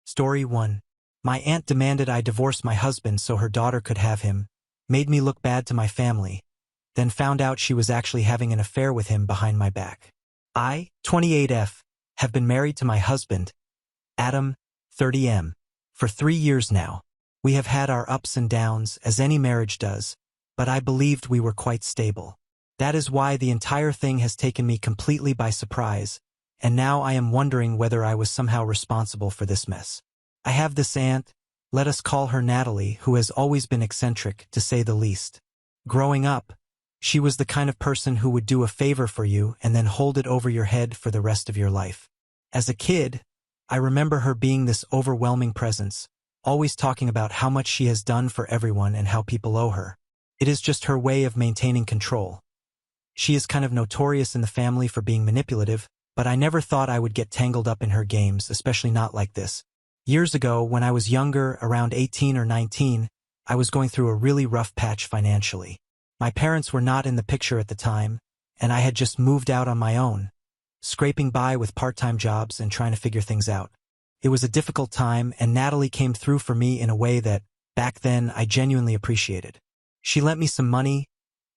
Story 1. My aunt demanded I divorce my husband so her daughter could have him, made me look bad to my family, then found out she was actually having an affair with him behind my back. I, 28F, have been married to my husband, Adam, 30M, for 3 years now. We have had our ups and downs, as any marriage does, but I believed we were quite stable. That is why the entire thing has taken me completely by surprise, and now I am wondering whether I was somehow responsible for this mess. I have this aunt, let us call her Natalie, who has always been eccentric, to say the least. Growing up, she was the kind of person who would do a favor for you and then hold it over your head for the rest of your life. As a kid, I remember her being this overwhelming presence, always talking about how much she has done for everyone and how people owe her. It is just her way of maintaining control. She is kind of notorious in the family for being manipulative, but I never thought I would get tangled up in her games, especially not like this. Years ago, when I was younger, around 18 or 19, I was going through a really rough patch financially. My parents were not in the picture at the time, and I had just moved out on my own, scraping by with part-time jobs and trying to figure things out. It was a difficult time, and Natalie came through for me in a way that, back then, I genuinely appreciated. She lent me some money,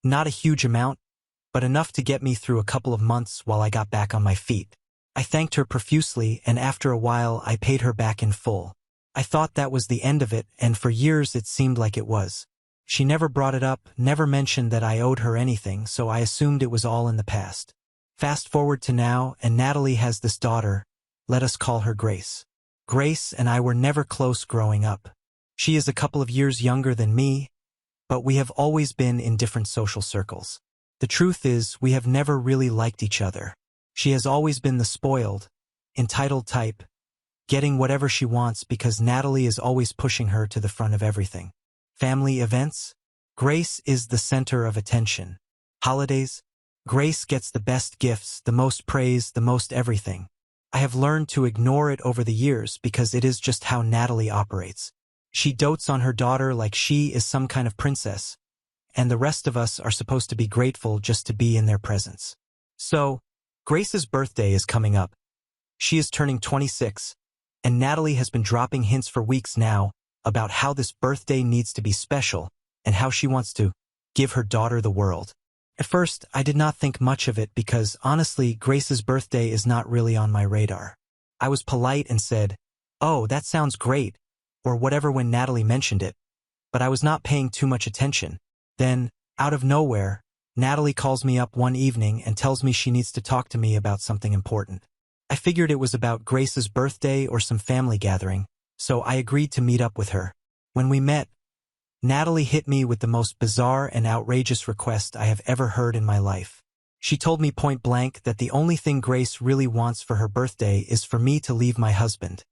not a huge amount, but enough to get me through a couple of months while I got back on my feet. I thanked her profusely, and after a while I paid her back in full. I thought that was the end of it, and for years it seemed like it was. She never brought it up, never mentioned that I owed her anything, so I assumed it was all in the past. Fast forward to now, and Natalie has this daughter. Let us call her Grace. Grace and I were never close growing up. She is a couple of years younger than me, but we have always been in different social circles. The truth is, we have never really liked each other. She has always been the spoiled, entitled type, getting whatever she wants because Natalie is always pushing her to the front of everything. Family events? Grace is the center of attention. Holidays? Grace gets the best gifts, the most praise, the most everything. I have learned to ignore it over the years because it is just how Natalie operates. She dotes on her daughter like she is some kind of princess, and the rest of us are supposed to be grateful just to be in their presence. So, Grace's birthday is coming up. She is turning 26, and Natalie has been dropping hints for weeks now about how this birthday needs to be special and how she wants to give her daughter the world. At first, I did not think much of it because, honestly, Grace's birthday is not really on my radar. I was polite and said, "Oh, that sounds great," or whatever when Natalie mentioned it, but I was not paying too much attention. Then, out of nowhere, Natalie calls me up one evening and tells me she needs to talk to me about something important. I figured it was about Grace's birthday or some family gathering, so I agreed to meet up with her. When we met, Natalie hit me with the most bizarre and outrageous request I have ever heard in my life. She told me point blank that the only thing Grace really wants for her birthday is for me to leave my husband,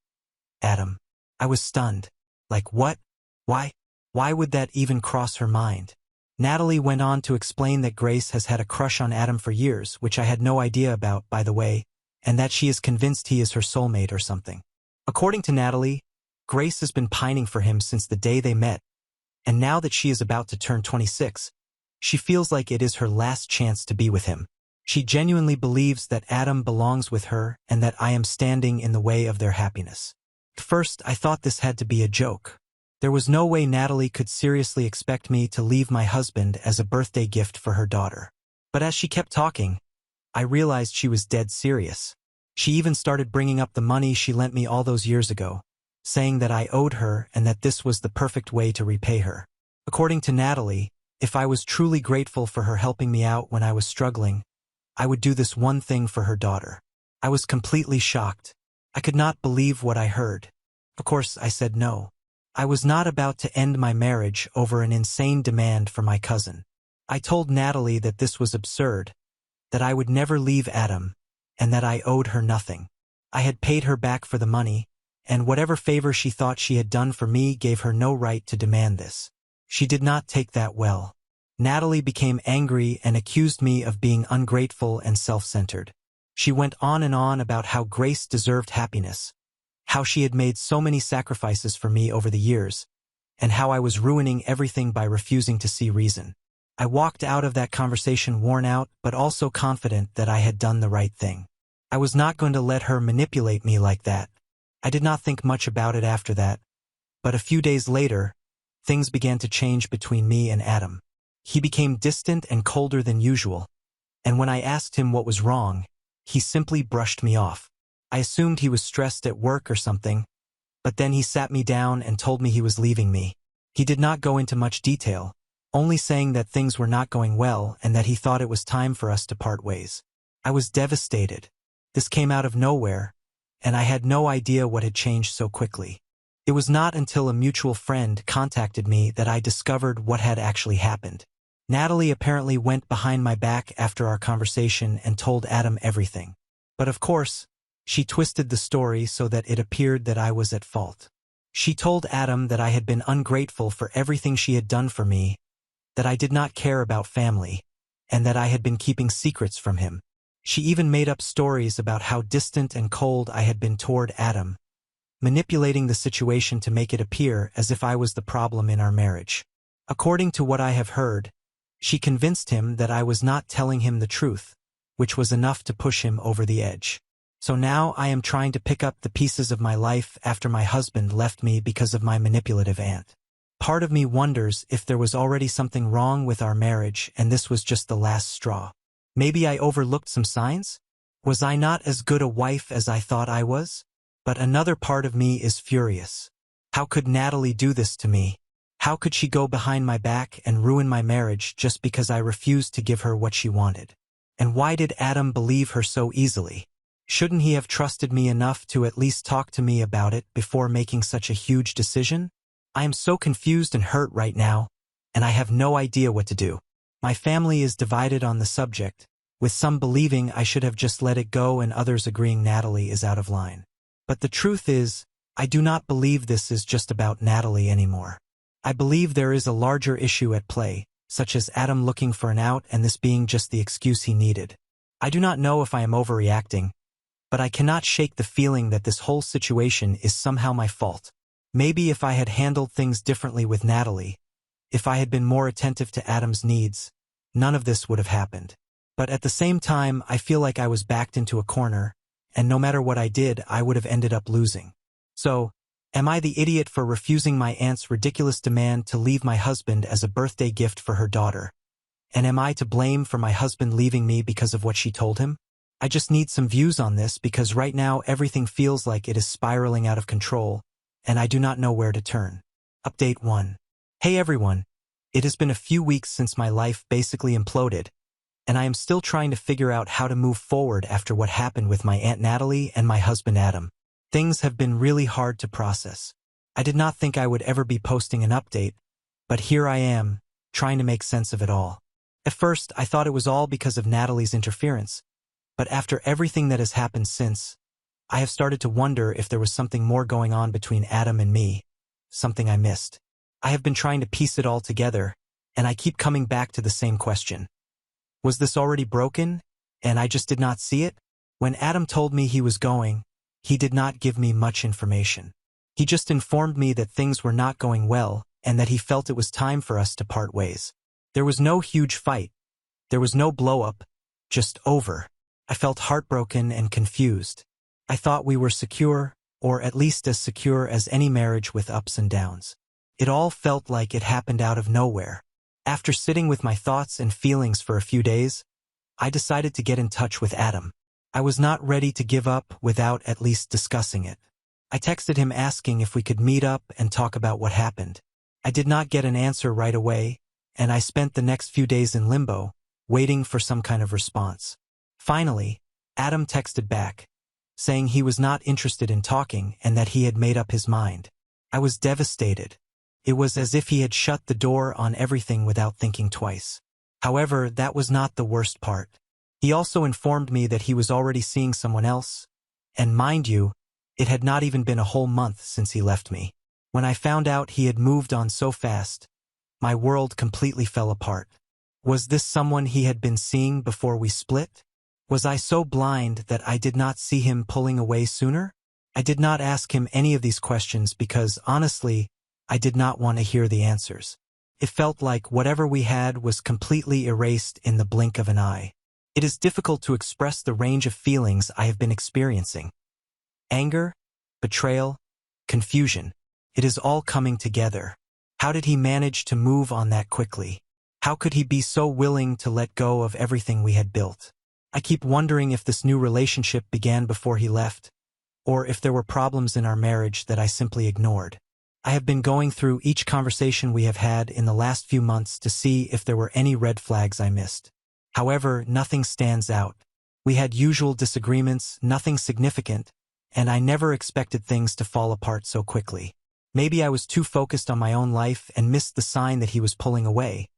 Adam. I was stunned. Like, what? Why? Why would that even cross her mind? Natalie went on to explain that Grace has had a crush on Adam for years, which I had no idea about, by the way, and that she is convinced he is her soulmate or something. According to Natalie, Grace has been pining for him since the day they met, and now that she is about to turn 26, she feels like it is her last chance to be with him. She genuinely believes that Adam belongs with her and that I am standing in the way of their happiness. At first, I thought this had to be a joke. There was no way Natalie could seriously expect me to leave my husband as a birthday gift for her daughter. But as she kept talking, I realized she was dead serious. She even started bringing up the money she lent me all those years ago, saying that I owed her and that this was the perfect way to repay her. According to Natalie, if I was truly grateful for her helping me out when I was struggling, I would do this one thing for her daughter. I was completely shocked. I could not believe what I heard. Of course, I said no. I was not about to end my marriage over an insane demand for my cousin. I told Natalie that this was absurd, that I would never leave Adam, and that I owed her nothing. I had paid her back for the money, and whatever favor she thought she had done for me gave her no right to demand this. She did not take that well. Natalie became angry and accused me of being ungrateful and self-centered. She went on and on about how Grace deserved happiness, how she had made so many sacrifices for me over the years, and how I was ruining everything by refusing to see reason. I walked out of that conversation worn out but also confident that I had done the right thing. I was not going to let her manipulate me like that. I did not think much about it after that, but a few days later, things began to change between me and Adam. He became distant and colder than usual, and when I asked him what was wrong, he simply brushed me off. I assumed he was stressed at work or something, but then he sat me down and told me he was leaving me. He did not go into much detail, only saying that things were not going well and that he thought it was time for us to part ways. I was devastated. This came out of nowhere, and I had no idea what had changed so quickly. It was not until a mutual friend contacted me that I discovered what had actually happened. Natalie apparently went behind my back after our conversation and told Adam everything. But of course, she twisted the story so that it appeared that I was at fault. She told Adam that I had been ungrateful for everything she had done for me, that I did not care about family, and that I had been keeping secrets from him. She even made up stories about how distant and cold I had been toward Adam, manipulating the situation to make it appear as if I was the problem in our marriage. According to what I have heard, she convinced him that I was not telling him the truth, which was enough to push him over the edge. So now I am trying to pick up the pieces of my life after my husband left me because of my manipulative aunt. Part of me wonders if there was already something wrong with our marriage and this was just the last straw. Maybe I overlooked some signs? Was I not as good a wife as I thought I was? But another part of me is furious. How could Natalie do this to me? How could she go behind my back and ruin my marriage just because I refused to give her what she wanted? And why did Adam believe her so easily? Shouldn't he have trusted me enough to at least talk to me about it before making such a huge decision? I am so confused and hurt right now, and I have no idea what to do. My family is divided on the subject, with some believing I should have just let it go and others agreeing Natalie is out of line. But the truth is, I do not believe this is just about Natalie anymore. I believe there is a larger issue at play, such as Adam looking for an out and this being just the excuse he needed. I do not know if I am overreacting, but I cannot shake the feeling that this whole situation is somehow my fault. Maybe if I had handled things differently with Natalie, if I had been more attentive to Adam's needs, none of this would have happened. But at the same time, I feel like I was backed into a corner, and no matter what I did, I would have ended up losing. So, am I the idiot for refusing my aunt's ridiculous demand to leave my husband as a birthday gift for her daughter? And am I to blame for my husband leaving me because of what she told him? I just need some views on this because right now everything feels like it is spiraling out of control, and I do not know where to turn. Update 1. Hey everyone. It has been a few weeks since my life basically imploded, and I am still trying to figure out how to move forward after what happened with my Aunt Natalie and my husband Adam. Things have been really hard to process. I did not think I would ever be posting an update, but here I am, trying to make sense of it all. At first, I thought it was all because of Natalie's interference, but after everything that has happened since, I have started to wonder if there was something more going on between Adam and me, something I missed. I have been trying to piece it all together, and I keep coming back to the same question. Was this already broken, and I just did not see it? When Adam told me he was going, he did not give me much information. He just informed me that things were not going well and that he felt it was time for us to part ways. There was no huge fight. There was no blow-up, just over. I felt heartbroken and confused. I thought we were secure, or at least as secure as any marriage with ups and downs. It all felt like it happened out of nowhere. After sitting with my thoughts and feelings for a few days, I decided to get in touch with Adam. I was not ready to give up without at least discussing it. I texted him asking if we could meet up and talk about what happened. I did not get an answer right away, and I spent the next few days in limbo, waiting for some kind of response. Finally, Adam texted back, saying he was not interested in talking and that he had made up his mind. I was devastated. It was as if he had shut the door on everything without thinking twice. However, that was not the worst part. He also informed me that he was already seeing someone else, and mind you, it had not even been a whole month since he left me. When I found out he had moved on so fast, my world completely fell apart. Was this someone he had been seeing before we split? Was I so blind that I did not see him pulling away sooner? I did not ask him any of these questions because, honestly, I did not want to hear the answers. It felt like whatever we had was completely erased in the blink of an eye. It is difficult to express the range of feelings I have been experiencing. Anger, betrayal, confusion. It is all coming together. How did he manage to move on that quickly? How could he be so willing to let go of everything we had built? I keep wondering if this new relationship began before he left, or if there were problems in our marriage that I simply ignored. I have been going through each conversation we have had in the last few months to see if there were any red flags I missed. However, nothing stands out. We had usual disagreements, nothing significant, and I never expected things to fall apart so quickly. Maybe I was too focused on my own life and missed the sign that he was pulling away.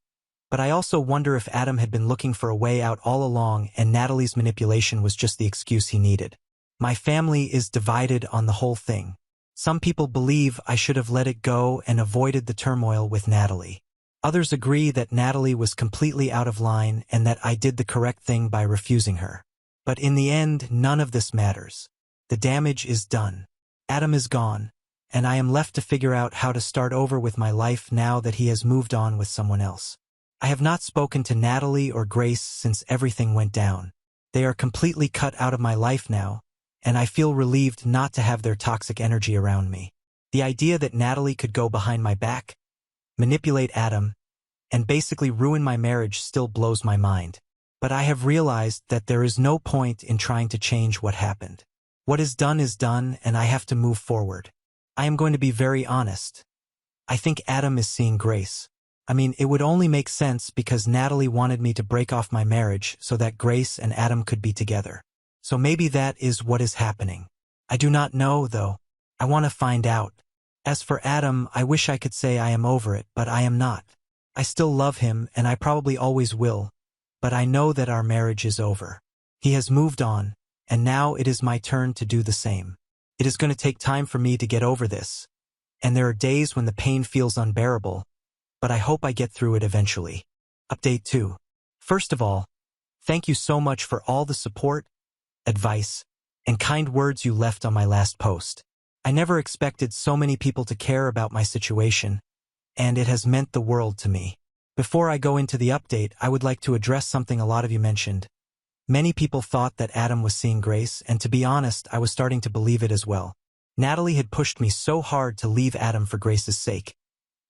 But I also wonder if Adam had been looking for a way out all along and Natalie's manipulation was just the excuse he needed. My family is divided on the whole thing. Some people believe I should have let it go and avoided the turmoil with Natalie. Others agree that Natalie was completely out of line and that I did the correct thing by refusing her. But in the end, none of this matters. The damage is done. Adam is gone, and I am left to figure out how to start over with my life now that he has moved on with someone else. I have not spoken to Natalie or Grace since everything went down. They are completely cut out of my life now, and I feel relieved not to have their toxic energy around me. The idea that Natalie could go behind my back, manipulate Adam, and basically ruin my marriage still blows my mind. But I have realized that there is no point in trying to change what happened. What is done, and I have to move forward. I am going to be very honest. I think Adam is seeing Grace. I mean, it would only make sense because Natalie wanted me to break off my marriage so that Grace and Adam could be together. So maybe that is what is happening. I do not know, though. I want to find out. As for Adam, I wish I could say I am over it, but I am not. I still love him, and I probably always will, but I know that our marriage is over. He has moved on, and now it is my turn to do the same. It is going to take time for me to get over this, and there are days when the pain feels unbearable, but I hope I get through it eventually. Update 2. First of all, thank you so much for all the support, advice, and kind words you left on my last post. I never expected so many people to care about my situation, and it has meant the world to me. Before I go into the update, I would like to address something a lot of you mentioned. Many people thought that Adam was seeing Grace, and to be honest, I was starting to believe it as well. Natalie had pushed me so hard to leave Adam for Grace's sake,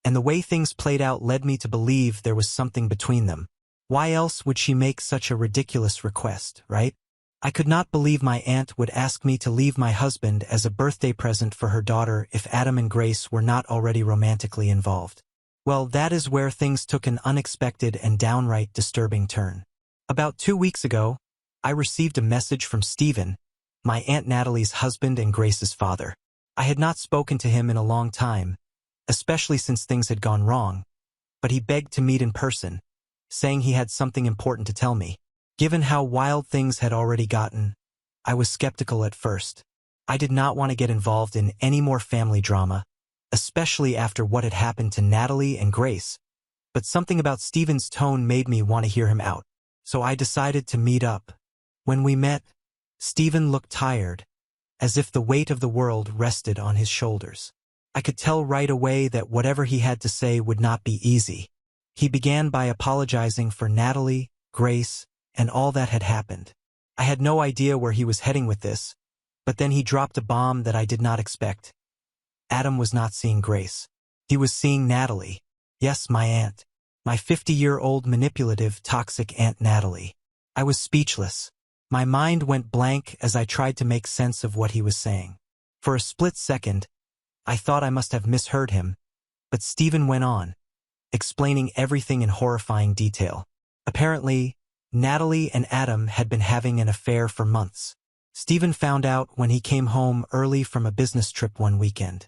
and the way things played out led me to believe there was something between them. Why else would she make such a ridiculous request, right? I could not believe my aunt would ask me to leave my husband as a birthday present for her daughter if Adam and Grace were not already romantically involved. Well, that is where things took an unexpected and downright disturbing turn. About 2 weeks ago, I received a message from Stephen, my Aunt Natalie's husband and Grace's father. I had not spoken to him in a long time, especially since things had gone wrong, but he begged to meet in person, saying he had something important to tell me. Given how wild things had already gotten, I was skeptical at first. I did not want to get involved in any more family drama, especially after what had happened to Natalie and Grace, but something about Stephen's tone made me want to hear him out, so I decided to meet up. When we met, Stephen looked tired, as if the weight of the world rested on his shoulders. I could tell right away that whatever he had to say would not be easy. He began by apologizing for Natalie, Grace, and all that had happened. I had no idea where he was heading with this, but then he dropped a bomb that I did not expect. Adam was not seeing Grace. He was seeing Natalie. Yes, my aunt. My 50-year-old manipulative, toxic Aunt Natalie. I was speechless. My mind went blank as I tried to make sense of what he was saying. For a split second, I thought I must have misheard him, but Stephen went on, explaining everything in horrifying detail. Apparently, Natalie and Adam had been having an affair for months. Stephen found out when he came home early from a business trip one weekend.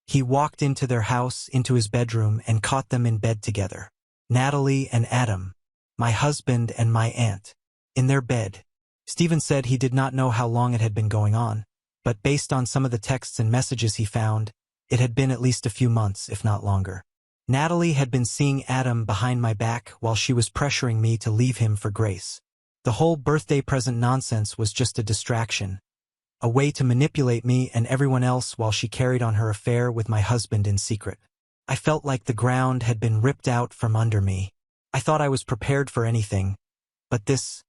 He walked into their house, into his bedroom, and caught them in bed together. Natalie and Adam, my husband and my aunt, in their bed. Stephen said he did not know how long it had been going on, but based on some of the texts and messages he found, it had been at least a few months, if not longer. Natalie had been seeing Adam behind my back while she was pressuring me to leave him for Grace. The whole birthday present nonsense was just a distraction, a way to manipulate me and everyone else while she carried on her affair with my husband in secret. I felt like the ground had been ripped out from under me. I thought I was prepared for anything, but this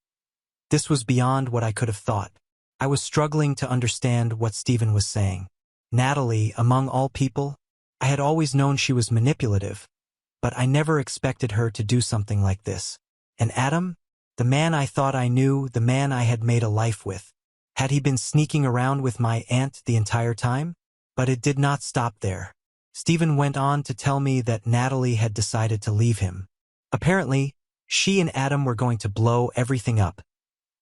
was beyond what I could have thought. I was struggling to understand what Stephen was saying. Natalie, among all people? I had always known she was manipulative, but I never expected her to do something like this. And Adam? The man I thought I knew, the man I had made a life with. Had he been sneaking around with my aunt the entire time? But it did not stop there. Stephen went on to tell me that Natalie had decided to leave him. Apparently, she and Adam were going to blow everything up,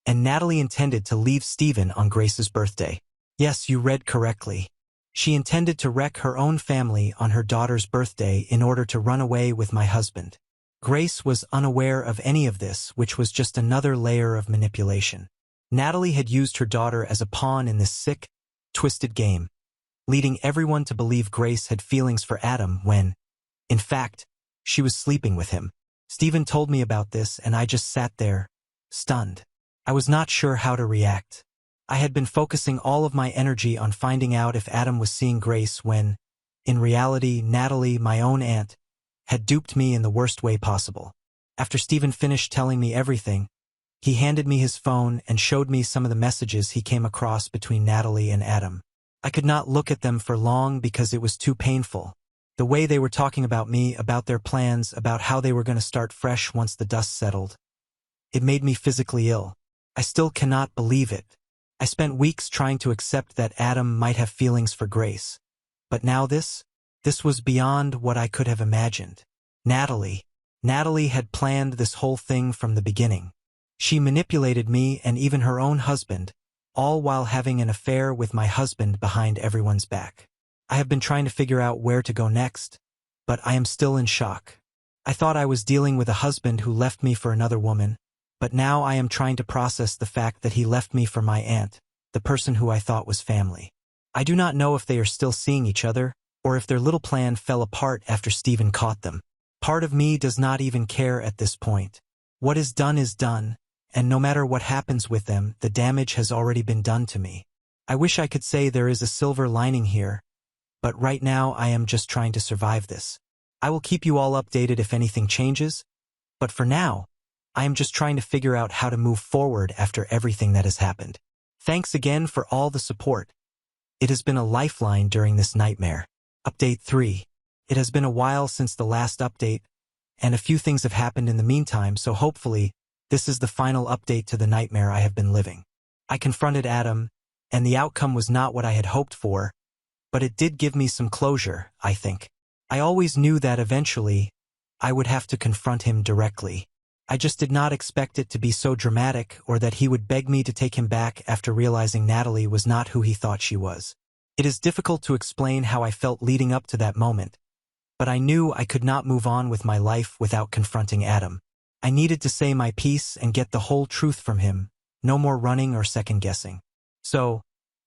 and Natalie intended to leave Stephen on Grace's birthday. Yes, you read correctly. She intended to wreck her own family on her daughter's birthday in order to run away with my husband. Grace was unaware of any of this, which was just another layer of manipulation. Natalie had used her daughter as a pawn in this sick, twisted game, leading everyone to believe Grace had feelings for Adam when, in fact, she was sleeping with him. Stephen told me about this and I just sat there, stunned. I was not sure how to react. I had been focusing all of my energy on finding out if Adam was seeing Grace when, in reality, Natalie, my own aunt, had duped me in the worst way possible. After Stephen finished telling me everything, he handed me his phone and showed me some of the messages he came across between Natalie and Adam. I could not look at them for long because it was too painful. The way they were talking about me, about their plans, about how they were going to start fresh once the dust settled. It made me physically ill. I still cannot believe it. I spent weeks trying to accept that Adam might have feelings for Grace. But now this was beyond what I could have imagined. Natalie had planned this whole thing from the beginning. She manipulated me and even her own husband, all while having an affair with my husband behind everyone's back. I have been trying to figure out where to go next, but I am still in shock. I thought I was dealing with a husband who left me for another woman, but now I am trying to process the fact that he left me for my aunt, the person who I thought was family. I do not know if they are still seeing each other, or if their little plan fell apart after Stephen caught them. Part of me does not even care at this point. What is done, and no matter what happens with them, the damage has already been done to me. I wish I could say there is a silver lining here, but right now I am just trying to survive this. I will keep you all updated if anything changes, but for now, I am just trying to figure out how to move forward after everything that has happened. Thanks again for all the support. It has been a lifeline during this nightmare. Update 3. It has been a while since the last update, and a few things have happened in the meantime, so hopefully, this is the final update to the nightmare I have been living. I confronted Adam, and the outcome was not what I had hoped for, but it did give me some closure, I think. I always knew that eventually, I would have to confront him directly. I just did not expect it to be so dramatic or that he would beg me to take him back after realizing Natalie was not who he thought she was. It is difficult to explain how I felt leading up to that moment, but I knew I could not move on with my life without confronting Adam. I needed to say my piece and get the whole truth from him, no more running or second-guessing. So,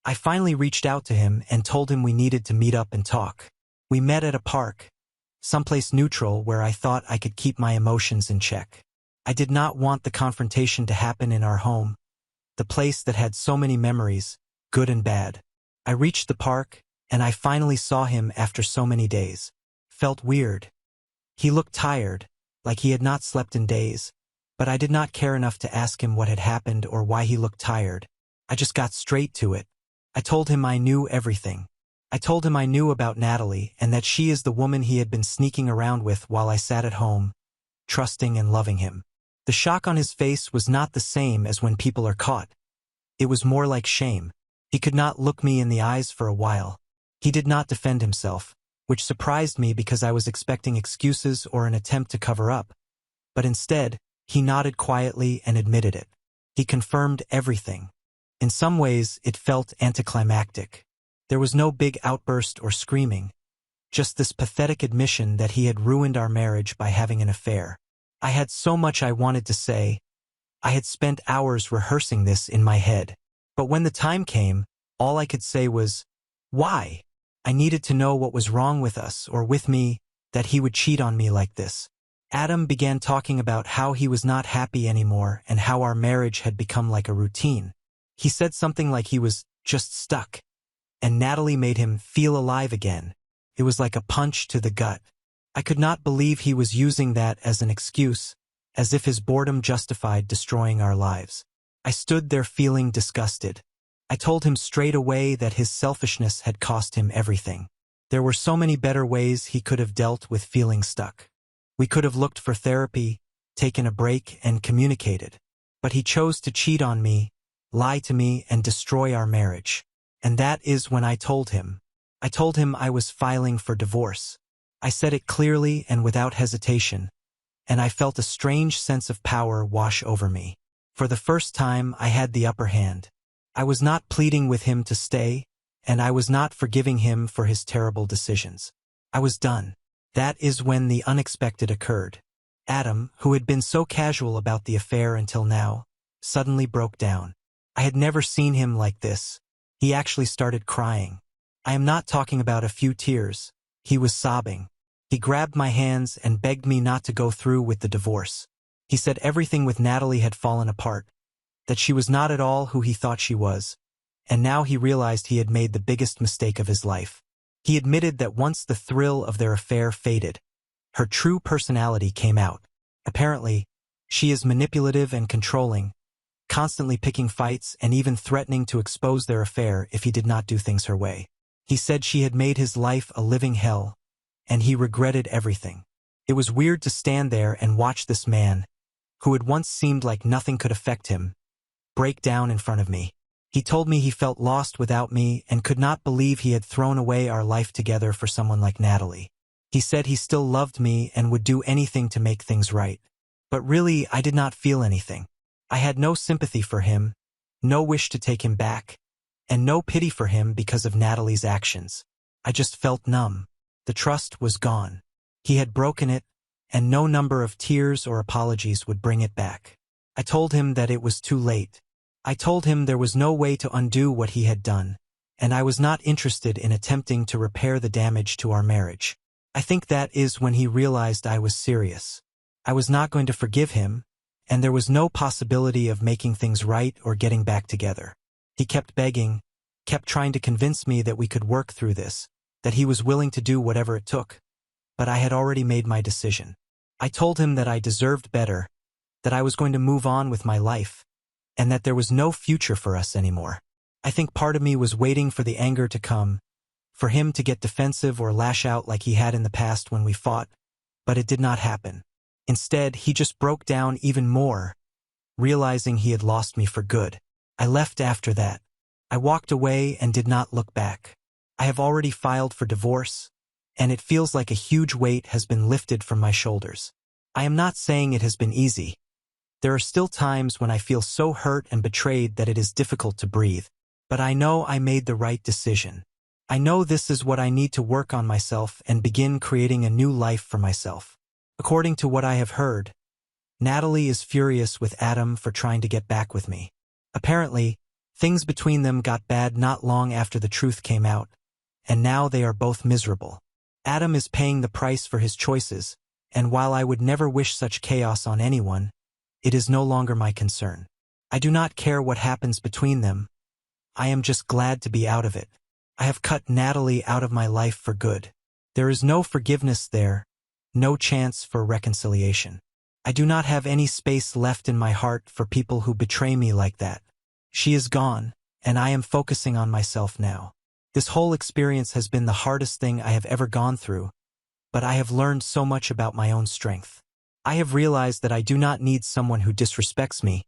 I finally reached out to him and told him we needed to meet up and talk. We met at a park, someplace neutral where I thought I could keep my emotions in check. I did not want the confrontation to happen in our home, the place that had so many memories, good and bad. I reached the park, and I finally saw him after so many days. Felt weird. He looked tired, like he had not slept in days, but I did not care enough to ask him what had happened or why he looked tired. I just got straight to it. I told him I knew everything. I told him I knew about Natalie and that she is the woman he had been sneaking around with while I sat at home, trusting and loving him. The shock on his face was not the same as when people are caught. It was more like shame. He could not look me in the eyes for a while. He did not defend himself, which surprised me because I was expecting excuses or an attempt to cover up. But instead, he nodded quietly and admitted it. He confirmed everything. In some ways, it felt anticlimactic. There was no big outburst or screaming, just this pathetic admission that he had ruined our marriage by having an affair. I had so much I wanted to say. I had spent hours rehearsing this in my head. But when the time came, all I could say was, why? I needed to know what was wrong with us or with me, that he would cheat on me like this. Adam began talking about how he was not happy anymore and how our marriage had become like a routine. He said something like he was just stuck. And Natalie made him feel alive again. It was like a punch to the gut. I could not believe he was using that as an excuse, as if his boredom justified destroying our lives. I stood there feeling disgusted. I told him straight away that his selfishness had cost him everything. There were so many better ways he could have dealt with feeling stuck. We could have looked for therapy, taken a break, and communicated. But he chose to cheat on me, lie to me, and destroy our marriage. And that is when I told him. I told him I was filing for divorce. I said it clearly and without hesitation, and I felt a strange sense of power wash over me. For the first time, I had the upper hand. I was not pleading with him to stay, and I was not forgiving him for his terrible decisions. I was done. That is when the unexpected occurred. Adam, who had been so casual about the affair until now, suddenly broke down. I had never seen him like this. He actually started crying. I am not talking about a few tears. He was sobbing. He grabbed my hands and begged me not to go through with the divorce. He said everything with Natalie had fallen apart, that she was not at all who he thought she was, and now he realized he had made the biggest mistake of his life. He admitted that once the thrill of their affair faded, her true personality came out. Apparently, she is manipulative and controlling, constantly picking fights and even threatening to expose their affair if he did not do things her way. He said she had made his life a living hell, and he regretted everything. It was weird to stand there and watch this man, who had once seemed like nothing could affect him, break down in front of me. He told me he felt lost without me and could not believe he had thrown away our life together for someone like Natalie. He said he still loved me and would do anything to make things right. But really, I did not feel anything. I had no sympathy for him, no wish to take him back, and no pity for him because of Natalie's actions. I just felt numb. The trust was gone. He had broken it, and no number of tears or apologies would bring it back. I told him that it was too late. I told him there was no way to undo what he had done, and I was not interested in attempting to repair the damage to our marriage. I think that is when he realized I was serious. I was not going to forgive him, and there was no possibility of making things right or getting back together. He kept begging, kept trying to convince me that we could work through this, that he was willing to do whatever it took. But I had already made my decision. I told him that I deserved better, that I was going to move on with my life, and that there was no future for us anymore. I think part of me was waiting for the anger to come, for him to get defensive or lash out like he had in the past when we fought, but it did not happen. Instead, he just broke down even more, realizing he had lost me for good. I left after that. I walked away and did not look back. I have already filed for divorce, and it feels like a huge weight has been lifted from my shoulders. I am not saying it has been easy. There are still times when I feel so hurt and betrayed that it is difficult to breathe, but I know I made the right decision. I know this is what I need to work on myself and begin creating a new life for myself. According to what I have heard, Natalie is furious with Adam for trying to get back with me. Apparently, things between them got bad not long after the truth came out, and now they are both miserable. Adam is paying the price for his choices, and while I would never wish such chaos on anyone, it is no longer my concern. I do not care what happens between them. I am just glad to be out of it. I have cut Natalie out of my life for good. There is no forgiveness there, no chance for reconciliation. I do not have any space left in my heart for people who betray me like that. She is gone, and I am focusing on myself now. This whole experience has been the hardest thing I have ever gone through, but I have learned so much about my own strength. I have realized that I do not need someone who disrespects me,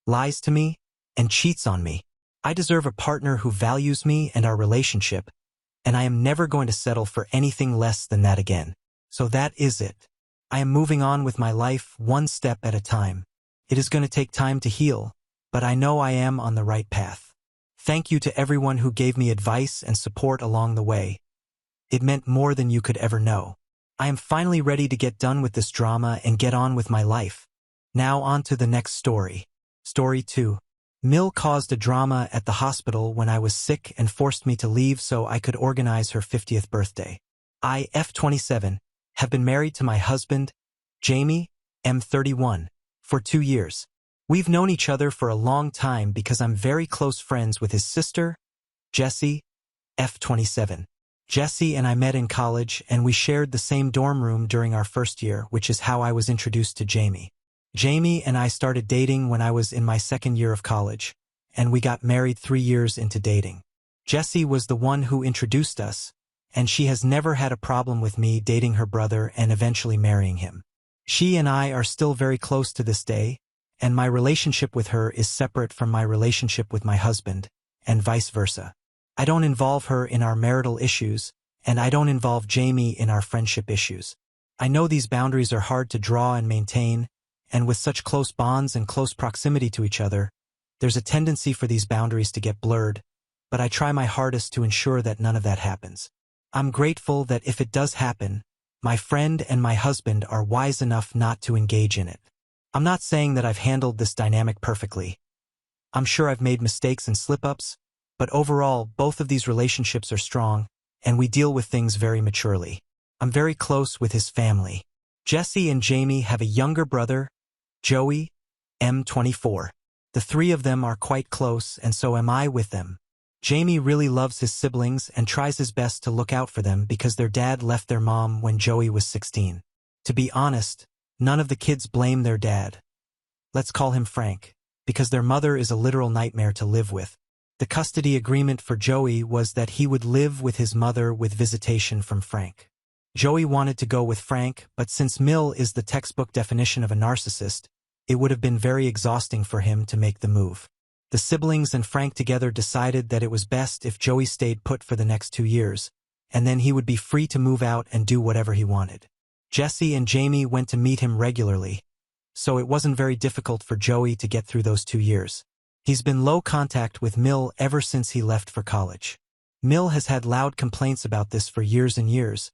lies to me, and cheats on me. I deserve a partner who values me and our relationship, and I am never going to settle for anything less than that again. So that is it. I am moving on with my life one step at a time. It is going to take time to heal, but I know I am on the right path. Thank you to everyone who gave me advice and support along the way. It meant more than you could ever know. I am finally ready to get done with this drama and get on with my life. Now on to the next story. Story 2. Mill caused a drama at the hospital when I was sick and forced me to leave so I could organize her 50th birthday. I, F27, have been married to my husband, Jamie, M31, for 2 years. We've known each other for a long time because I'm very close friends with his sister, Jessie, F27. Jessie and I met in college and we shared the same dorm room during our first year, which is how I was introduced to Jamie. Jamie and I started dating when I was in my second year of college, and we got married 3 years into dating. Jessie was the one who introduced us, and she has never had a problem with me dating her brother and eventually marrying him. She and I are still very close to this day, and my relationship with her is separate from my relationship with my husband, and vice versa. I don't involve her in our marital issues, and I don't involve Jamie in our friendship issues. I know these boundaries are hard to draw and maintain, and with such close bonds and close proximity to each other, there's a tendency for these boundaries to get blurred, but I try my hardest to ensure that none of that happens. I'm grateful that if it does happen, my friend and my husband are wise enough not to engage in it. I'm not saying that I've handled this dynamic perfectly. I'm sure I've made mistakes and slip-ups, but overall, both of these relationships are strong, and we deal with things very maturely. I'm very close with his family. Jessie and Jamie have a younger brother, Joey, M24. The three of them are quite close, and so am I with them. Jamie really loves his siblings and tries his best to look out for them because their dad left their mom when Joey was 16. To be honest, none of the kids blame their dad. Let's call him Frank, because their mother is a literal nightmare to live with. The custody agreement for Joey was that he would live with his mother with visitation from Frank. Joey wanted to go with Frank, but since Mill is the textbook definition of a narcissist, it would have been very exhausting for him to make the move. The siblings and Frank together decided that it was best if Joey stayed put for the next 2 years, and then he would be free to move out and do whatever he wanted. Jessie and Jamie went to meet him regularly, so it wasn't very difficult for Joey to get through those 2 years. He's been low contact with Mill ever since he left for college. Mill has had loud complaints about this for years and years,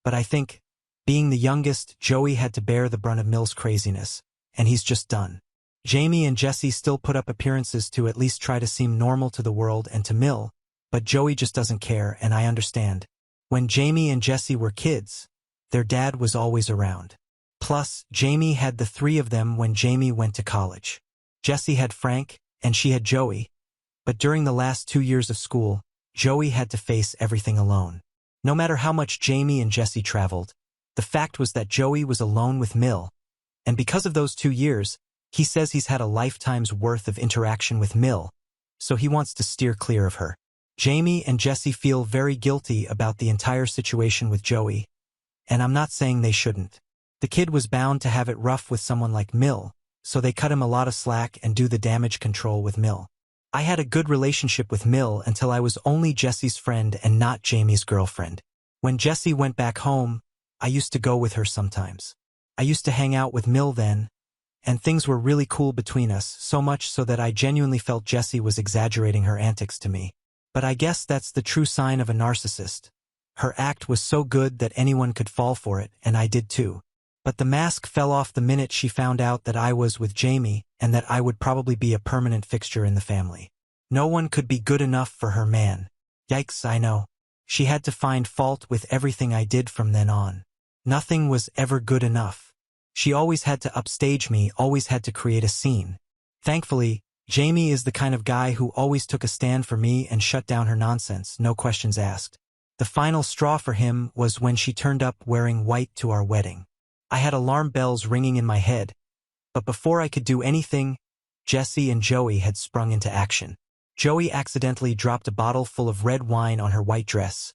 but I think, being the youngest, Joey had to bear the brunt of Mill's craziness, and he's just done. Jamie and Jessie still put up appearances to at least try to seem normal to the world and to Mill, but Joey just doesn't care, and I understand. When Jamie and Jessie were kids, their dad was always around. Plus, Jamie had the 3 of them when Jamie went to college. Jessie had Frank, and she had Joey, but during the last 2 years of school, Joey had to face everything alone. No matter how much Jamie and Jessie traveled, the fact was that Joey was alone with Mill, and because of those 2 years, he says he's had a lifetime's worth of interaction with Mill, so he wants to steer clear of her. Jamie and Jessie feel very guilty about the entire situation with Joey, and I'm not saying they shouldn't. The kid was bound to have it rough with someone like Mill, so they cut him a lot of slack and do the damage control with Mill. I had a good relationship with Mill until I was only Jessie's friend and not Jamie's girlfriend. When Jessie went back home, I used to go with her sometimes. I used to hang out with Mill then, and things were really cool between us, so much so that I genuinely felt Jessie was exaggerating her antics to me. But I guess that's the true sign of a narcissist. Her act was so good that anyone could fall for it, and I did too. But the mask fell off the minute she found out that I was with Jamie and that I would probably be a permanent fixture in the family. No one could be good enough for her man. Yikes, I know. She had to find fault with everything I did from then on. Nothing was ever good enough. She always had to upstage me, always had to create a scene. Thankfully, Jamie is the kind of guy who always took a stand for me and shut down her nonsense, no questions asked. The final straw for him was when she turned up wearing white to our wedding. I had alarm bells ringing in my head, but before I could do anything, Jessie and Joey had sprung into action. Joey accidentally dropped a bottle full of red wine on her white dress,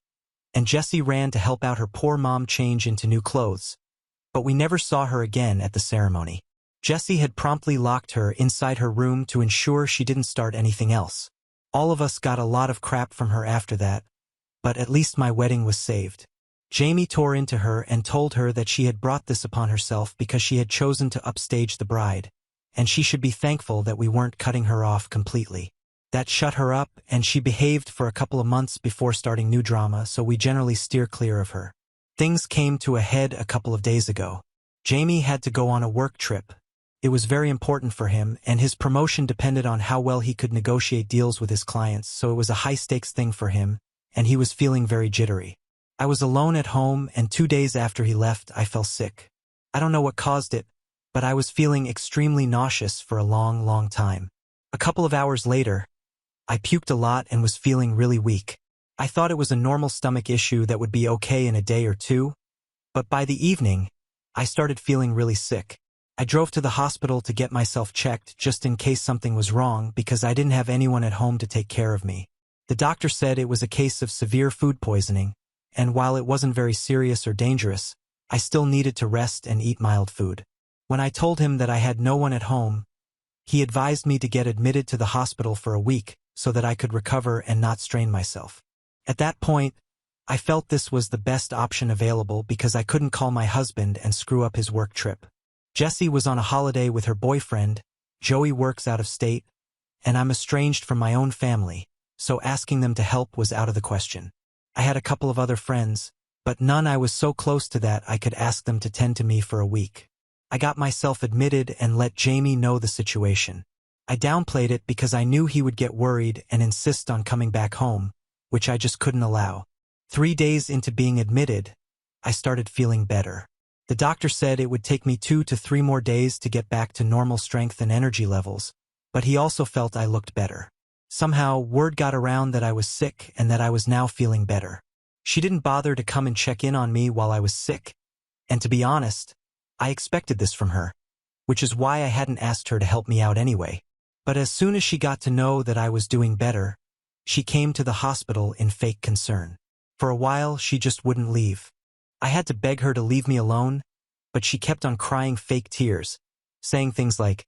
and Jessie ran to help out her poor mom change into new clothes. But we never saw her again at the ceremony. Jessie had promptly locked her inside her room to ensure she didn't start anything else. All of us got a lot of crap from her after that, but at least my wedding was saved. Jamie tore into her and told her that she had brought this upon herself because she had chosen to upstage the bride, and she should be thankful that we weren't cutting her off completely. That shut her up, and she behaved for a couple of months before starting new drama, so we generally steer clear of her. Things came to a head a couple of days ago. Jamie had to go on a work trip. It was very important for him, and his promotion depended on how well he could negotiate deals with his clients, so it was a high-stakes thing for him, and he was feeling very jittery. I was alone at home, and 2 days after he left, I fell sick. I don't know what caused it, but I was feeling extremely nauseous for a long, long time. A couple of hours later, I puked a lot and was feeling really weak. I thought it was a normal stomach issue that would be okay in a day or two, but by the evening, I started feeling really sick. I drove to the hospital to get myself checked just in case something was wrong because I didn't have anyone at home to take care of me. The doctor said it was a case of severe food poisoning, and while it wasn't very serious or dangerous, I still needed to rest and eat mild food. When I told him that I had no one at home, he advised me to get admitted to the hospital for a week so that I could recover and not strain myself. At that point, I felt this was the best option available because I couldn't call my husband and screw up his work trip. Jessie was on a holiday with her boyfriend, Joey works out of state, and I'm estranged from my own family, so asking them to help was out of the question. I had a couple of other friends, but none I was so close to that I could ask them to tend to me for a week. I got myself admitted and let Jamie know the situation. I downplayed it because I knew he would get worried and insist on coming back home, which I just couldn't allow. 3 days into being admitted, I started feeling better. The doctor said it would take me 2 to 3 more days to get back to normal strength and energy levels, but he also felt I looked better. Somehow, word got around that I was sick and that I was now feeling better. She didn't bother to come and check in on me while I was sick, and to be honest, I expected this from her, which is why I hadn't asked her to help me out anyway. But as soon as she got to know that I was doing better, she came to the hospital in fake concern. For a while, she just wouldn't leave. I had to beg her to leave me alone, but she kept on crying fake tears, saying things like,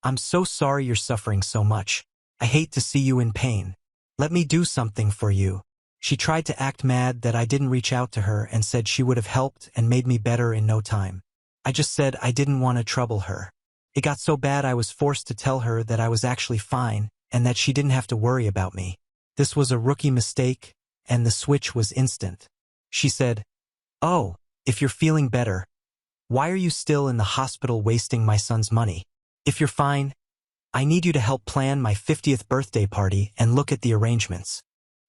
"I'm so sorry you're suffering so much. I hate to see you in pain. Let me do something for you." She tried to act mad that I didn't reach out to her and said she would have helped and made me better in no time. I just said I didn't want to trouble her. It got so bad I was forced to tell her that I was actually fine and that she didn't have to worry about me. This was a rookie mistake, and the switch was instant. She said, "Oh, if you're feeling better, why are you still in the hospital wasting my son's money? If you're fine, I need you to help plan my 50th birthday party and look at the arrangements."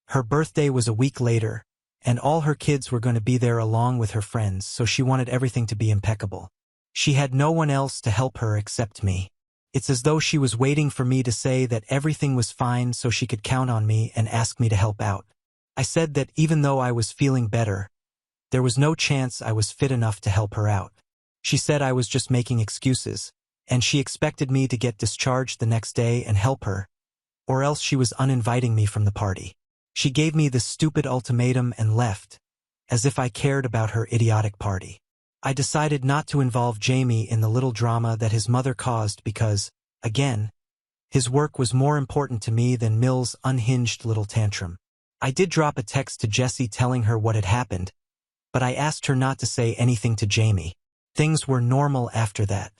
Her birthday was a week later, and all her kids were going to be there along with her friends, so she wanted everything to be impeccable. She had no one else to help her except me. It's as though she was waiting for me to say that everything was fine so she could count on me and ask me to help out. I said that even though I was feeling better, there was no chance I was fit enough to help her out. She said I was just making excuses, and she expected me to get discharged the next day and help her, or else she was uninviting me from the party. She gave me this stupid ultimatum and left, as if I cared about her idiotic party. I decided not to involve Jamie in the little drama that his mother caused because, again, his work was more important to me than Mill's unhinged little tantrum. I did drop a text to Jessie telling her what had happened, but I asked her not to say anything to Jamie. Things were normal after that.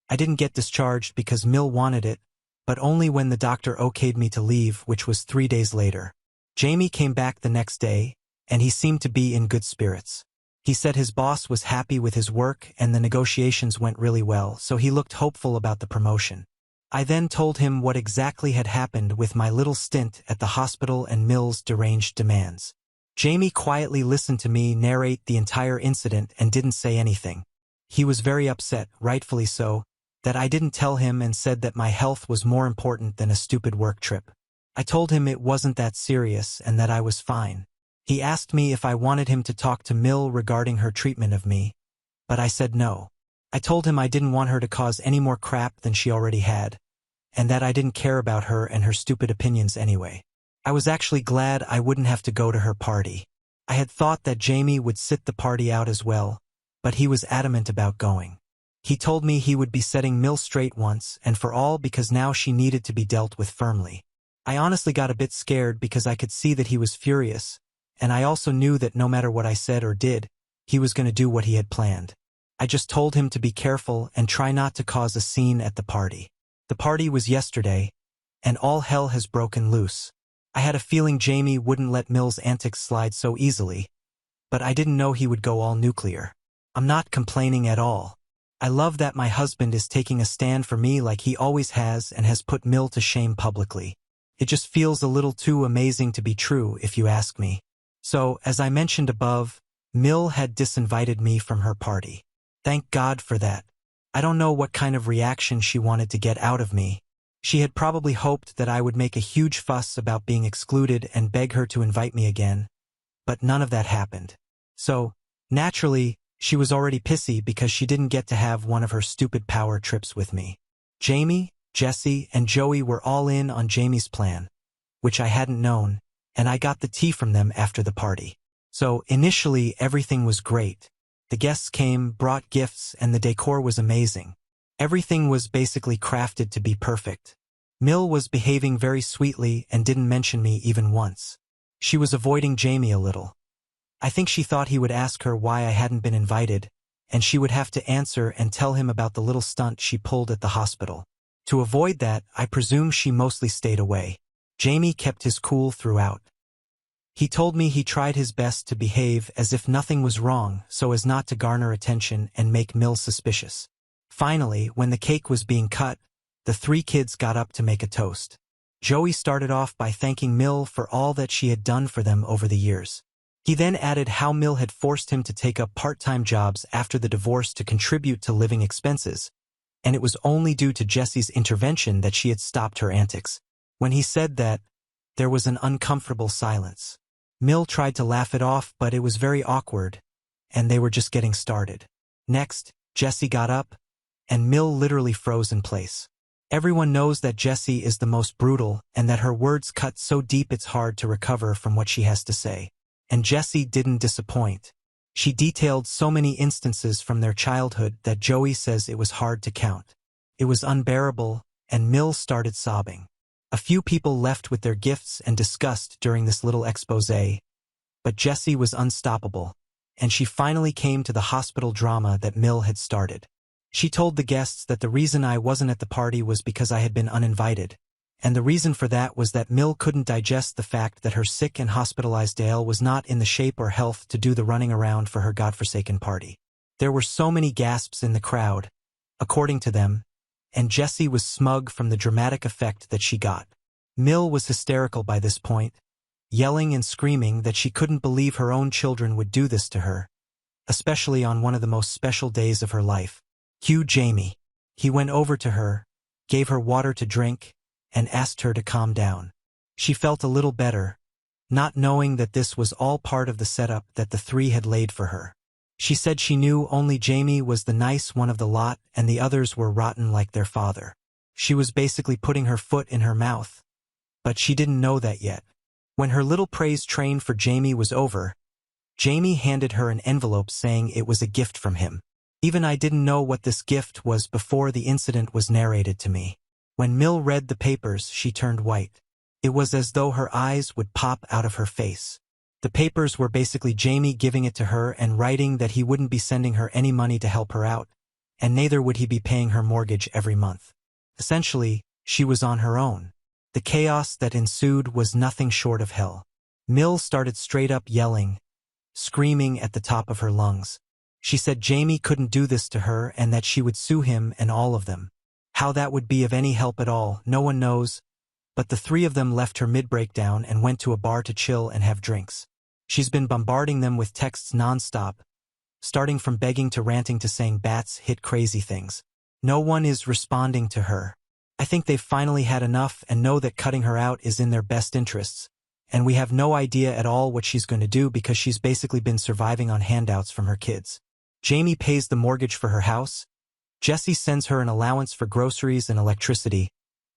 I didn't get discharged because Mill wanted it, but only when the doctor okayed me to leave, which was 3 days later. Jamie came back the next day, and he seemed to be in good spirits. He said his boss was happy with his work and the negotiations went really well, so he looked hopeful about the promotion. I then told him what exactly had happened with my little stint at the hospital and Mill's deranged demands. Jamie quietly listened to me narrate the entire incident and didn't say anything. He was very upset, rightfully so, that I didn't tell him and said that my health was more important than a stupid work trip. I told him it wasn't that serious and that I was fine. He asked me if I wanted him to talk to Mill regarding her treatment of me, but I said no. I told him I didn't want her to cause any more crap than she already had, and that I didn't care about her and her stupid opinions anyway. I was actually glad I wouldn't have to go to her party. I had thought that Jamie would sit the party out as well, but he was adamant about going. He told me he would be setting Mill straight once and for all because now she needed to be dealt with firmly. I honestly got a bit scared because I could see that he was furious, and I also knew that no matter what I said or did, he was going to do what he had planned. I just told him to be careful and try not to cause a scene at the party. The party was yesterday, and all hell has broken loose. I had a feeling Jamie wouldn't let Mill's antics slide so easily, but I didn't know he would go all nuclear. I'm not complaining at all. I love that my husband is taking a stand for me like he always has and has put Mill to shame publicly. It just feels a little too amazing to be true, if you ask me. So, as I mentioned above, Mill had disinvited me from her party. Thank God for that. I don't know what kind of reaction she wanted to get out of me. She had probably hoped that I would make a huge fuss about being excluded and beg her to invite me again, but none of that happened. So, naturally, She was already pissy because she didn't get to have one of her stupid power trips with me. Jamie, Jesse, and Joey were all in on Jamie's plan, which I hadn't known, and I got the tea from them after the party. So, initially, everything was great. The guests came, brought gifts, and the decor was amazing. Everything was basically crafted to be perfect. Mill was behaving very sweetly and didn't mention me even once. She was avoiding Jamie a little. I think she thought he would ask her why I hadn't been invited, and she would have to answer and tell him about the little stunt she pulled at the hospital. To avoid that, I presume she mostly stayed away. Jamie kept his cool throughout. He told me he tried his best to behave as if nothing was wrong so as not to garner attention and make Mill suspicious. Finally, when the cake was being cut, the three kids got up to make a toast. Joey started off by thanking Mill for all that she had done for them over the years. He then added how Mill had forced him to take up part-time jobs after the divorce to contribute to living expenses, and it was only due to Jesse's intervention that she had stopped her antics. When he said that, there was an uncomfortable silence. Mill tried to laugh it off, but it was very awkward, and they were just getting started. Next, Jesse got up, and Mill literally froze in place. Everyone knows that Jessie is the most brutal and that her words cut so deep it's hard to recover from what she has to say. And Jessie didn't disappoint. She detailed so many instances from their childhood that Joey says it was hard to count. It was unbearable, and Mill started sobbing. A few people left with their gifts and disgust during this little exposé, but Jessie was unstoppable, and she finally came to the hospital drama that Mill had started. She told the guests that the reason I wasn't at the party was because I had been uninvited, and the reason for that was that Mill couldn't digest the fact that her sick and hospitalized Dale was not in the shape or health to do the running around for her godforsaken party. There were so many gasps in the crowd, according to them, and Jessie was smug from the dramatic effect that she got. Mill was hysterical by this point, yelling and screaming that she couldn't believe her own children would do this to her, especially on one of the most special days of her life. Cue Jamie. He went over to her, gave her water to drink, and asked her to calm down. She felt a little better, not knowing that this was all part of the setup that the three had laid for her. She said she knew only Jamie was the nice one of the lot and the others were rotten like their father. She was basically putting her foot in her mouth, but she didn't know that yet. When her little praise train for Jamie was over, Jamie handed her an envelope saying it was a gift from him. Even I didn't know what this gift was before the incident was narrated to me. When Mill read the papers, she turned white. It was as though her eyes would pop out of her face. The papers were basically Jamie giving it to her and writing that he wouldn't be sending her any money to help her out, and neither would he be paying her mortgage every month. Essentially, she was on her own. The chaos that ensued was nothing short of hell. Mill started straight up yelling, screaming at the top of her lungs. She said Jamie couldn't do this to her and that she would sue him and all of them. How that would be of any help at all, no one knows, but the three of them left her mid-breakdown and went to a bar to chill and have drinks. She's been bombarding them with texts non-stop, starting from begging to ranting to saying bats hit crazy things. No one is responding to her. I think they've finally had enough and know that cutting her out is in their best interests, and we have no idea at all what she's going to do because she's basically been surviving on handouts from her kids. Jamie pays the mortgage for her house, Jessie sends her an allowance for groceries and electricity,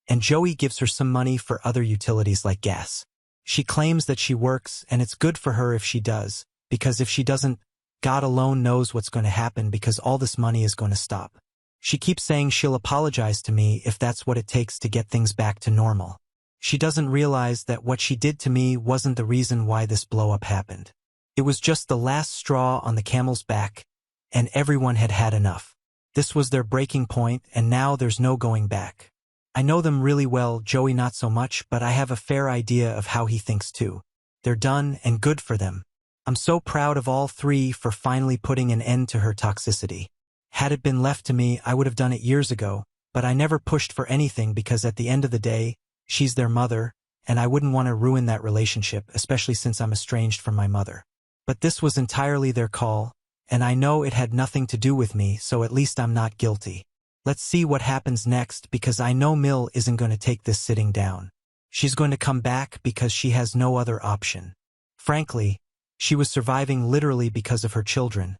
and Joey gives her some money for other utilities like gas. She claims that she works and it's good for her if she does, because if she doesn't, God alone knows what's going to happen because all this money is going to stop. She keeps saying she'll apologize to me if that's what it takes to get things back to normal. She doesn't realize that what she did to me wasn't the reason why this blow-up happened. It was just the last straw on the camel's back, and everyone had had enough. This was their breaking point, and now there's no going back. I know them really well, Joey not so much, but I have a fair idea of how he thinks too. They're done, and good for them. I'm so proud of all three for finally putting an end to her toxicity. Had it been left to me, I would have done it years ago, but I never pushed for anything because at the end of the day, she's their mother, and I wouldn't want to ruin that relationship, especially since I'm estranged from my mother. But this was entirely their call, and I know it had nothing to do with me, so at least I'm not guilty. Let's see what happens next because I know Mill isn't going to take this sitting down. She's going to come back because she has no other option. Frankly, she was surviving literally because of her children,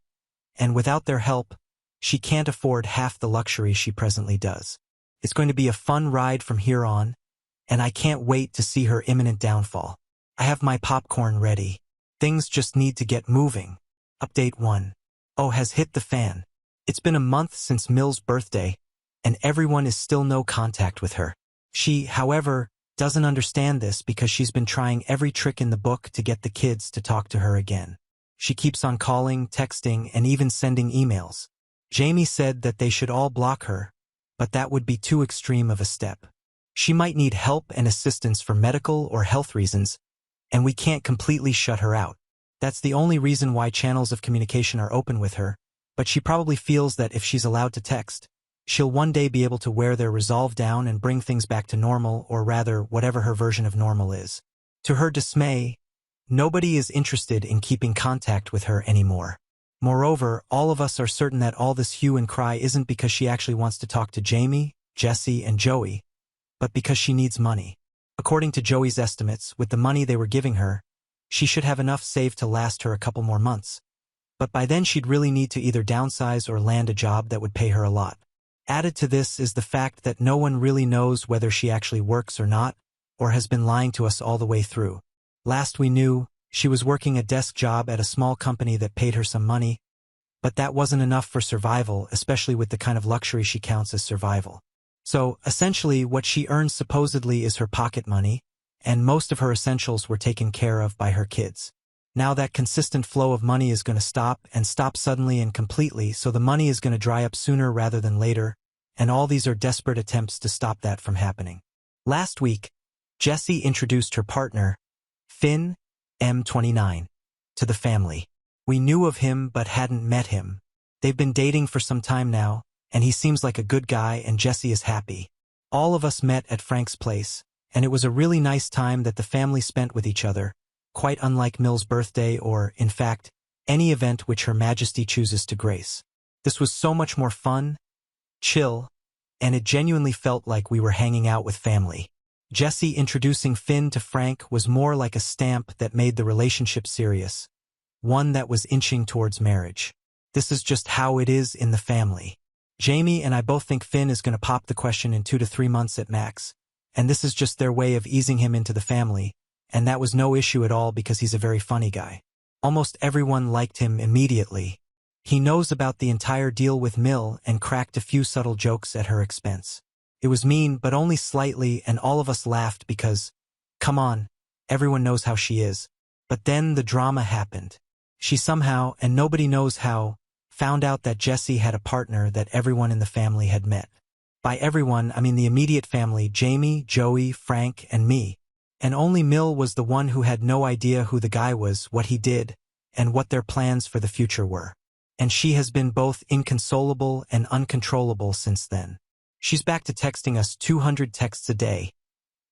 and without their help, she can't afford half the luxury she presently does. It's going to be a fun ride from here on, and I can't wait to see her imminent downfall. I have my popcorn ready. Things just need to get moving. Update 1. Oh, has hit the fan. It's been a month since Mill's birthday, and everyone is still no contact with her. She, however, doesn't understand this because she's been trying every trick in the book to get the kids to talk to her again. She keeps on calling, texting, and even sending emails. Jamie said that they should all block her, but that would be too extreme of a step. She might need help and assistance for medical or health reasons, and we can't completely shut her out. That's the only reason why channels of communication are open with her, but she probably feels that if she's allowed to text, she'll one day be able to wear their resolve down and bring things back to normal, or rather, whatever her version of normal is. To her dismay, nobody is interested in keeping contact with her anymore. Moreover, all of us are certain that all this hue and cry isn't because she actually wants to talk to Jamie, Jesse, and Joey, but because she needs money. According to Joey's estimates, with the money they were giving her, she should have enough saved to last her a couple more months. But by then she'd really need to either downsize or land a job that would pay her a lot. Added to this is the fact that no one really knows whether she actually works or not, or has been lying to us all the way through. Last we knew, she was working a desk job at a small company that paid her some money, but that wasn't enough for survival, especially with the kind of luxury she counts as survival. So, essentially, what she earns supposedly is her pocket money, and most of her essentials were taken care of by her kids. Now that consistent flow of money is going to stop, and stop suddenly and completely, so the money is going to dry up sooner rather than later, and all these are desperate attempts to stop that from happening. Last week, Jessie introduced her partner, Finn, M29, to the family. We knew of him but hadn't met him. They've been dating for some time now, and he seems like a good guy and Jessie is happy. All of us met at Frank's place, and it was a really nice time that the family spent with each other, quite unlike Mill's birthday or, in fact, any event which Her Majesty chooses to grace. This was so much more fun, chill, and it genuinely felt like we were hanging out with family. Jessie introducing Finn to Frank was more like a stamp that made the relationship serious, one that was inching towards marriage. This is just how it is in the family. Jamie and I both think Finn is going to pop the question in 2 to 3 months at max, and this is just their way of easing him into the family, and that was no issue at all because he's a very funny guy. Almost everyone liked him immediately. He knows about the entire deal with Mill and cracked a few subtle jokes at her expense. It was mean, but only slightly, and all of us laughed because, come on, everyone knows how she is. But then the drama happened. She somehow, and nobody knows how, found out that Jessie had a partner that everyone in the family had met. By everyone, I mean the immediate family: Jamie, Joey, Frank, and me. And only Mill was the one who had no idea who the guy was, what he did, and what their plans for the future were. And she has been both inconsolable and uncontrollable since then. She's back to texting us 200 texts a day,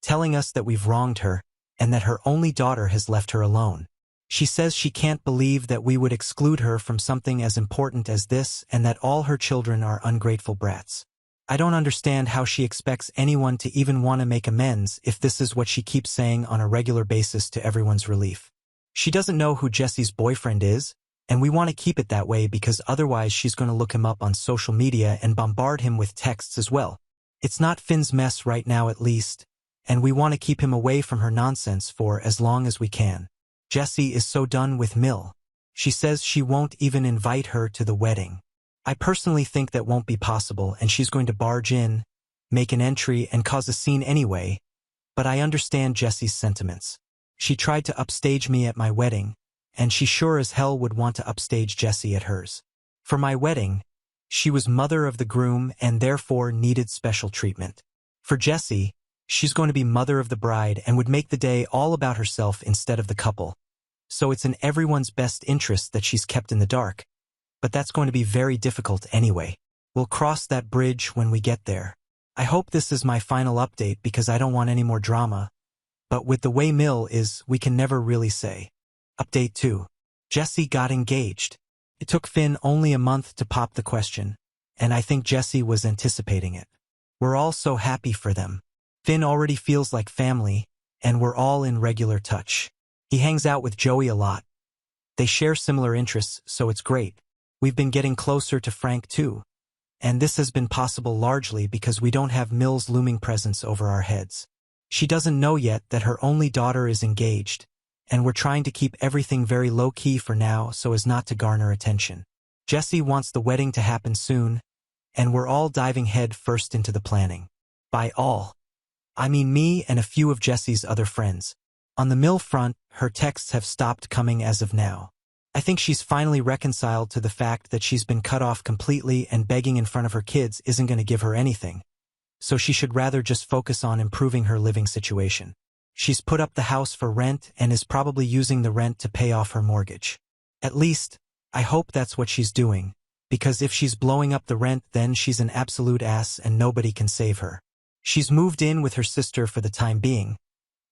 telling us that we've wronged her, and that her only daughter has left her alone. She says she can't believe that we would exclude her from something as important as this, and that all her children are ungrateful brats. I don't understand how she expects anyone to even want to make amends if this is what she keeps saying on a regular basis to everyone's relief. She doesn't know who Jesse's boyfriend is, and we want to keep it that way because otherwise she's going to look him up on social media and bombard him with texts as well. It's not Finn's mess right now at least, and we want to keep him away from her nonsense for as long as we can. Jessie is so done with Mill. She says she won't even invite her to the wedding. I personally think that won't be possible, and she's going to barge in, make an entry, and cause a scene anyway, but I understand Jessie's sentiments. She tried to upstage me at my wedding, and she sure as hell would want to upstage Jessie at hers. For my wedding, she was mother of the groom and therefore needed special treatment. For Jessie, she's going to be mother of the bride and would make the day all about herself instead of the couple. So it's in everyone's best interest that she's kept in the dark. But that's going to be very difficult anyway. We'll cross that bridge when we get there. I hope this is my final update because I don't want any more drama. But with the way Mill is, we can never really say. Update 2. Jessie got engaged. It took Finn only a month to pop the question, and I think Jessie was anticipating it. We're all so happy for them. Finn already feels like family, and we're all in regular touch. He hangs out with Joey a lot. They share similar interests, so it's great. We've been getting closer to Frank too, and this has been possible largely because we don't have Mill's looming presence over our heads. She doesn't know yet that her only daughter is engaged, and we're trying to keep everything very low-key for now so as not to garner attention. Jesse wants the wedding to happen soon, and we're all diving head first into the planning. By all, I mean me and a few of Jesse's other friends. On the Mill front, her texts have stopped coming as of now. I think she's finally reconciled to the fact that she's been cut off completely and begging in front of her kids isn't going to give her anything, so she should rather just focus on improving her living situation. She's put up the house for rent and is probably using the rent to pay off her mortgage. At least, I hope that's what she's doing, because if she's blowing up the rent then she's an absolute ass and nobody can save her. She's moved in with her sister for the time being,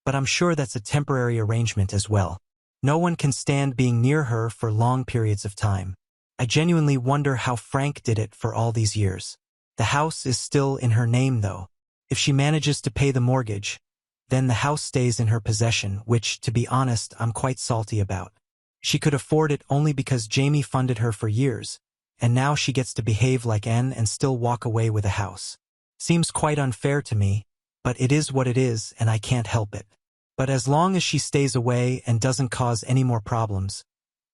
but I'm sure that's a temporary arrangement as well. No one can stand being near her for long periods of time. I genuinely wonder how Frank did it for all these years. The house is still in her name though. If she manages to pay the mortgage, then the house stays in her possession, which, to be honest, I'm quite salty about. She could afford it only because Jamie funded her for years, and now she gets to behave like N and still walk away with a house. Seems quite unfair to me, but it is what it is and I can't help it. But as long as she stays away and doesn't cause any more problems,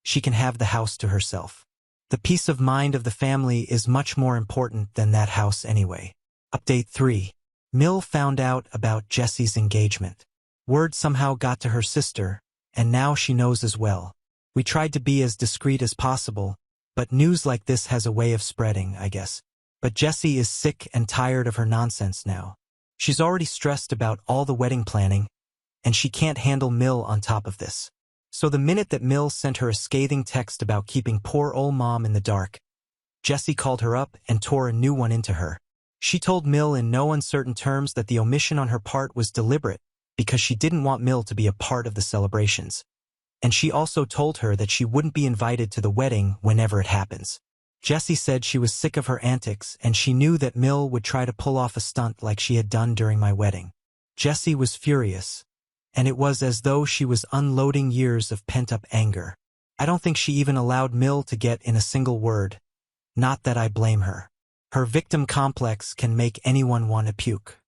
she can have the house to herself. The peace of mind of the family is much more important than that house anyway. Update 3. Mill found out about Jesse's engagement. Word somehow got to her sister, and now she knows as well. We tried to be as discreet as possible, but news like this has a way of spreading, I guess. But Jessie is sick and tired of her nonsense now. She's already stressed about all the wedding planning, and she can't handle Mill on top of this. So the minute that Mill sent her a scathing text about keeping poor old mom in the dark, Jessie called her up and tore a new one into her. She told Mill in no uncertain terms that the omission on her part was deliberate because she didn't want Mill to be a part of the celebrations. And she also told her that she wouldn't be invited to the wedding whenever it happens. Jessie said she was sick of her antics and she knew that Mill would try to pull off a stunt like she had done during my wedding. Jessie was furious, and it was as though she was unloading years of pent-up anger. I don't think she even allowed Mill to get in a single word. Not that I blame her. Her victim complex can make anyone want to puke.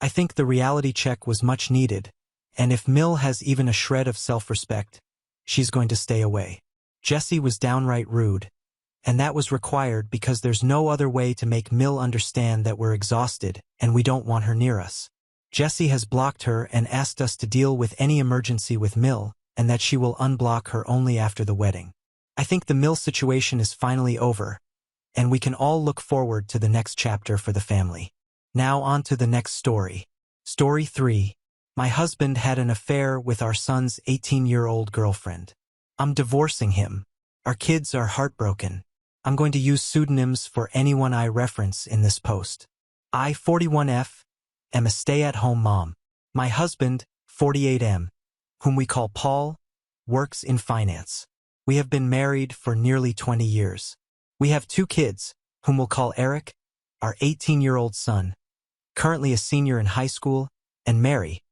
I think the reality check was much needed, and if Mill has even a shred of self-respect, she's going to stay away. Jessie was downright rude, and that was required because there's no other way to make Mill understand that we're exhausted and we don't want her near us. Jessie has blocked her and asked us to deal with any emergency with Mill, and that she will unblock her only after the wedding. I think the Mill situation is finally over, and we can all look forward to the next chapter for the family. Now on to the next story. Story 3. My husband had an affair with our son's 18-year-old girlfriend. I'm divorcing him. Our kids are heartbroken. I'm going to use pseudonyms for anyone I reference in this post. I, 41F, am a stay-at-home mom. My husband, 48M, whom we call Paul, works in finance. We have been married for nearly 20 years. We have 2 kids, whom we'll call Eric, our 18-year-old son, currently a senior in high school, and Mary,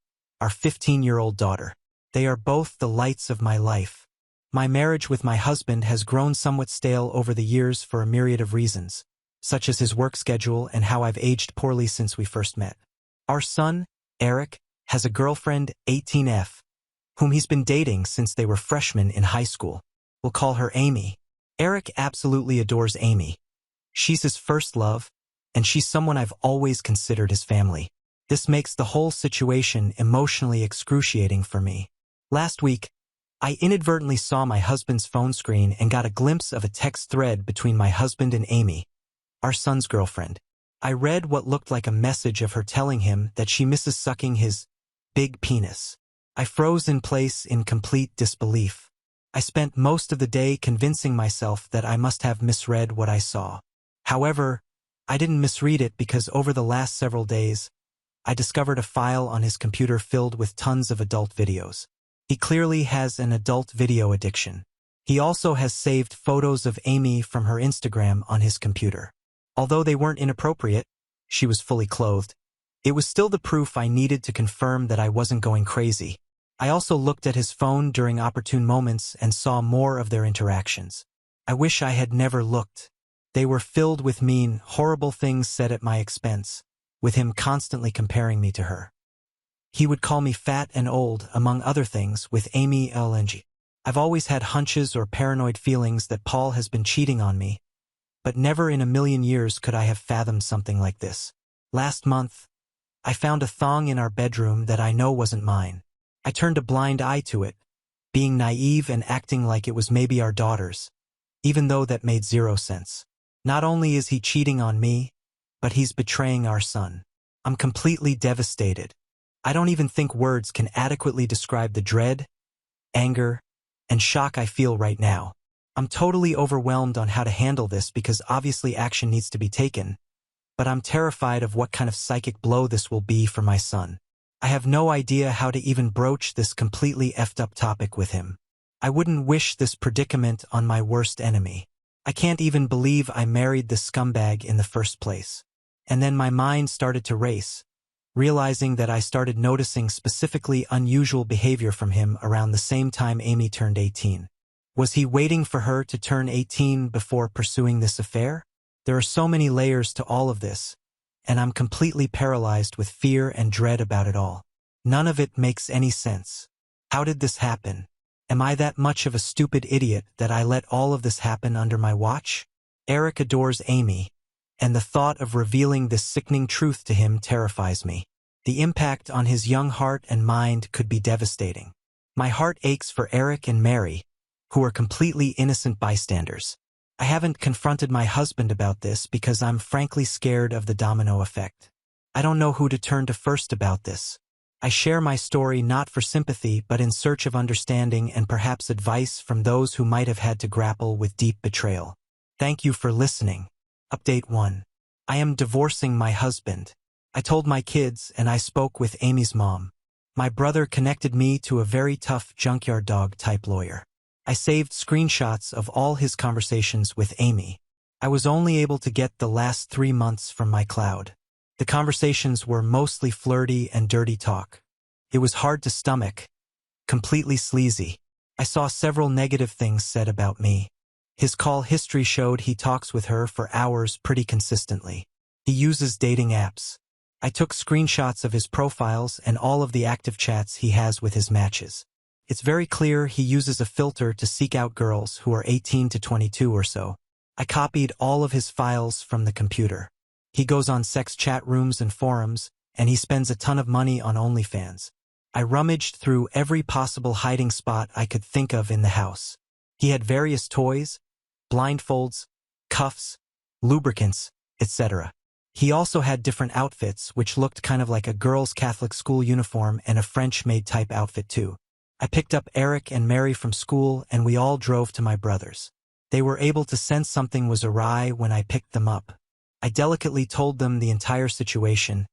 our 15-year-old daughter. They are both the lights of my life. My marriage with my husband has grown somewhat stale over the years for a myriad of reasons, such as his work schedule and how I've aged poorly since we first met. Our son, Eric, has a girlfriend, 18F, whom he's been dating since they were freshmen in high school. We'll call her Amy. Eric absolutely adores Amy. She's his first love, and she's someone I've always considered his family. This makes the whole situation emotionally excruciating for me. Last week, I inadvertently saw my husband's phone screen and got a glimpse of a text thread between my husband and Amy, our son's girlfriend. I read what looked like a message of her telling him that she misses sucking his big penis. I froze in place in complete disbelief. I spent most of the day convincing myself that I must have misread what I saw. However, I didn't misread it because over the last several days, I discovered a file on his computer filled with tons of adult videos. He clearly has an adult video addiction. He also has saved photos of Amy from her Instagram on his computer. Although they weren't inappropriate, she was fully clothed. It was still the proof I needed to confirm that I wasn't going crazy. I also looked at his phone during opportune moments and saw more of their interactions. I wish I had never looked. They were filled with mean, horrible things said at my expense, with him constantly comparing me to her. He would call me fat and old, among other things, with Amy LNG. I've always had hunches or paranoid feelings that Paul has been cheating on me, but never in a million years could I have fathomed something like this. Last month, I found a thong in our bedroom that I know wasn't mine. I turned a blind eye to it, being naive and acting like it was maybe our daughter's, even though that made zero sense. Not only is he cheating on me, but he's betraying our son. I'm completely devastated. I don't even think words can adequately describe the dread, anger, and shock I feel right now. I'm totally overwhelmed on how to handle this because obviously action needs to be taken, but I'm terrified of what kind of psychic blow this will be for my son. I have no idea how to even broach this completely effed up topic with him. I wouldn't wish this predicament on my worst enemy. I can't even believe I married this scumbag in the first place. And then my mind started to race, realizing that I started noticing specifically unusual behavior from him around the same time Amy turned 18. Was he waiting for her to turn 18 before pursuing this affair? There are so many layers to all of this, and I'm completely paralyzed with fear and dread about it all. None of it makes any sense. How did this happen? Am I that much of a stupid idiot that I let all of this happen under my watch? Eric adores Amy, and the thought of revealing this sickening truth to him terrifies me. The impact on his young heart and mind could be devastating. My heart aches for Eric and Mary, who are completely innocent bystanders. I haven't confronted my husband about this because I'm frankly scared of the domino effect. I don't know who to turn to first about this. I share my story not for sympathy but in search of understanding and perhaps advice from those who might have had to grapple with deep betrayal. Thank you for listening. Update 1. I am divorcing my husband. I told my kids and I spoke with Amy's mom. My brother connected me to a very tough junkyard dog type lawyer. I saved screenshots of all his conversations with Amy. I was only able to get the last 3 months from my cloud. The conversations were mostly flirty and dirty talk. It was hard to stomach, completely sleazy. I saw several negative things said about me. His call history showed he talks with her for hours pretty consistently. He uses dating apps. I took screenshots of his profiles and all of the active chats he has with his matches. It's very clear he uses a filter to seek out girls who are 18 to 22 or so. I copied all of his files from the computer. He goes on sex chat rooms and forums, and he spends a ton of money on OnlyFans. I rummaged through every possible hiding spot I could think of in the house. He had various toys, blindfolds, cuffs, lubricants, etc. He also had different outfits which looked kind of like a girls' Catholic school uniform and a French-maid type outfit too. I picked up Eric and Mary from school and we all drove to my brother's. They were able to sense something was awry when I picked them up. I delicately told them the entire situation,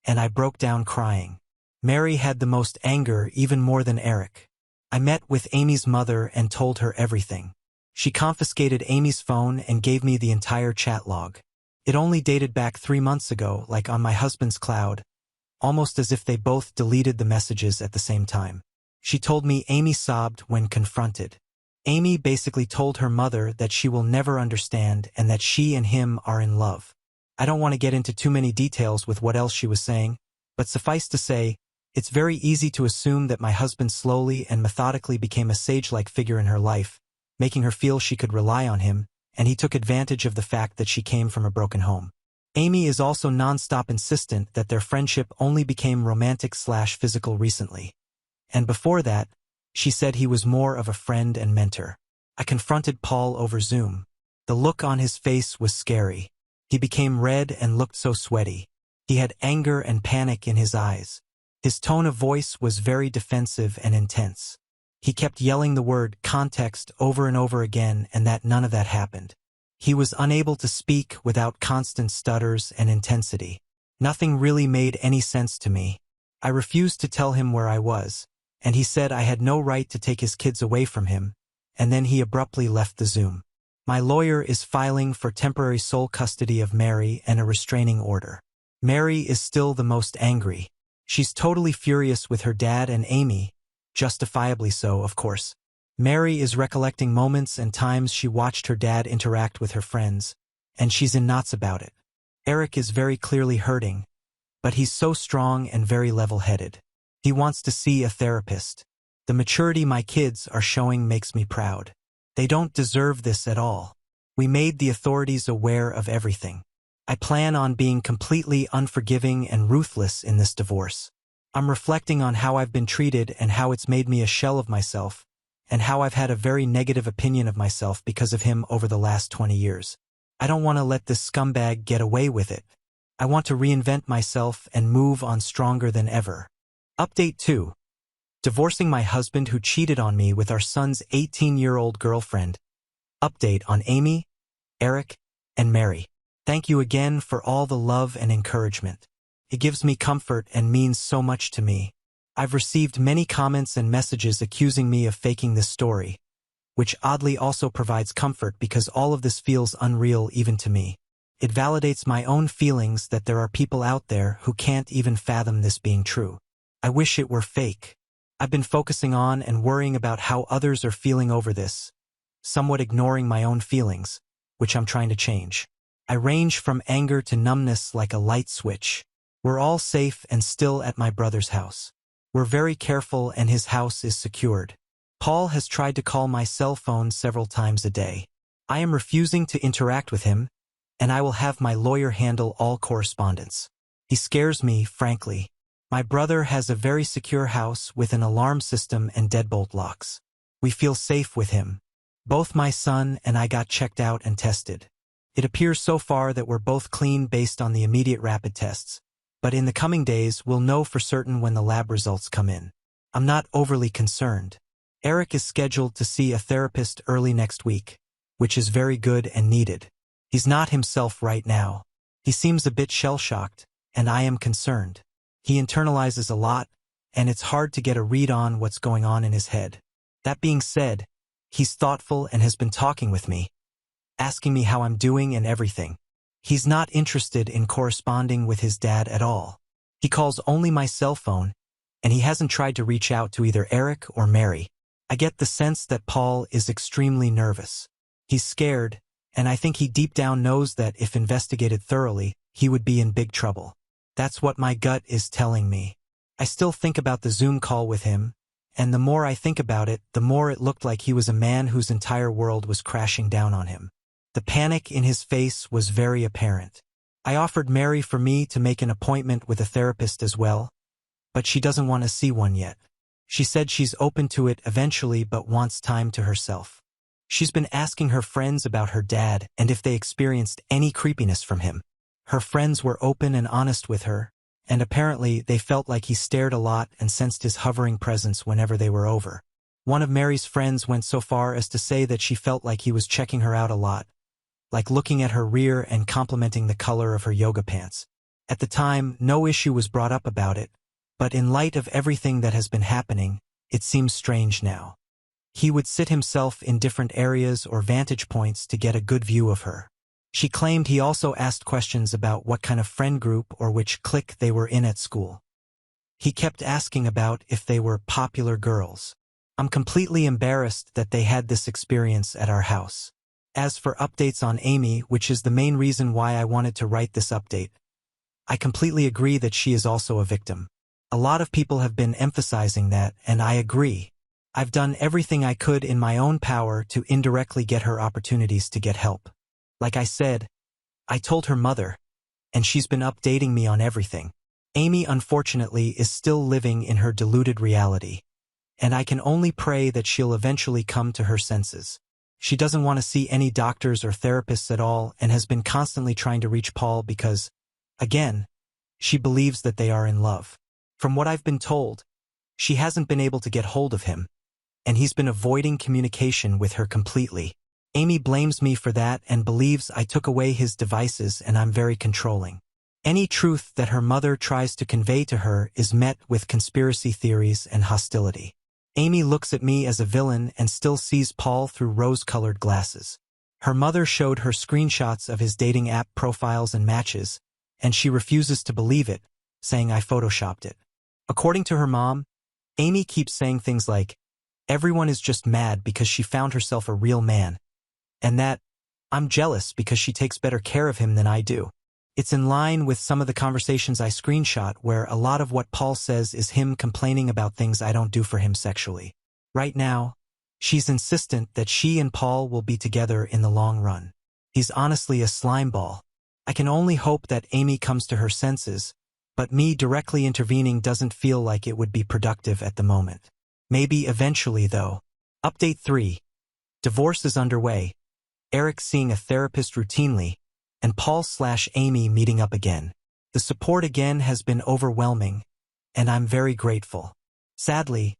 and I broke down crying. Mary had the most anger, even more than Eric. I met with Amy's mother and told her everything. She confiscated Amy's phone and gave me the entire chat log. It only dated back 3 months ago, like on my husband's cloud, almost as if they both deleted the messages at the same time. She told me Amy sobbed when confronted. Amy basically told her mother that she will never understand and that she and him are in love. I don't want to get into too many details with what else she was saying, but suffice to say, it's very easy to assume that my husband slowly and methodically became a sage-like figure in her life, making her feel she could rely on him, and he took advantage of the fact that she came from a broken home. Amy is also non-stop insistent that their friendship only became romantic/physical recently. And before that, she said he was more of a friend and mentor. I confronted Paul over Zoom. The look on his face was scary. He became red and looked so sweaty. He had anger and panic in his eyes. His tone of voice was very defensive and intense. He kept yelling the word context over and over again, and that none of that happened. He was unable to speak without constant stutters and intensity. Nothing really made any sense to me. I refused to tell him where I was, and he said I had no right to take his kids away from him, and then he abruptly left the Zoom. My lawyer is filing for temporary sole custody of Mary and a restraining order. Mary is still the most angry. She's totally furious with her dad and Amy, justifiably so, of course. Mary is recollecting moments and times she watched her dad interact with her friends, and she's in knots about it. Eric is very clearly hurting, but he's so strong and very level-headed. He wants to see a therapist. The maturity my kids are showing makes me proud. They don't deserve this at all. We made the authorities aware of everything. I plan on being completely unforgiving and ruthless in this divorce. I'm reflecting on how I've been treated and how it's made me a shell of myself, and how I've had a very negative opinion of myself because of him over the last 20 years. I don't want to let this scumbag get away with it. I want to reinvent myself and move on stronger than ever. Update 2. Divorcing my husband who cheated on me with our son's 18-year-old girlfriend. Update on Amy, Eric, and Mary. Thank you again for all the love and encouragement. It gives me comfort and means so much to me. I've received many comments and messages accusing me of faking this story, which oddly also provides comfort because all of this feels unreal even to me. It validates my own feelings that there are people out there who can't even fathom this being true. I wish it were fake. I've been focusing on and worrying about how others are feeling over this, somewhat ignoring my own feelings, which I'm trying to change. I range from anger to numbness like a light switch. We're all safe and still at my brother's house. We're very careful and his house is secured. Paul has tried to call my cell phone several times a day. I am refusing to interact with him, and I will have my lawyer handle all correspondence. He scares me, frankly. My brother has a very secure house with an alarm system and deadbolt locks. We feel safe with him. Both my son and I got checked out and tested. It appears so far that we're both clean based on the immediate rapid tests, but in the coming days we'll know for certain when the lab results come in. I'm not overly concerned. Eric is scheduled to see a therapist early next week, which is very good and needed. He's not himself right now. He seems a bit shell-shocked, and I am concerned. He internalizes a lot, and it's hard to get a read on what's going on in his head. That being said, he's thoughtful and has been talking with me, asking me how I'm doing and everything. He's not interested in corresponding with his dad at all. He calls only my cell phone, and he hasn't tried to reach out to either Eric or Mary. I get the sense that Paul is extremely nervous. He's scared, and I think he deep down knows that if investigated thoroughly, he would be in big trouble. That's what my gut is telling me. I still think about the Zoom call with him, and the more I think about it, the more it looked like he was a man whose entire world was crashing down on him. The panic in his face was very apparent. I offered Mary for me to make an appointment with a therapist as well, but she doesn't want to see one yet. She said she's open to it eventually but wants time to herself. She's been asking her friends about her dad and if they experienced any creepiness from him. Her friends were open and honest with her, and apparently they felt like he stared a lot and sensed his hovering presence whenever they were over. One of Mary's friends went so far as to say that she felt like he was checking her out a lot, like looking at her rear and complimenting the color of her yoga pants. At the time, no issue was brought up about it, but in light of everything that has been happening, it seems strange now. He would sit himself in different areas or vantage points to get a good view of her. She claimed he also asked questions about what kind of friend group or which clique they were in at school. He kept asking about if they were popular girls. I'm completely embarrassed that they had this experience at our house. As for updates on Amy, which is the main reason why I wanted to write this update, I completely agree that she is also a victim. A lot of people have been emphasizing that, and I agree. I've done everything I could in my own power to indirectly get her opportunities to get help. Like I said, I told her mother, and she's been updating me on everything. Amy, unfortunately, is still living in her deluded reality, and I can only pray that she'll eventually come to her senses. She doesn't want to see any doctors or therapists at all and has been constantly trying to reach Paul because, again, she believes that they are in love. From what I've been told, she hasn't been able to get hold of him, and he's been avoiding communication with her completely. Amy blames me for that and believes I took away his devices and I'm very controlling. Any truth that her mother tries to convey to her is met with conspiracy theories and hostility. Amy looks at me as a villain and still sees Paul through rose-colored glasses. Her mother showed her screenshots of his dating app profiles and matches, and she refuses to believe it, saying I photoshopped it. According to her mom, Amy keeps saying things like, Everyone is just mad because she found herself a real man. And that, I'm jealous because she takes better care of him than I do. It's in line with some of the conversations I screenshot where a lot of what Paul says is him complaining about things I don't do for him sexually. Right now, she's insistent that she and Paul will be together in the long run. He's honestly a slimeball. I can only hope that Amy comes to her senses, but me directly intervening doesn't feel like it would be productive at the moment. Maybe eventually, though. Update 3. Divorce is underway. Eric seeing a therapist routinely, and Paul/Amy meeting up again. The support again has been overwhelming, and I'm very grateful. Sadly,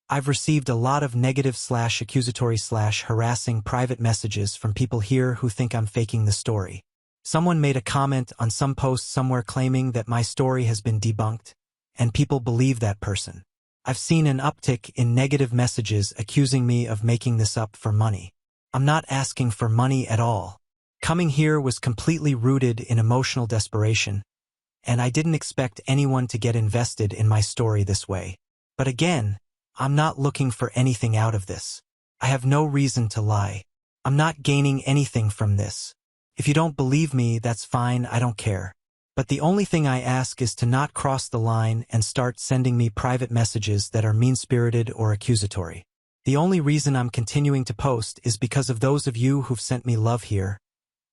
I've received a lot of negative/accusatory/harassing private messages from people here who think I'm faking the story. Someone made a comment on some post somewhere claiming that my story has been debunked, and people believe that person. I've seen an uptick in negative messages accusing me of making this up for money. I'm not asking for money at all. Coming here was completely rooted in emotional desperation, and I didn't expect anyone to get invested in my story this way. But again, I'm not looking for anything out of this. I have no reason to lie. I'm not gaining anything from this. If you don't believe me, that's fine, I don't care. But the only thing I ask is to not cross the line and start sending me private messages that are mean-spirited or accusatory. The only reason I'm continuing to post is because of those of you who've sent me love here,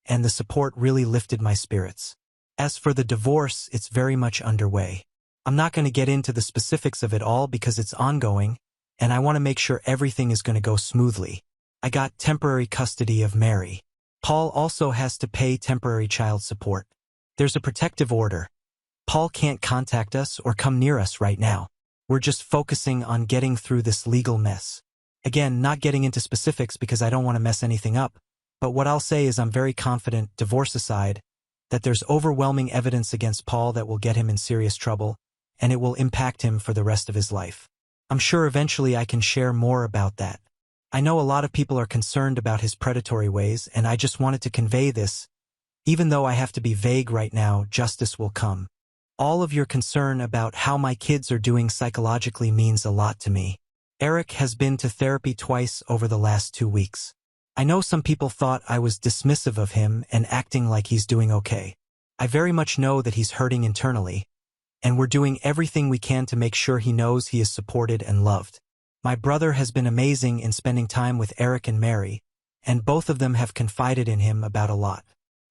and the support really lifted my spirits. As for the divorce, it's very much underway. I'm not going to get into the specifics of it all because it's ongoing, and I want to make sure everything is going to go smoothly. I got temporary custody of Mary. Paul also has to pay temporary child support. There's a protective order. Paul can't contact us or come near us right now. We're just focusing on getting through this legal mess. Again, not getting into specifics because I don't want to mess anything up, but what I'll say is I'm very confident, divorce aside, that there's overwhelming evidence against Paul that will get him in serious trouble, and it will impact him for the rest of his life. I'm sure eventually I can share more about that. I know a lot of people are concerned about his predatory ways, and I just wanted to convey this. Even though I have to be vague right now, justice will come. All of your concern about how my kids are doing psychologically means a lot to me. Eric has been to therapy twice over the last 2 weeks. I know some people thought I was dismissive of him and acting like he's doing okay. I very much know that he's hurting internally, and we're doing everything we can to make sure he knows he is supported and loved. My brother has been amazing in spending time with Eric and Mary, and both of them have confided in him about a lot.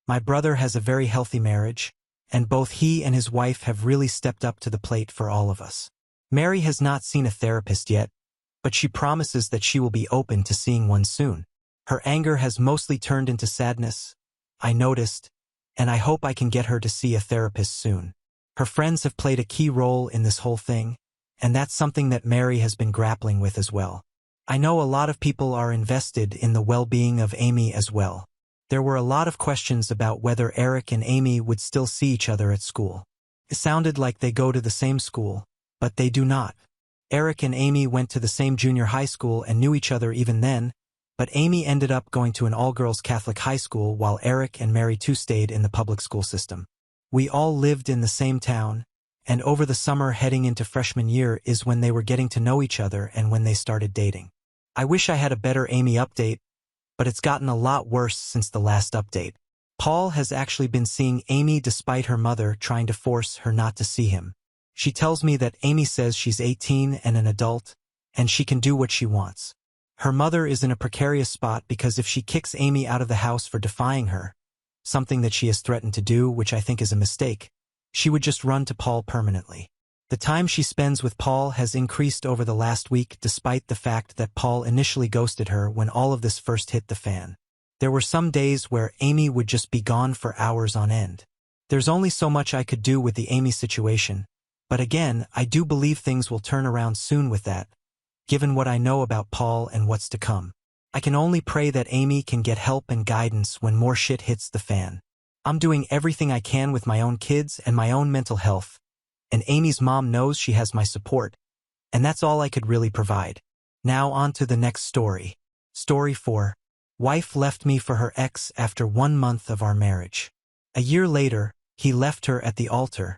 My brother has a very healthy marriage, and both he and his wife have really stepped up to the plate for all of us. Mary has not seen a therapist yet, but she promises that she will be open to seeing one soon. Her anger has mostly turned into sadness, I noticed, and I hope I can get her to see a therapist soon. Her friends have played a key role in this whole thing, and that's something that Mary has been grappling with as well. I know a lot of people are invested in the well-being of Amy as well. There were a lot of questions about whether Eric and Amy would still see each other at school. It sounded like they go to the same school, but they do not. Eric and Amy went to the same junior high school and knew each other even then, but Amy ended up going to an all-girls Catholic high school while Eric and Mary too stayed in the public school system. We all lived in the same town, and over the summer heading into freshman year is when they were getting to know each other and when they started dating. I wish I had a better Amy update, but it's gotten a lot worse since the last update. Paul has actually been seeing Amy despite her mother trying to force her not to see him. She tells me that Amy says she's 18 and an adult, and she can do what she wants. Her mother is in a precarious spot because if she kicks Amy out of the house for defying her, something that she has threatened to do, which I think is a mistake, she would just run to Paul permanently. The time she spends with Paul has increased over the last week despite the fact that Paul initially ghosted her when all of this first hit the fan. There were some days where Amy would just be gone for hours on end. There's only so much I could do with the Amy situation, but again, I do believe things will turn around soon with that, given what I know about Paul and what's to come. I can only pray that Amy can get help and guidance when more shit hits the fan. I'm doing everything I can with my own kids and my own mental health, and Amy's mom knows she has my support, and that's all I could really provide. Now on to the next story. Story 4. Wife left me for her ex after 1 month of our marriage. A year later, he left her at the altar,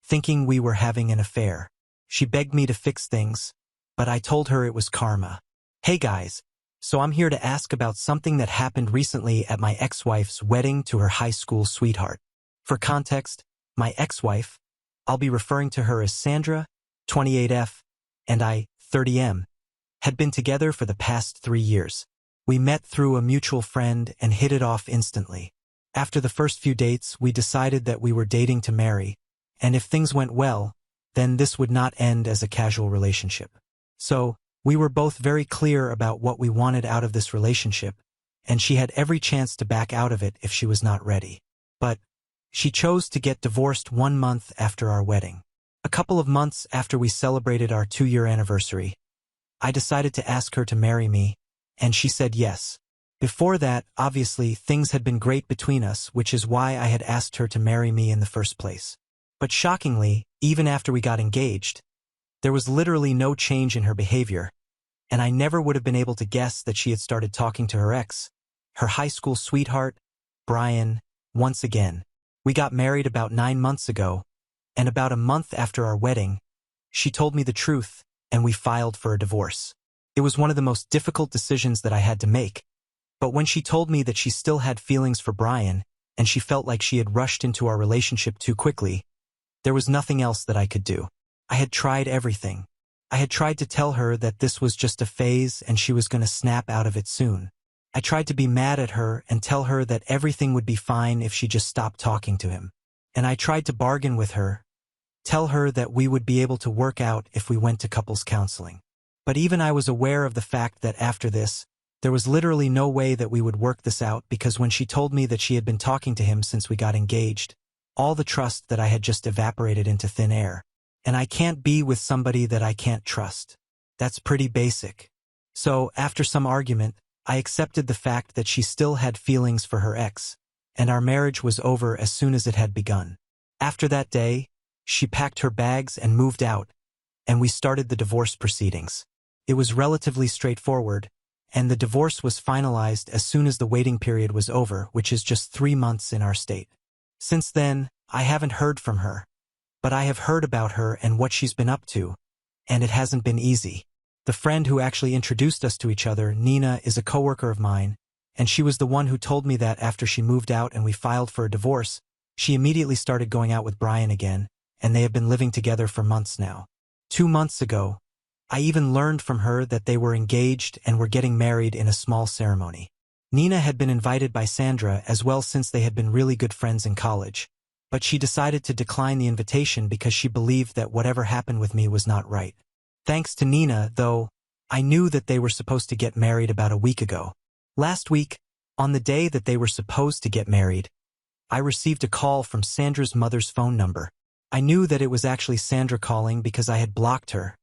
thinking we were having an affair. She begged me to fix things, but I told her it was karma. Hey guys, so I'm here to ask about something that happened recently at my ex-wife's wedding to her high school sweetheart. For context, my ex-wife, I'll be referring to her as Sandra, 28F, and I, 30M, had been together for the past 3 years. We met through a mutual friend and hit it off instantly. After the first few dates, we decided that we were dating to marry, and if things went well, then this would not end as a casual relationship. So, we were both very clear about what we wanted out of this relationship, and she had every chance to back out of it if she was not ready. But she chose to get divorced 1 month after our wedding. A couple of months after we celebrated our 2-year anniversary, I decided to ask her to marry me, and she said yes. Before that, obviously, things had been great between us, which is why I had asked her to marry me in the first place. But shockingly, even after we got engaged, there was literally no change in her behavior, and I never would have been able to guess that she had started talking to her ex, her high school sweetheart, Brian, once again. We got married about 9 months ago, and about a month after our wedding, she told me the truth, and we filed for a divorce. It was one of the most difficult decisions that I had to make, but when she told me that she still had feelings for Brian, and she felt like she had rushed into our relationship too quickly, there was nothing else that I could do. I had tried everything. I had tried to tell her that this was just a phase and she was going to snap out of it soon. I tried to be mad at her and tell her that everything would be fine if she just stopped talking to him. And I tried to bargain with her, tell her that we would be able to work out if we went to couples counseling. But even I was aware of the fact that after this, there was literally no way that we would work this out, because when she told me that she had been talking to him since we got engaged, all the trust that I had just evaporated into thin air. And I can't be with somebody that I can't trust. That's pretty basic. So, after some argument, I accepted the fact that she still had feelings for her ex, and our marriage was over as soon as it had begun. After that day, she packed her bags and moved out, and we started the divorce proceedings. It was relatively straightforward, and the divorce was finalized as soon as the waiting period was over, which is just 3 months in our state. Since then, I haven't heard from her. But I have heard about her and what she's been up to, and it hasn't been easy. The friend who actually introduced us to each other, Nina, is a coworker of mine, and she was the one who told me that after she moved out and we filed for a divorce, she immediately started going out with Brian again, and they have been living together for months now. 2 months ago, I even learned from her that they were engaged and were getting married in a small ceremony. Nina had been invited by Sandra as well, since they had been really good friends in college. But she decided to decline the invitation because she believed that whatever happened with me was not right. Thanks to Nina, though, I knew that they were supposed to get married about a week ago. Last week, on the day that they were supposed to get married, I received a call from Sandra's mother's phone number. I knew that it was actually Sandra calling because I had blocked her,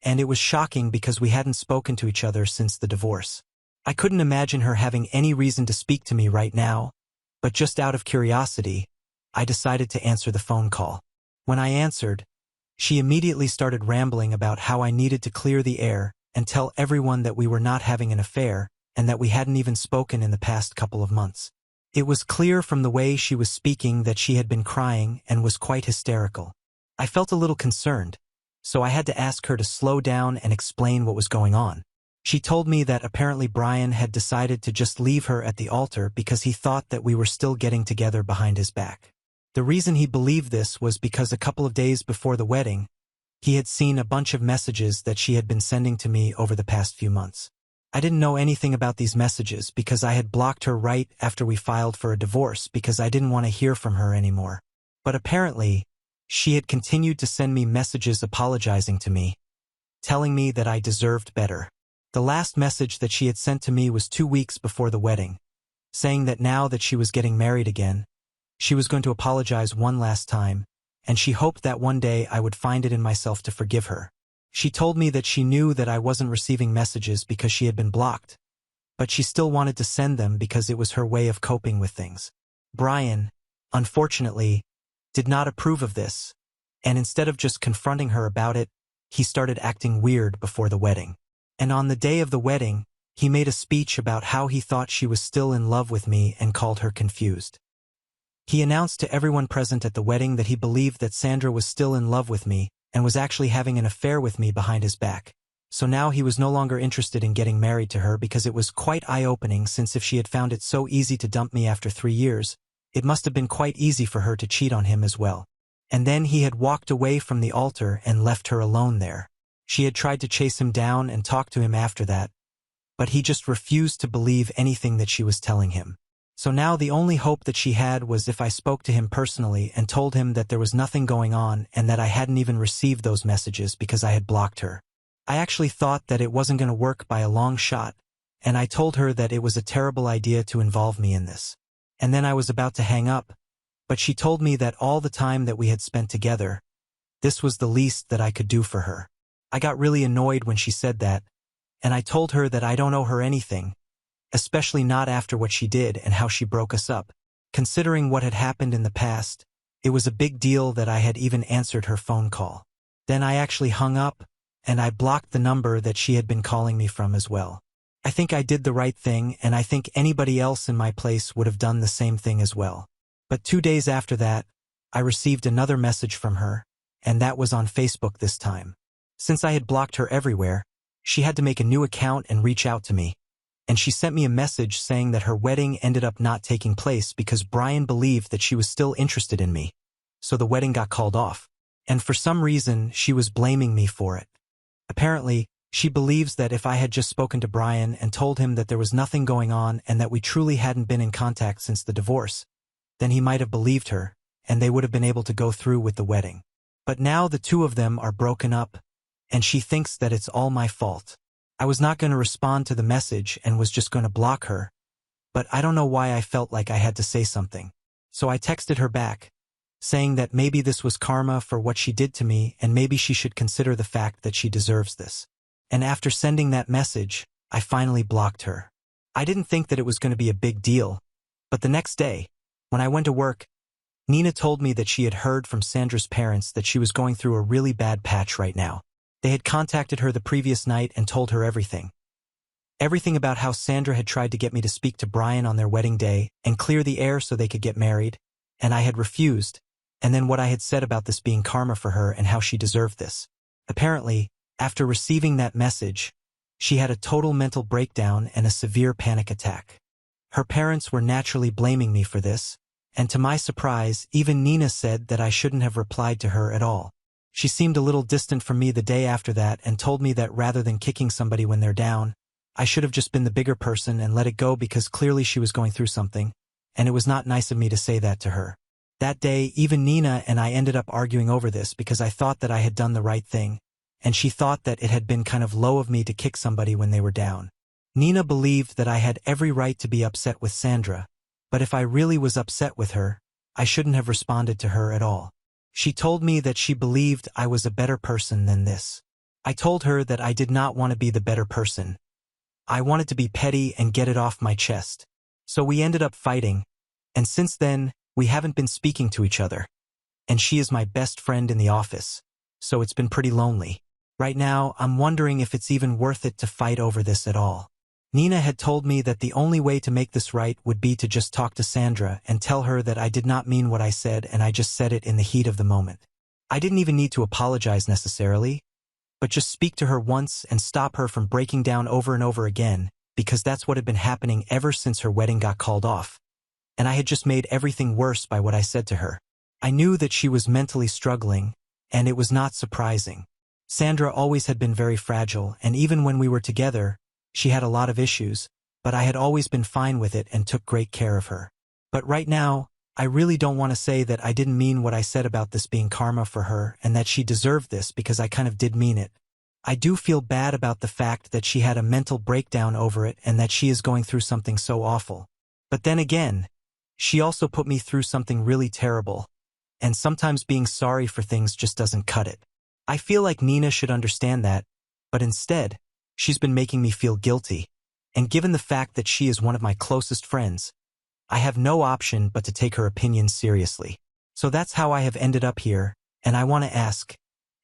and it was shocking because we hadn't spoken to each other since the divorce. I couldn't imagine her having any reason to speak to me right now, but just out of curiosity, I decided to answer the phone call. When I answered, she immediately started rambling about how I needed to clear the air and tell everyone that we were not having an affair and that we hadn't even spoken in the past couple of months. It was clear from the way she was speaking that she had been crying and was quite hysterical. I felt a little concerned, so I had to ask her to slow down and explain what was going on. She told me that apparently Brian had decided to just leave her at the altar because he thought that we were still getting together behind his back. The reason he believed this was because a couple of days before the wedding, he had seen a bunch of messages that she had been sending to me over the past few months. I didn't know anything about these messages because I had blocked her right after we filed for a divorce because I didn't want to hear from her anymore. But apparently, she had continued to send me messages apologizing to me, telling me that I deserved better. The last message that she had sent to me was 2 weeks before the wedding, saying that now that she was getting married again, she was going to apologize one last time, and she hoped that one day I would find it in myself to forgive her. She told me that she knew that I wasn't receiving messages because she had been blocked, but she still wanted to send them because it was her way of coping with things. Brian, unfortunately, did not approve of this, and instead of just confronting her about it, he started acting weird before the wedding. And on the day of the wedding, he made a speech about how he thought she was still in love with me and called her confused. He announced to everyone present at the wedding that he believed that Sandra was still in love with me and was actually having an affair with me behind his back, So now he was no longer interested in getting married to her because it was quite eye-opening, since if she had found it so easy to dump me after 3 years, it must have been quite easy for her to cheat on him as well. And then he had walked away from the altar and left her alone there. She had tried to chase him down and talk to him after that, but he just refused to believe anything that she was telling him. So now the only hope that she had was if I spoke to him personally and told him that there was nothing going on and that I hadn't even received those messages because I had blocked her. I actually thought that it wasn't going to work by a long shot, and I told her that it was a terrible idea to involve me in this. And then I was about to hang up, but she told me that all the time that we had spent together, this was the least that I could do for her. I got really annoyed when she said that, and I told her that I don't owe her anything, especially not after what she did and how she broke us up. Considering what had happened in the past, it was a big deal that I had even answered her phone call. Then I actually hung up, and I blocked the number that she had been calling me from as well. I think I did the right thing, and I think anybody else in my place would have done the same thing as well. But 2 days after that, I received another message from her, and that was on Facebook this time. Since I had blocked her everywhere, she had to make a new account and reach out to me. And she sent me a message saying that her wedding ended up not taking place because Brian believed that she was still interested in me. So the wedding got called off. And for some reason, she was blaming me for it. Apparently, she believes that if I had just spoken to Brian and told him that there was nothing going on and that we truly hadn't been in contact since the divorce, then he might have believed her, and they would have been able to go through with the wedding. But now the two of them are broken up, and she thinks that it's all my fault. I was not going to respond to the message and was just going to block her, but I don't know why I felt like I had to say something. So I texted her back, saying that maybe this was karma for what she did to me and maybe she should consider the fact that she deserves this. And after sending that message, I finally blocked her. I didn't think that it was going to be a big deal, but the next day, when I went to work, Nina told me that she had heard from Sandra's parents that she was going through a really bad patch right now. They had contacted her the previous night and told her everything. Everything about how Sandra had tried to get me to speak to Brian on their wedding day and clear the air so they could get married, and I had refused, and then what I had said about this being karma for her and how she deserved this. Apparently, after receiving that message, she had a total mental breakdown and a severe panic attack. Her parents were naturally blaming me for this, and to my surprise, even Nina said that I shouldn't have replied to her at all. She seemed a little distant from me the day after that and told me that rather than kicking somebody when they're down, I should have just been the bigger person and let it go because clearly she was going through something, and it was not nice of me to say that to her. That day, even Nina and I ended up arguing over this because I thought that I had done the right thing, and she thought that it had been kind of low of me to kick somebody when they were down. Nina believed that I had every right to be upset with Sandra, but if I really was upset with her, I shouldn't have responded to her at all. She told me that she believed I was a better person than this. I told her that I did not want to be the better person. I wanted to be petty and get it off my chest. So we ended up fighting, and since then, we haven't been speaking to each other. And she is my best friend in the office, so it's been pretty lonely. Right now, I'm wondering if it's even worth it to fight over this at all. Nina had told me that the only way to make this right would be to just talk to Sandra and tell her that I did not mean what I said and I just said it in the heat of the moment. I didn't even need to apologize necessarily, but just speak to her once and stop her from breaking down over and over again, because that's what had been happening ever since her wedding got called off. And I had just made everything worse by what I said to her. I knew that she was mentally struggling, and it was not surprising. Sandra always had been very fragile, and even when we were together, she had a lot of issues, but I had always been fine with it and took great care of her. But right now, I really don't want to say that I didn't mean what I said about this being karma for her and that she deserved this because I kind of did mean it. I do feel bad about the fact that she had a mental breakdown over it and that she is going through something so awful. But then again, she also put me through something really terrible, and sometimes being sorry for things just doesn't cut it. I feel like Nina should understand that, but instead, she's been making me feel guilty, and given the fact that she is one of my closest friends, I have no option but to take her opinion seriously. So that's how I have ended up here, and I want to ask,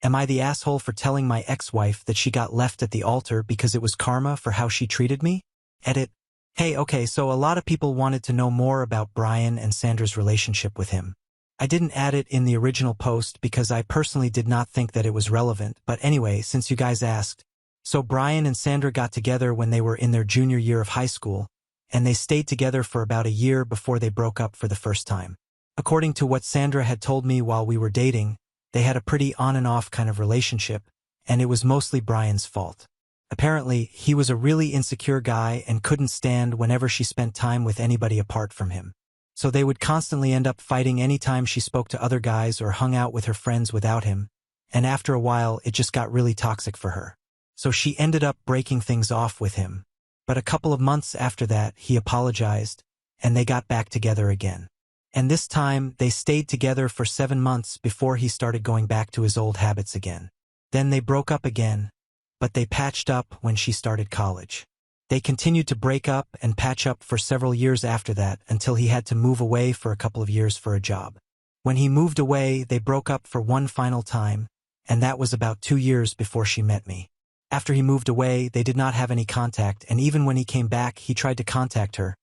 am I the asshole for telling my ex-wife that she got left at the altar because it was karma for how she treated me? Edit. Hey, okay, so a lot of people wanted to know more about Brian and Sandra's relationship with him. I didn't add it in the original post because I personally did not think that it was relevant, but anyway, since you guys asked, So Brian and Sandra got together when they were in their junior year of high school, and they stayed together for about a year before they broke up for the first time. According to what Sandra had told me while we were dating, they had a pretty on and off kind of relationship, and it was mostly Brian's fault. Apparently, he was a really insecure guy and couldn't stand whenever she spent time with anybody apart from him. So they would constantly end up fighting anytime she spoke to other guys or hung out with her friends without him, and after a while it just got really toxic for her. So she ended up breaking things off with him. But a couple of months after that, he apologized, and they got back together again. And this time, they stayed together for 7 months before he started going back to his old habits again. Then they broke up again, but they patched up when she started college. They continued to break up and patch up for several years after that until he had to move away for a couple of years for a job. When he moved away, they broke up for one final time, and that was about 2 years before she met me. After he moved away, they did not have any contact, and even when he came back, he tried to contact her.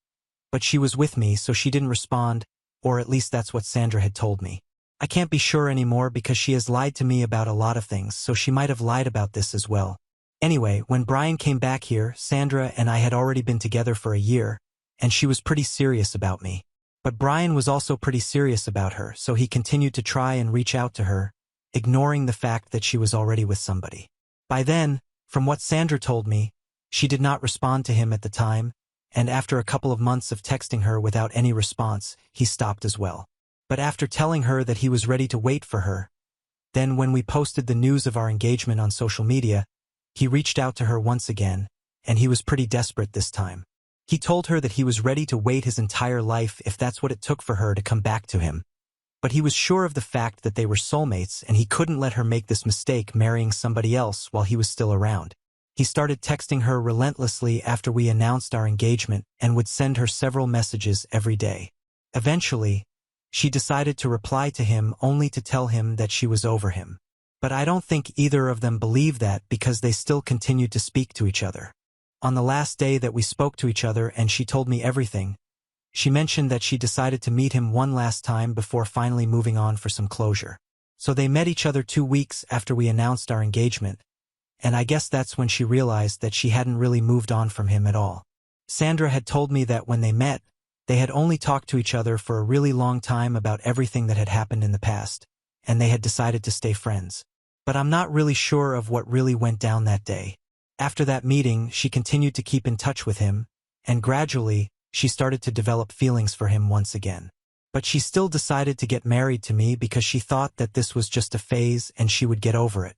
But she was with me, so she didn't respond, or at least that's what Sandra had told me. I can't be sure anymore because she has lied to me about a lot of things, so she might have lied about this as well. Anyway, when Brian came back here, Sandra and I had already been together for a year, and she was pretty serious about me. But Brian was also pretty serious about her, so he continued to try and reach out to her, ignoring the fact that she was already with somebody. By then, from what Sandra told me, she did not respond to him at the time, and after a couple of months of texting her without any response, he stopped as well. But after telling her that he was ready to wait for her, then when we posted the news of our engagement on social media, he reached out to her once again, and he was pretty desperate this time. He told her that he was ready to wait his entire life if that's what it took for her to come back to him. But he was sure of the fact that they were soulmates, and he couldn't let her make this mistake marrying somebody else while he was still around. He started texting her relentlessly after we announced our engagement and would send her several messages every day. Eventually, she decided to reply to him only to tell him that she was over him. But I don't think either of them believed that because they still continued to speak to each other. On the last day that we spoke to each other and she told me everything, she mentioned that she decided to meet him one last time before finally moving on for some closure. So they met each other 2 weeks after we announced our engagement, and I guess that's when she realized that she hadn't really moved on from him at all. Sandra had told me that when they met, they had only talked to each other for a really long time about everything that had happened in the past, and they had decided to stay friends. But I'm not really sure of what really went down that day. After that meeting, she continued to keep in touch with him, and gradually, she started to develop feelings for him once again. But she still decided to get married to me because she thought that this was just a phase and she would get over it.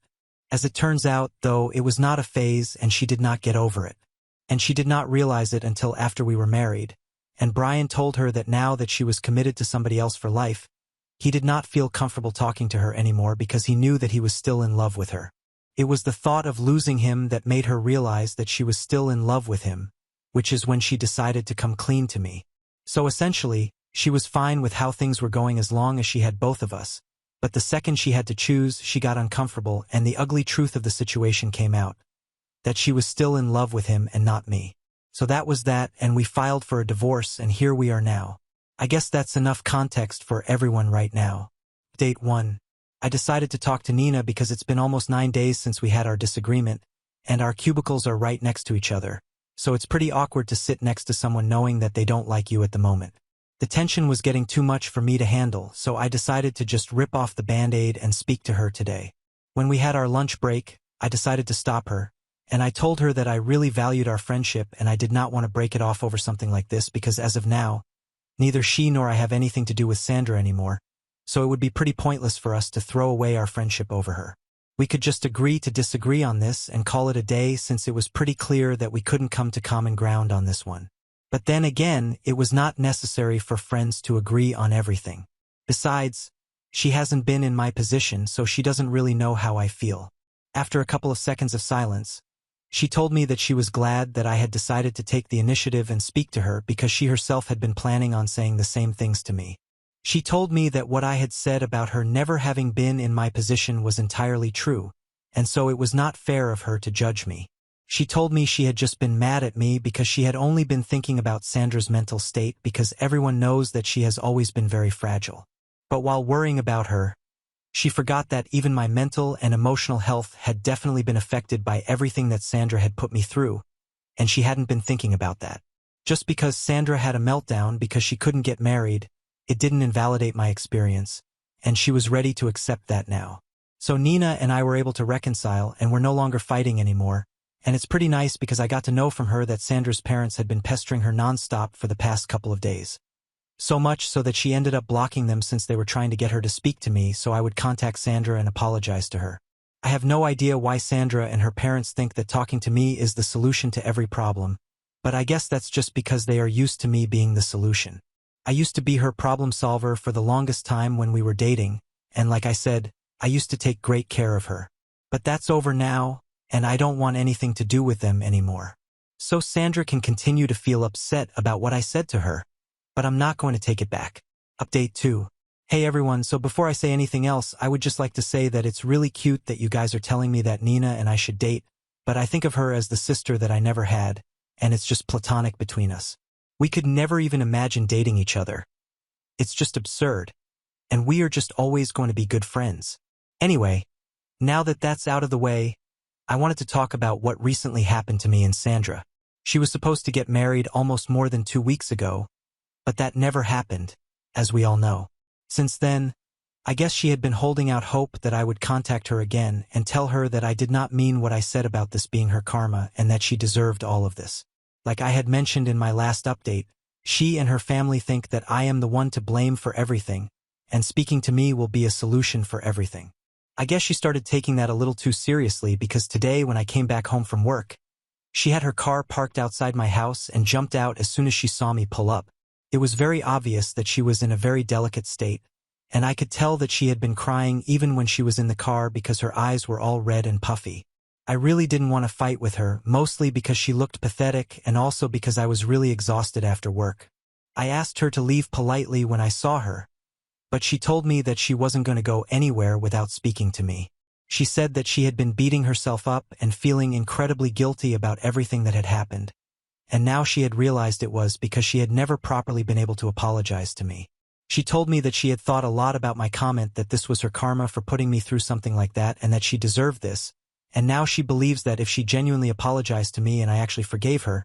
As it turns out, though, it was not a phase and she did not get over it. And she did not realize it until after we were married, and Brian told her that now that she was committed to somebody else for life, he did not feel comfortable talking to her anymore because he knew that he was still in love with her. It was the thought of losing him that made her realize that she was still in love with him, which is when she decided to come clean to me. So essentially, she was fine with how things were going as long as she had both of us, but the second she had to choose, she got uncomfortable and the ugly truth of the situation came out, that she was still in love with him and not me. So that was that, and we filed for a divorce, and here we are now. I guess that's enough context for everyone right now. Date 1. I decided to talk to Nina because it's been almost 9 days since we had our disagreement, and our cubicles are right next to each other. So it's pretty awkward to sit next to someone knowing that they don't like you at the moment. The tension was getting too much for me to handle, so I decided to just rip off the Band-Aid and speak to her today. When we had our lunch break, I decided to stop her, and I told her that I really valued our friendship and I did not want to break it off over something like this because as of now, neither she nor I have anything to do with Sandra anymore, so it would be pretty pointless for us to throw away our friendship over her. We could just agree to disagree on this and call it a day since it was pretty clear that we couldn't come to common ground on this one. But then again, it was not necessary for friends to agree on everything. Besides, she hasn't been in my position, so she doesn't really know how I feel. After a couple of seconds of silence, she told me that she was glad that I had decided to take the initiative and speak to her because she herself had been planning on saying the same things to me. She told me that what I had said about her never having been in my position was entirely true, and so it was not fair of her to judge me. She told me she had just been mad at me because she had only been thinking about Sandra's mental state because everyone knows that she has always been very fragile. But while worrying about her, She forgot that even my mental and emotional health had definitely been affected by everything that Sandra had put me through, and she hadn't been thinking about that. Just because Sandra had a meltdown because she couldn't get married, it didn't invalidate my experience, and she was ready to accept that now. So Nina and I were able to reconcile, and we're no longer fighting anymore, and it's pretty nice because I got to know from her that Sandra's parents had been pestering her nonstop for the past couple of days. So much so that she ended up blocking them since they were trying to get her to speak to me so I would contact Sandra and apologize to her. I have no idea why Sandra and her parents think that talking to me is the solution to every problem, but I guess that's just because they are used to me being the solution. I used to be her problem solver for the longest time when we were dating, and like I said, I used to take great care of her. But that's over now, and I don't want anything to do with them anymore. So Sandra can continue to feel upset about what I said to her, but I'm not going to take it back. Update 2. Hey everyone, so before I say anything else, I would just like to say that it's really cute that you guys are telling me that Nina and I should date, but I think of her as the sister that I never had, and it's just platonic between us. We could never even imagine dating each other. It's just absurd, and we are just always going to be good friends. Anyway, now that that's out of the way, I wanted to talk about what recently happened to me and Sandra. She was supposed to get married almost more than 2 weeks ago, but that never happened, as we all know. Since then, I guess she had been holding out hope that I would contact her again and tell her that I did not mean what I said about this being her karma and that she deserved all of this. Like I had mentioned in my last update, she and her family think that I am the one to blame for everything, and speaking to me will be a solution for everything. I guess she started taking that a little too seriously because today when I came back home from work, she had her car parked outside my house and jumped out as soon as she saw me pull up. It was very obvious that she was in a very delicate state, and I could tell that she had been crying even when she was in the car because her eyes were all red and puffy. I really didn't want to fight with her, mostly because she looked pathetic and also because I was really exhausted after work. I asked her to leave politely when I saw her, but she told me that she wasn't going to go anywhere without speaking to me. She said that she had been beating herself up and feeling incredibly guilty about everything that had happened, and now she had realized it was because she had never properly been able to apologize to me. She told me that she had thought a lot about my comment that this was her karma for putting me through something like that and that she deserved this, and now she believes that if she genuinely apologized to me and I actually forgave her,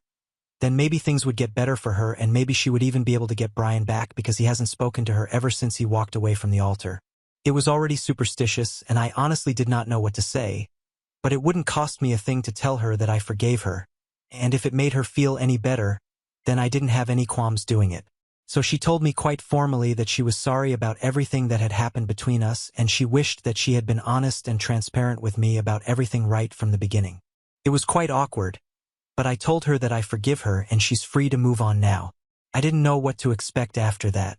then maybe things would get better for her and maybe she would even be able to get Brian back because he hasn't spoken to her ever since he walked away from the altar. It was already superstitious and I honestly did not know what to say, but it wouldn't cost me a thing to tell her that I forgave her, and if it made her feel any better, then I didn't have any qualms doing it. So she told me quite formally that she was sorry about everything that had happened between us and she wished that she had been honest and transparent with me about everything right from the beginning. It was quite awkward, but I told her that I forgive her and she's free to move on now. I didn't know what to expect after that.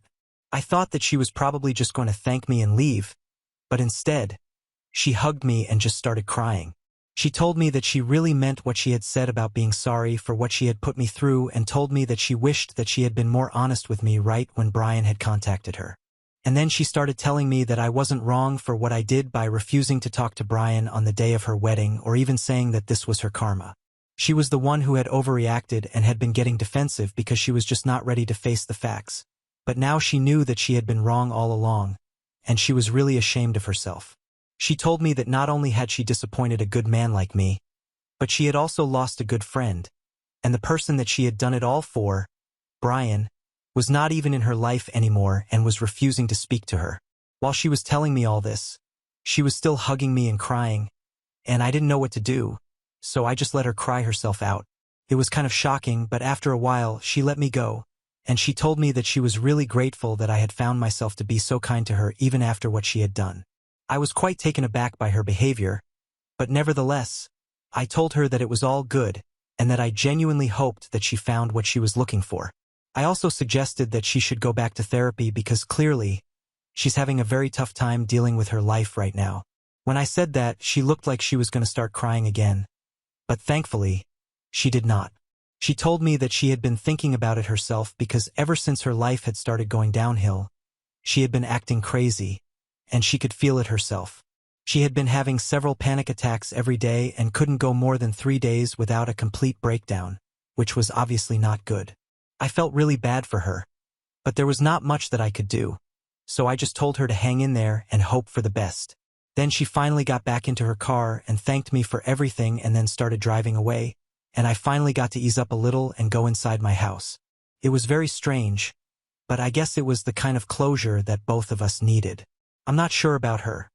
I thought that she was probably just going to thank me and leave, but instead, she hugged me and just started crying. She told me that she really meant what she had said about being sorry for what she had put me through and told me that she wished that she had been more honest with me right when Brian had contacted her. And then she started telling me that I wasn't wrong for what I did by refusing to talk to Brian on the day of her wedding or even saying that this was her karma. She was the one who had overreacted and had been getting defensive because she was just not ready to face the facts. But now she knew that she had been wrong all along, and she was really ashamed of herself. She told me that not only had she disappointed a good man like me, but she had also lost a good friend, and the person that she had done it all for, Brian, was not even in her life anymore and was refusing to speak to her. While she was telling me all this, she was still hugging me and crying, and I didn't know what to do, so I just let her cry herself out. It was kind of shocking, but after a while, she let me go, and she told me that she was really grateful that I had found myself to be so kind to her even after what she had done. I was quite taken aback by her behavior, but nevertheless, I told her that it was all good and that I genuinely hoped that she found what she was looking for. I also suggested that she should go back to therapy because clearly, she's having a very tough time dealing with her life right now. When I said that, she looked like she was going to start crying again, but thankfully, she did not. She told me that she had been thinking about it herself because ever since her life had started going downhill, she had been acting crazy, and she could feel it herself. She had been having several panic attacks every day and couldn't go more than 3 days without a complete breakdown, which was obviously not good. I felt really bad for her, but there was not much that I could do. so I just told her to hang in there and hope for the best. Then she finally got back into her car and thanked me for everything and then started driving away, and I finally got to ease up a little and go inside my house. It was very strange, but I guess it was the kind of closure that both of us needed. I'm not sure about her,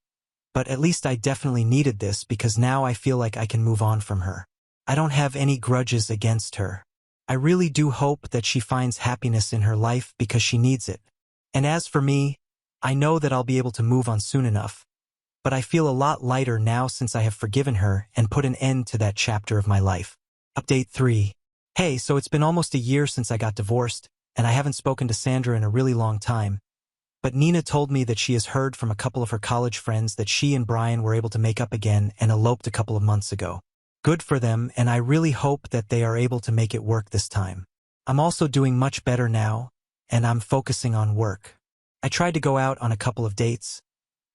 but at least I definitely needed this because now I feel like I can move on from her. I don't have any grudges against her. I really do hope that she finds happiness in her life because she needs it. And as for me, I know that I'll be able to move on soon enough, but I feel a lot lighter now since I have forgiven her and put an end to that chapter of my life. Update 3. Hey, so it's been almost a year since I got divorced, and I haven't spoken to Sandra in a really long time. But Nina told me that she has heard from a couple of her college friends that she and Brian were able to make up again and eloped a couple of months ago. Good for them, and I really hope that they are able to make it work this time. I'm also doing much better now, and I'm focusing on work. I tried to go out on a couple of dates,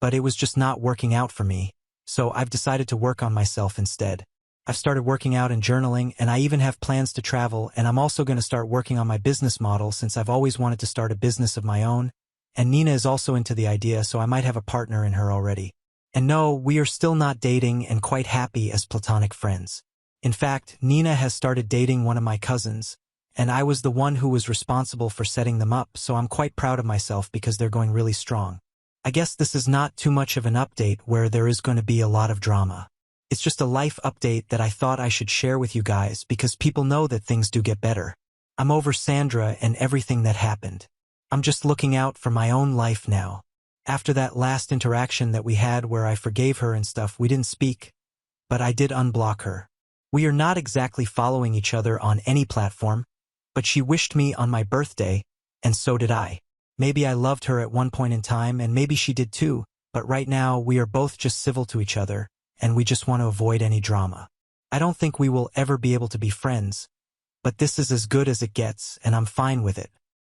but it was just not working out for me, so I've decided to work on myself instead. I've started working out and journaling, and I even have plans to travel, and I'm also going to start working on my business model since I've always wanted to start a business of my own, and Nina is also into the idea, so I might have a partner in her already. And no, we are still not dating and quite happy as platonic friends. In fact, Nina has started dating one of my cousins, and I was the one who was responsible for setting them up, so I'm quite proud of myself because they're going really strong. I guess this is not too much of an update where there is going to be a lot of drama. It's just a life update that I thought I should share with you guys because people know that things do get better. I'm over Sandra and everything that happened. I'm just looking out for my own life now. After that last interaction that we had where I forgave her and stuff, we didn't speak, but I did unblock her. We are not exactly following each other on any platform, but she wished me on my birthday, and so did I. Maybe I loved her at one point in time, and maybe she did too, but right now we are both just civil to each other, and we just want to avoid any drama. I don't think we will ever be able to be friends, but this is as good as it gets, and I'm fine with it.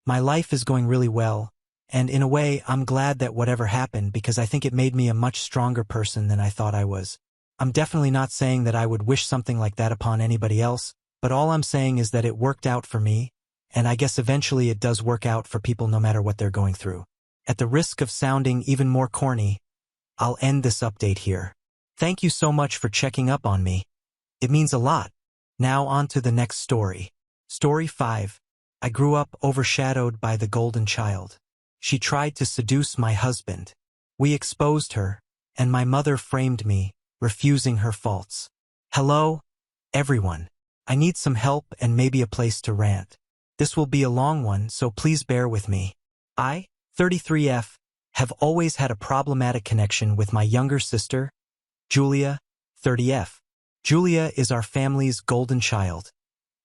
My life is going really well, and in a way, I'm glad that whatever happened because I think it made me a much stronger person than I thought I was. I'm definitely not saying that I would wish something like that upon anybody else, but all I'm saying is that it worked out for me, and I guess eventually it does work out for people no matter what they're going through. At the risk of sounding even more corny, I'll end this update here. Thank you so much for checking up on me. It means a lot. Now on to the next story. Story 5. I grew up overshadowed by the golden child. She tried to seduce my husband. We exposed her, and my mother framed me, refusing her faults. Hello, everyone. I need some help and maybe a place to rant. This will be a long one, so please bear with me. I, 33F, have always had a problematic connection with my younger sister, Julia, 30F. Julia is our family's golden child,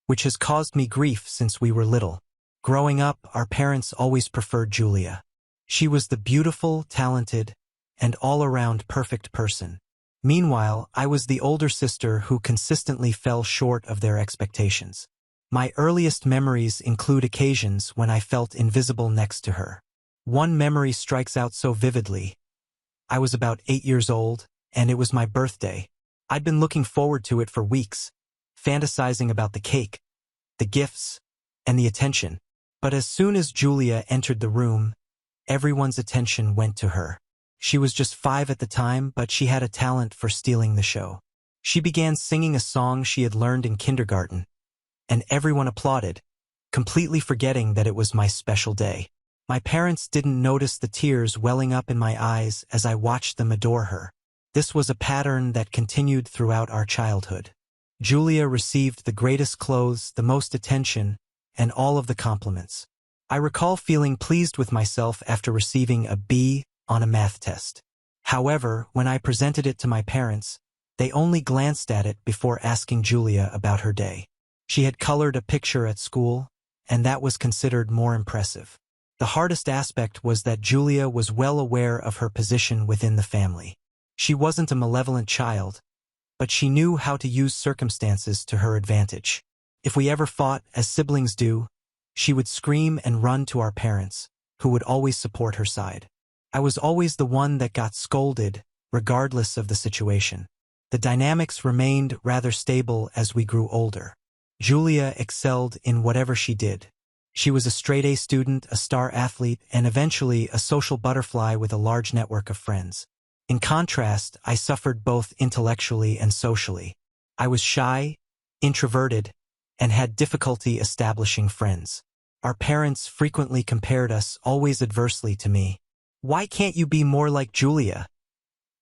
which has caused me grief since we were little. Growing up, our parents always preferred Julia. She was the beautiful, talented, and all-around perfect person. Meanwhile, I was the older sister who consistently fell short of their expectations. My earliest memories include occasions when I felt invisible next to her. One memory strikes out so vividly. I was about 8 years old, and it was my birthday. I'd been looking forward to it for weeks, fantasizing about the cake, the gifts, and the attention. But as soon as Julia entered the room, everyone's attention went to her. She was just 5 at the time, but she had a talent for stealing the show. She began singing a song she had learned in kindergarten, and everyone applauded, completely forgetting that it was my special day. My parents didn't notice the tears welling up in my eyes as I watched them adore her. This was a pattern that continued throughout our childhood. Julia received the greatest clothes, the most attention, and all of the compliments. I recall feeling pleased with myself after receiving a B on a math test. However, when I presented it to my parents, they only glanced at it before asking Julia about her day. She had colored a picture at school, and that was considered more impressive. The hardest aspect was that Julia was well aware of her position within the family. She wasn't a malevolent child, but she knew how to use circumstances to her advantage. If we ever fought, as siblings do, she would scream and run to our parents, who would always support her side. I was always the one that got scolded, regardless of the situation. The dynamics remained rather stable as we grew older. Julia excelled in whatever she did. She was a straight-A student, a star athlete, and eventually a social butterfly with a large network of friends. In contrast, I suffered both intellectually and socially. I was shy, introverted, and had difficulty establishing friends. Our parents frequently compared us, always adversely to me. "Why can't you be more like Julia?"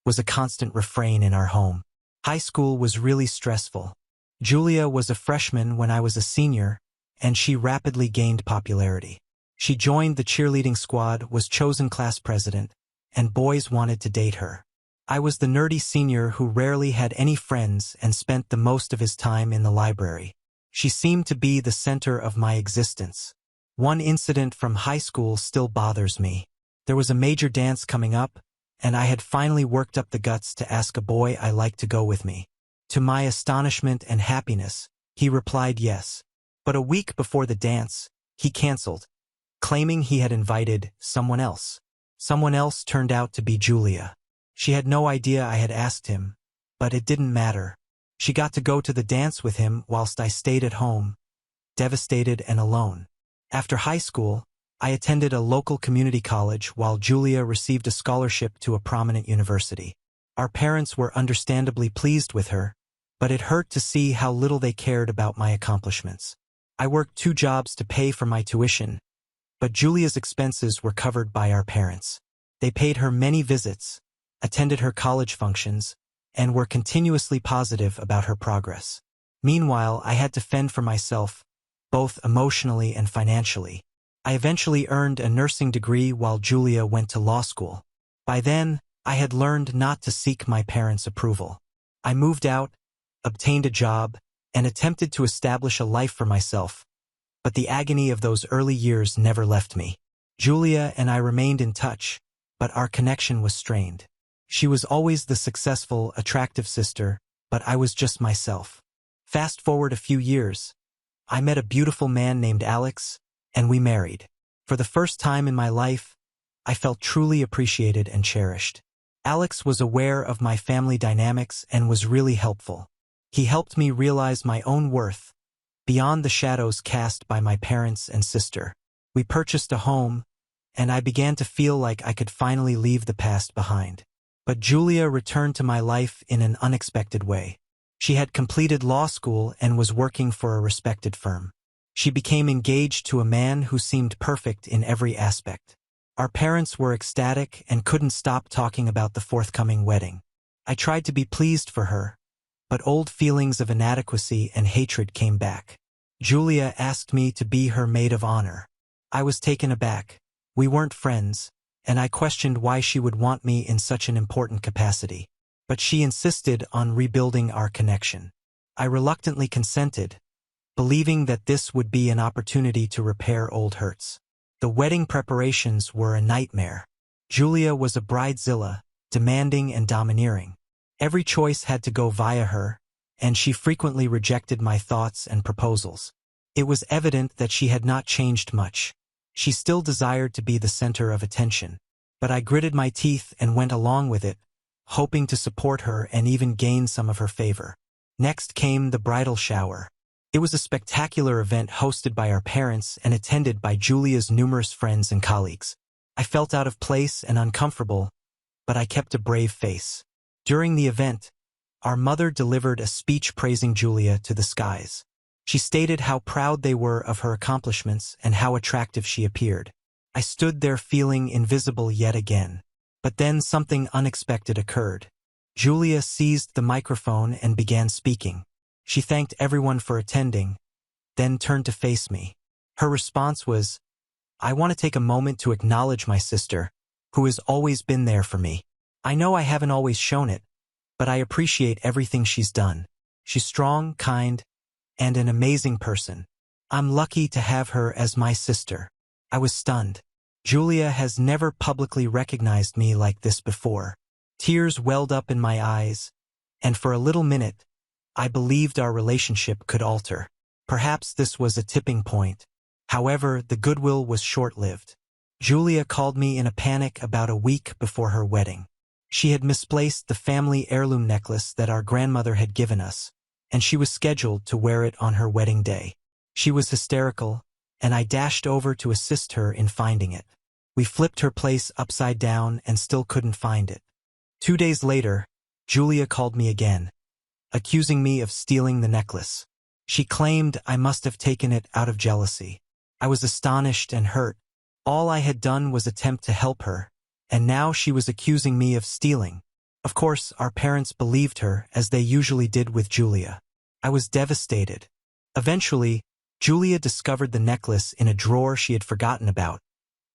was a constant refrain in our home. High school was really stressful. Julia was a freshman when I was a senior, and she rapidly gained popularity. She joined the cheerleading squad, was chosen class president, and boys wanted to date her. I was the nerdy senior who rarely had any friends and spent the most of his time in the library. She seemed to be the center of my existence. One incident from high school still bothers me. There was a major dance coming up, and I had finally worked up the guts to ask a boy I liked to go with me. To my astonishment and happiness, he replied yes. But a week before the dance, he canceled, claiming he had invited someone else. Someone else turned out to be Julia. She had no idea I had asked him, but it didn't matter. She got to go to the dance with him whilst I stayed at home, devastated and alone. After high school, I attended a local community college while Julia received a scholarship to a prominent university. Our parents were understandably pleased with her, but it hurt to see how little they cared about my accomplishments. I worked 2 jobs to pay for my tuition, but Julia's expenses were covered by our parents. They paid her many visits, attended her college functions, and were continuously positive about her progress. Meanwhile, I had to fend for myself, both emotionally and financially. I eventually earned a nursing degree while Julia went to law school. By then, I had learned not to seek my parents' approval. I moved out, obtained a job, and attempted to establish a life for myself, but the agony of those early years never left me. Julia and I remained in touch, but our connection was strained. She was always the successful, attractive sister, but I was just myself. Fast forward a few years, I met a beautiful man named Alex, and we married. For the first time in my life, I felt truly appreciated and cherished. Alex was aware of my family dynamics and was really helpful. He helped me realize my own worth, beyond the shadows cast by my parents and sister. We purchased a home, and I began to feel like I could finally leave the past behind. But Julia returned to my life in an unexpected way. She had completed law school and was working for a respected firm. She became engaged to a man who seemed perfect in every aspect. Our parents were ecstatic and couldn't stop talking about the forthcoming wedding. I tried to be pleased for her, but old feelings of inadequacy and hatred came back. Julia asked me to be her maid of honor. I was taken aback. We weren't friends, and I questioned why she would want me in such an important capacity. But she insisted on rebuilding our connection. I reluctantly consented, believing that this would be an opportunity to repair old hurts. The wedding preparations were a nightmare. Julia was a bridezilla, demanding and domineering. Every choice had to go via her, and she frequently rejected my thoughts and proposals. It was evident that she had not changed much. She still desired to be the center of attention. But I gritted my teeth and went along with it, hoping to support her and even gain some of her favor. Next came the bridal shower. It was a spectacular event hosted by our parents and attended by Julia's numerous friends and colleagues. I felt out of place and uncomfortable, but I kept a brave face. During the event, our mother delivered a speech praising Julia to the skies. She stated how proud they were of her accomplishments and how attractive she appeared. I stood there feeling invisible yet again. But then something unexpected occurred. Julia seized the microphone and began speaking. She thanked everyone for attending, then turned to face me. Her response was, "I want to take a moment to acknowledge my sister, who has always been there for me. I know I haven't always shown it, but I appreciate everything she's done. She's strong, kind, and an amazing person. I'm lucky to have her as my sister." I was stunned. Julia has never publicly recognized me like this before. Tears welled up in my eyes, and for a little minute, I believed our relationship could alter. Perhaps this was a tipping point. However, the goodwill was short-lived. Julia called me in a panic about a week before her wedding. She had misplaced the family heirloom necklace that our grandmother had given us, and she was scheduled to wear it on her wedding day. She was hysterical, and I dashed over to assist her in finding it. We flipped her place upside down and still couldn't find it. 2 days later, Julia called me again, accusing me of stealing the necklace. She claimed I must have taken it out of jealousy. I was astonished and hurt. All I had done was attempt to help her, and now she was accusing me of stealing. Of course, our parents believed her, as they usually did with Julia. I was devastated. Eventually, Julia discovered the necklace in a drawer she had forgotten about,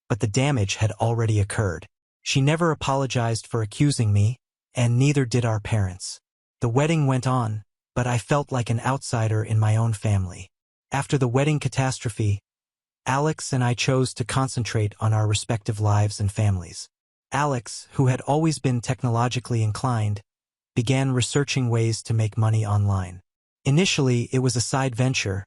but the damage had already occurred. She never apologized for accusing me, and neither did our parents. The wedding went on, but I felt like an outsider in my own family. After the wedding catastrophe, Alex and I chose to concentrate on our respective lives and families. Alex, who had always been technologically inclined, began researching ways to make money online. Initially, it was a side venture,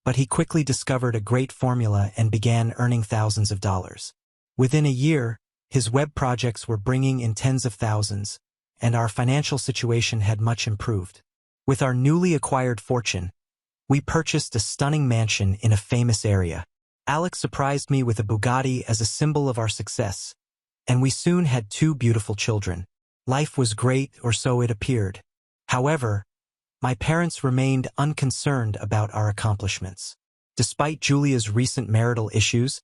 but he quickly discovered a great formula and began earning thousands of dollars. Within a year, his web projects were bringing in tens of thousands, and our financial situation had much improved. With our newly acquired fortune, we purchased a stunning mansion in a famous area. Alex surprised me with a Bugatti as a symbol of our success, and we soon had 2 beautiful children. Life was great, or so it appeared. However, my parents remained unconcerned about our accomplishments. Despite Julia's recent marital issues,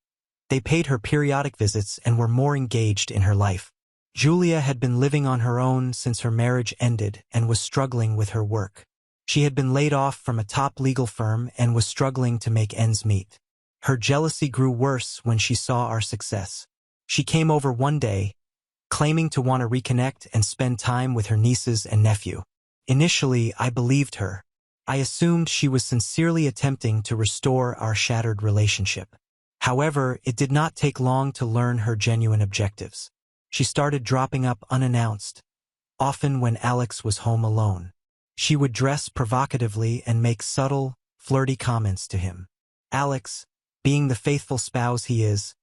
they paid her periodic visits and were more engaged in her life. Julia had been living on her own since her marriage ended and was struggling with her work. She had been laid off from a top legal firm and was struggling to make ends meet. Her jealousy grew worse when she saw our success. She came over one day, claiming to want to reconnect and spend time with her nieces and nephew. Initially, I believed her. I assumed she was sincerely attempting to restore our shattered relationship. However, it did not take long to learn her genuine objectives. She started dropping up unannounced, often when Alex was home alone. She would dress provocatively and make subtle, flirty comments to him. Alex, being the faithful spouse he is,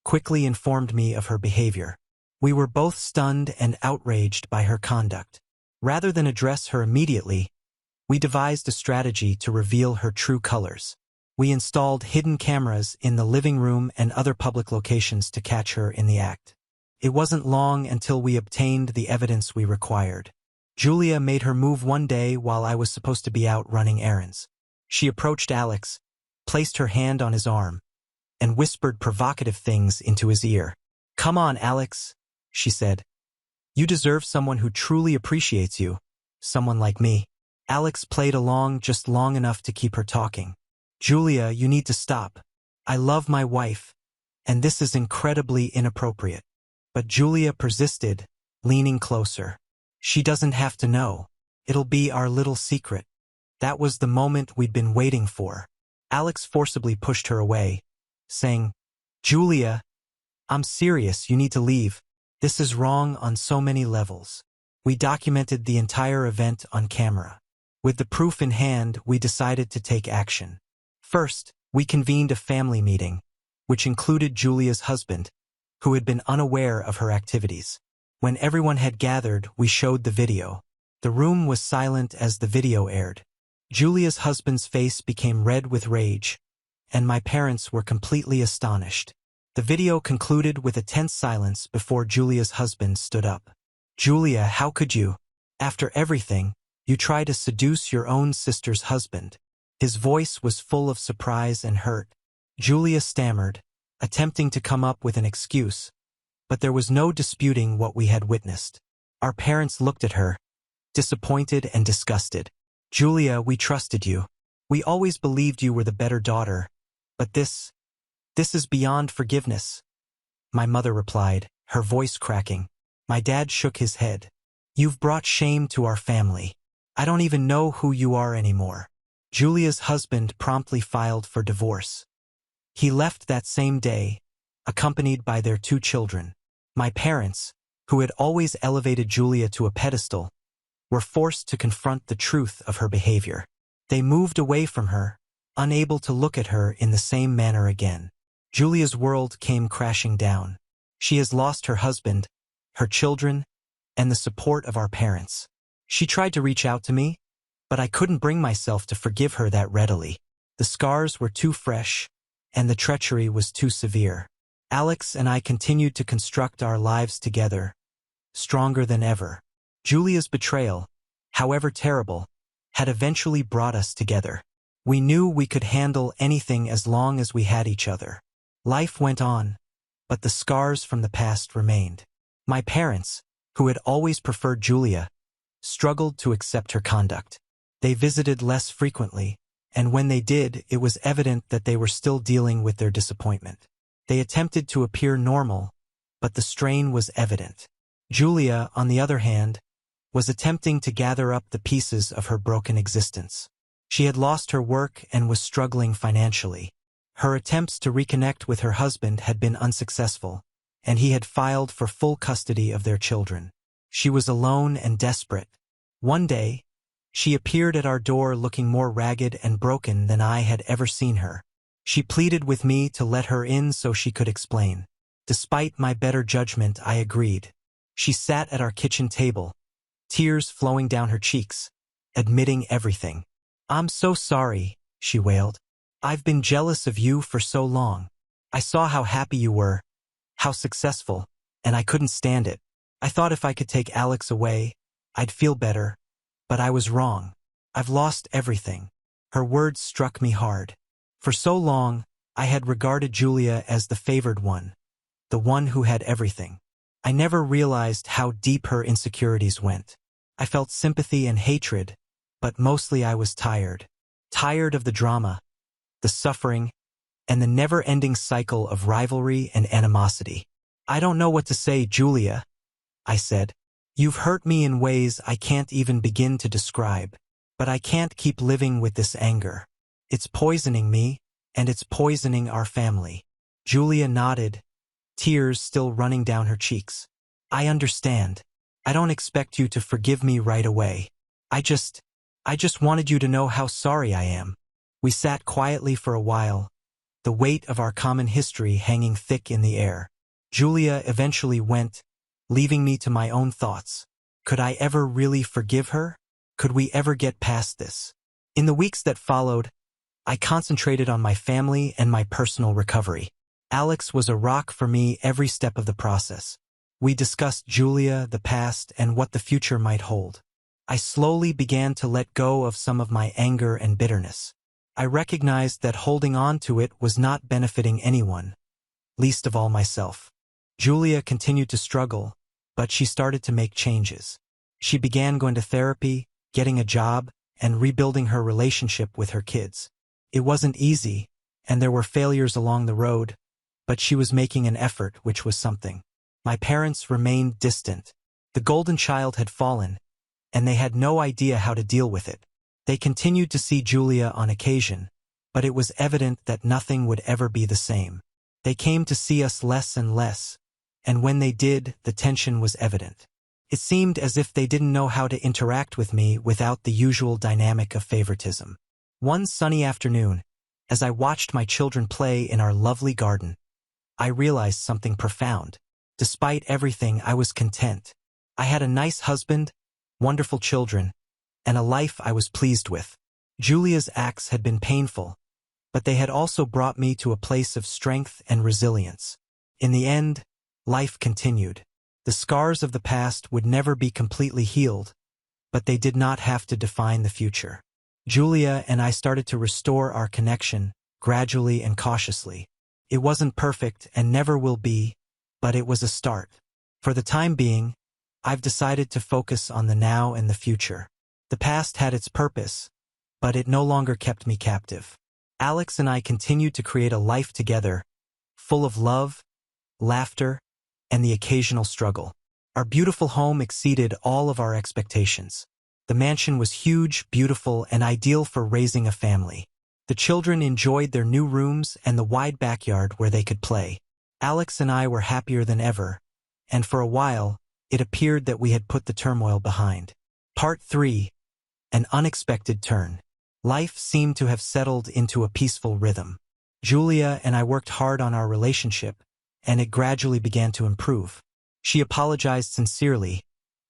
quickly informed me of her behavior. We were both stunned and outraged by her conduct. Rather than address her immediately, we devised a strategy to reveal her true colors. We installed hidden cameras in the living room and other public locations to catch her in the act. It wasn't long until we obtained the evidence we required. Julia made her move one day while I was supposed to be out running errands. She approached Alex, placed her hand on his arm, and whispered provocative things into his ear. "Come on, Alex," she said. "You deserve someone who truly appreciates you, someone like me." Alex played along just long enough to keep her talking. "Julia, you need to stop. I love my wife, and this is incredibly inappropriate." But Julia persisted, leaning closer. "She doesn't have to know. It'll be our little secret." That was the moment we'd been waiting for. Alex forcibly pushed her away, saying, "Julia, I'm serious, you need to leave. This is wrong on so many levels." We documented the entire event on camera. With the proof in hand, we decided to take action. First, we convened a family meeting, which included Julia's husband, who had been unaware of her activities. When everyone had gathered, we showed the video. The room was silent as the video aired. Julia's husband's face became red with rage, and my parents were completely astonished. The video concluded with a tense silence before Julia's husband stood up. "Julia, how could you? After everything, you try to seduce your own sister's husband." His voice was full of surprise and hurt. Julia stammered, attempting to come up with an excuse, but there was no disputing what we had witnessed. Our parents looked at her, disappointed and disgusted. "Julia, we trusted you. We always believed you were the better daughter, but this is beyond forgiveness," my mother replied, her voice cracking. My dad shook his head. "You've brought shame to our family. I don't even know who you are anymore." Julia's husband promptly filed for divorce. He left that same day, accompanied by their 2 children. My parents, who had always elevated Julia to a pedestal, were forced to confront the truth of her behavior. They moved away from her, unable to look at her in the same manner again. Julia's world came crashing down. She has lost her husband, her children, and the support of our parents. She tried to reach out to me, but I couldn't bring myself to forgive her that readily. The scars were too fresh, and the treachery was too severe. Alex and I continued to construct our lives together, stronger than ever. Julia's betrayal, however terrible, had eventually brought us together. We knew we could handle anything as long as we had each other. Life went on, but the scars from the past remained. My parents, who had always preferred Julia, struggled to accept her conduct. They visited less frequently, and when they did, it was evident that they were still dealing with their disappointment. They attempted to appear normal, but the strain was evident. Julia, on the other hand, was attempting to gather up the pieces of her broken existence. She had lost her work and was struggling financially. Her attempts to reconnect with her husband had been unsuccessful, and he had filed for full custody of their children. She was alone and desperate. One day, she appeared at our door looking more ragged and broken than I had ever seen her. She pleaded with me to let her in so she could explain. Despite my better judgment, I agreed. She sat at our kitchen table, tears flowing down her cheeks, admitting everything. "I'm so sorry," she wailed. "I've been jealous of you for so long. I saw how happy you were, how successful, and I couldn't stand it. I thought if I could take Alex away, I'd feel better, but I was wrong. I've lost everything." Her words struck me hard. For so long, I had regarded Julia as the favored one, the one who had everything. I never realized how deep her insecurities went. I felt sympathy and hatred, but mostly I was tired. Tired of the drama, the suffering, and the never-ending cycle of rivalry and animosity. "I don't know what to say, Julia," I said. "You've hurt me in ways I can't even begin to describe. But I can't keep living with this anger. It's poisoning me, and it's poisoning our family." Julia nodded, tears still running down her cheeks. "I understand. I don't expect you to forgive me right away. I just wanted you to know how sorry I am." We sat quietly for a while, the weight of our common history hanging thick in the air. Julia eventually went, leaving me to my own thoughts. Could I ever really forgive her? Could we ever get past this? In the weeks that followed, I concentrated on my family and my personal recovery. Alex was a rock for me every step of the process. We discussed Julia, the past, and what the future might hold. I slowly began to let go of some of my anger and bitterness. I recognized that holding on to it was not benefiting anyone, least of all myself. Julia continued to struggle, but she started to make changes. She began going to therapy, getting a job, and rebuilding her relationship with her kids. It wasn't easy, and there were failures along the road, but she was making an effort, which was something. My parents remained distant. The golden child had fallen, and they had no idea how to deal with it. They continued to see Julia on occasion, but it was evident that nothing would ever be the same. They came to see us less and less, and when they did, the tension was evident. It seemed as if they didn't know how to interact with me without the usual dynamic of favoritism. One sunny afternoon, as I watched my children play in our lovely garden, I realized something profound. Despite everything, I was content. I had a nice husband, wonderful children, and a life I was pleased with. Julia's acts had been painful, but they had also brought me to a place of strength and resilience. In the end, life continued. The scars of the past would never be completely healed, but they did not have to define the future. Julia and I started to restore our connection, gradually and cautiously. It wasn't perfect and never will be, but it was a start. For the time being, I've decided to focus on the now and the future. The past had its purpose, but it no longer kept me captive. Alex and I continued to create a life together, full of love, laughter, and the occasional struggle. Our beautiful home exceeded all of our expectations. The mansion was huge, beautiful, and ideal for raising a family. The children enjoyed their new rooms and the wide backyard where they could play. Alex and I were happier than ever, and for a while, it appeared that we had put the turmoil behind. Part 3. An unexpected turn. Life seemed to have settled into a peaceful rhythm. Julia and I worked hard on our relationship, and it gradually began to improve. She apologized sincerely,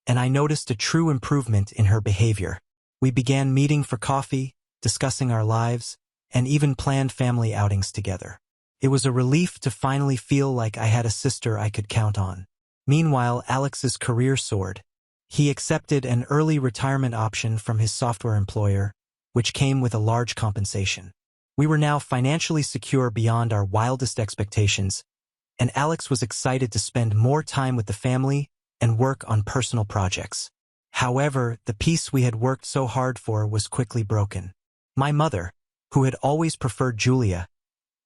and I noticed a true improvement in her behavior. We began meeting for coffee, discussing our lives, and even planned family outings together. It was a relief to finally feel like I had a sister I could count on. Meanwhile, Alex's career soared. He accepted an early retirement option from his software employer, which came with a large compensation. We were now financially secure beyond our wildest expectations, and Alex was excited to spend more time with the family and work on personal projects. However, the peace we had worked so hard for was quickly broken. My mother, who had always preferred Julia,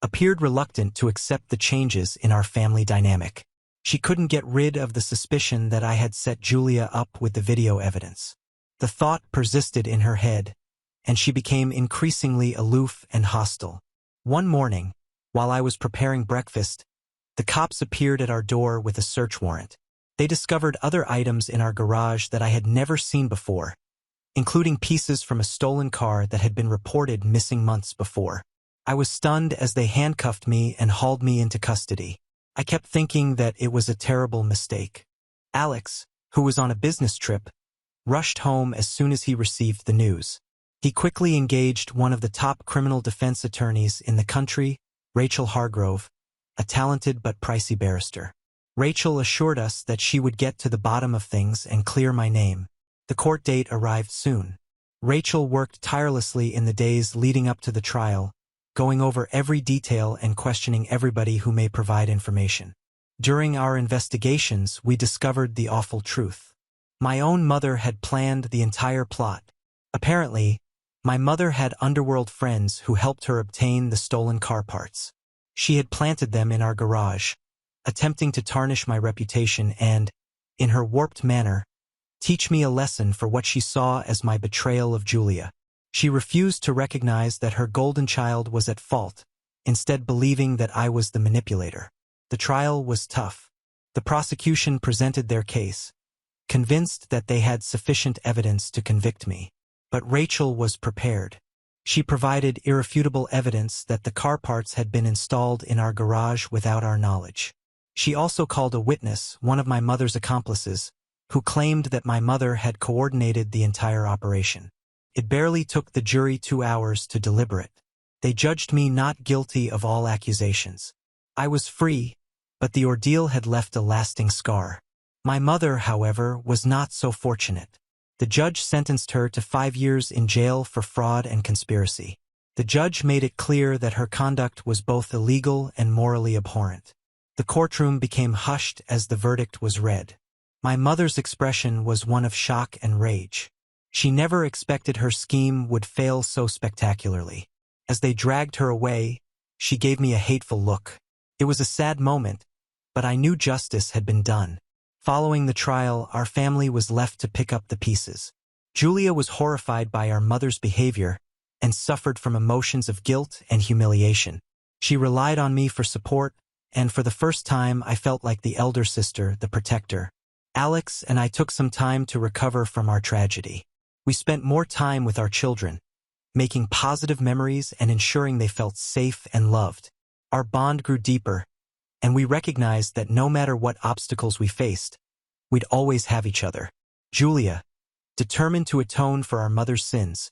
appeared reluctant to accept the changes in our family dynamic. She couldn't get rid of the suspicion that I had set Julia up with the video evidence. The thought persisted in her head, and she became increasingly aloof and hostile. One morning, while I was preparing breakfast, the cops appeared at our door with a search warrant. They discovered other items in our garage that I had never seen before, including pieces from a stolen car that had been reported missing months before. I was stunned as they handcuffed me and hauled me into custody. I kept thinking that it was a terrible mistake. Alex, who was on a business trip, rushed home as soon as he received the news. He quickly engaged one of the top criminal defense attorneys in the country, Rachel Hargrove, a talented but pricey barrister. Rachel assured us that she would get to the bottom of things and clear my name. The court date arrived soon. Rachel worked tirelessly in the days leading up to the trial, going over every detail and questioning everybody who may provide information. During our investigations, we discovered the awful truth. My own mother had planned the entire plot. Apparently, my mother had underworld friends who helped her obtain the stolen car parts. She had planted them in our garage, attempting to tarnish my reputation and, in her warped manner, teach me a lesson for what she saw as my betrayal of Julia. She refused to recognize that her golden child was at fault, instead believing that I was the manipulator. The trial was tough. The prosecution presented their case, convinced that they had sufficient evidence to convict me. But Rachel was prepared. She provided irrefutable evidence that the car parts had been installed in our garage without our knowledge. She also called a witness, one of my mother's accomplices, who claimed that my mother had coordinated the entire operation. It barely took the jury 2 hours to deliberate. They judged me not guilty of all accusations. I was free, but the ordeal had left a lasting scar. My mother, however, was not so fortunate. The judge sentenced her to 5 years in jail for fraud and conspiracy. The judge made it clear that her conduct was both illegal and morally abhorrent. The courtroom became hushed as the verdict was read. My mother's expression was one of shock and rage. She never expected her scheme would fail so spectacularly. As they dragged her away, she gave me a hateful look. It was a sad moment, but I knew justice had been done. Following the trial, our family was left to pick up the pieces. Julia was horrified by our mother's behavior and suffered from emotions of guilt and humiliation. She relied on me for support, and for the first time I felt like the elder sister, the protector. Alex and I took some time to recover from our tragedy. We spent more time with our children, making positive memories and ensuring they felt safe and loved. Our bond grew deeper, and we recognized that no matter what obstacles we faced, we'd always have each other. Julia, determined to atone for our mother's sins,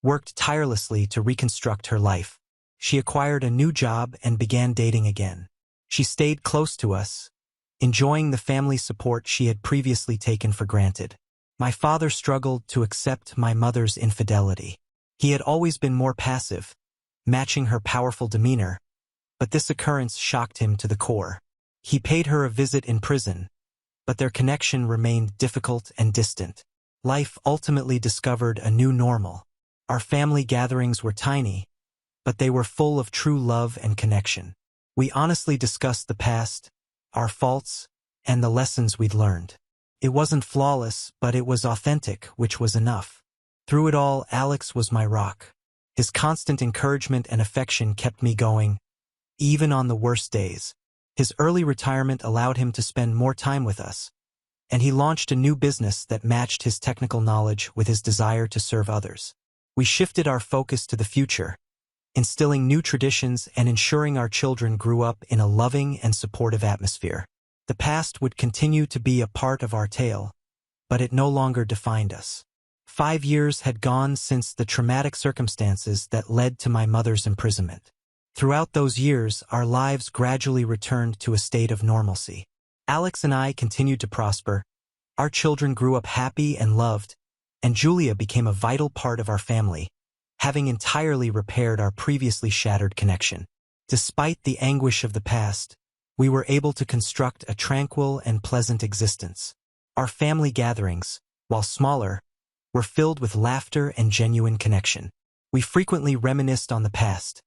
worked tirelessly to reconstruct her life. She acquired a new job and began dating again. She stayed close to us, enjoying the family support she had previously taken for granted. My father struggled to accept my mother's infidelity. He had always been more passive, matching her powerful demeanor, but this occurrence shocked him to the core. He paid her a visit in prison, but their connection remained difficult and distant. Life ultimately discovered a new normal. Our family gatherings were tiny, but they were full of true love and connection. We honestly discussed the past, our faults, and the lessons we'd learned. It wasn't flawless, but it was authentic, which was enough. Through it all, Alex was my rock. His constant encouragement and affection kept me going, even on the worst days. His early retirement allowed him to spend more time with us, and he launched a new business that matched his technical knowledge with his desire to serve others. We shifted our focus to the future, instilling new traditions and ensuring our children grew up in a loving and supportive atmosphere. The past would continue to be a part of our tale, but it no longer defined us. 5 years had gone since the traumatic circumstances that led to my mother's imprisonment. Throughout those years, our lives gradually returned to a state of normalcy. Alex and I continued to prosper. Our children grew up happy and loved, and Julia became a vital part of our family, having entirely repaired our previously shattered connection. Despite the anguish of the past, we were able to construct a tranquil and pleasant existence. Our family gatherings, while smaller, were filled with laughter and genuine connection. We frequently reminisced on the past,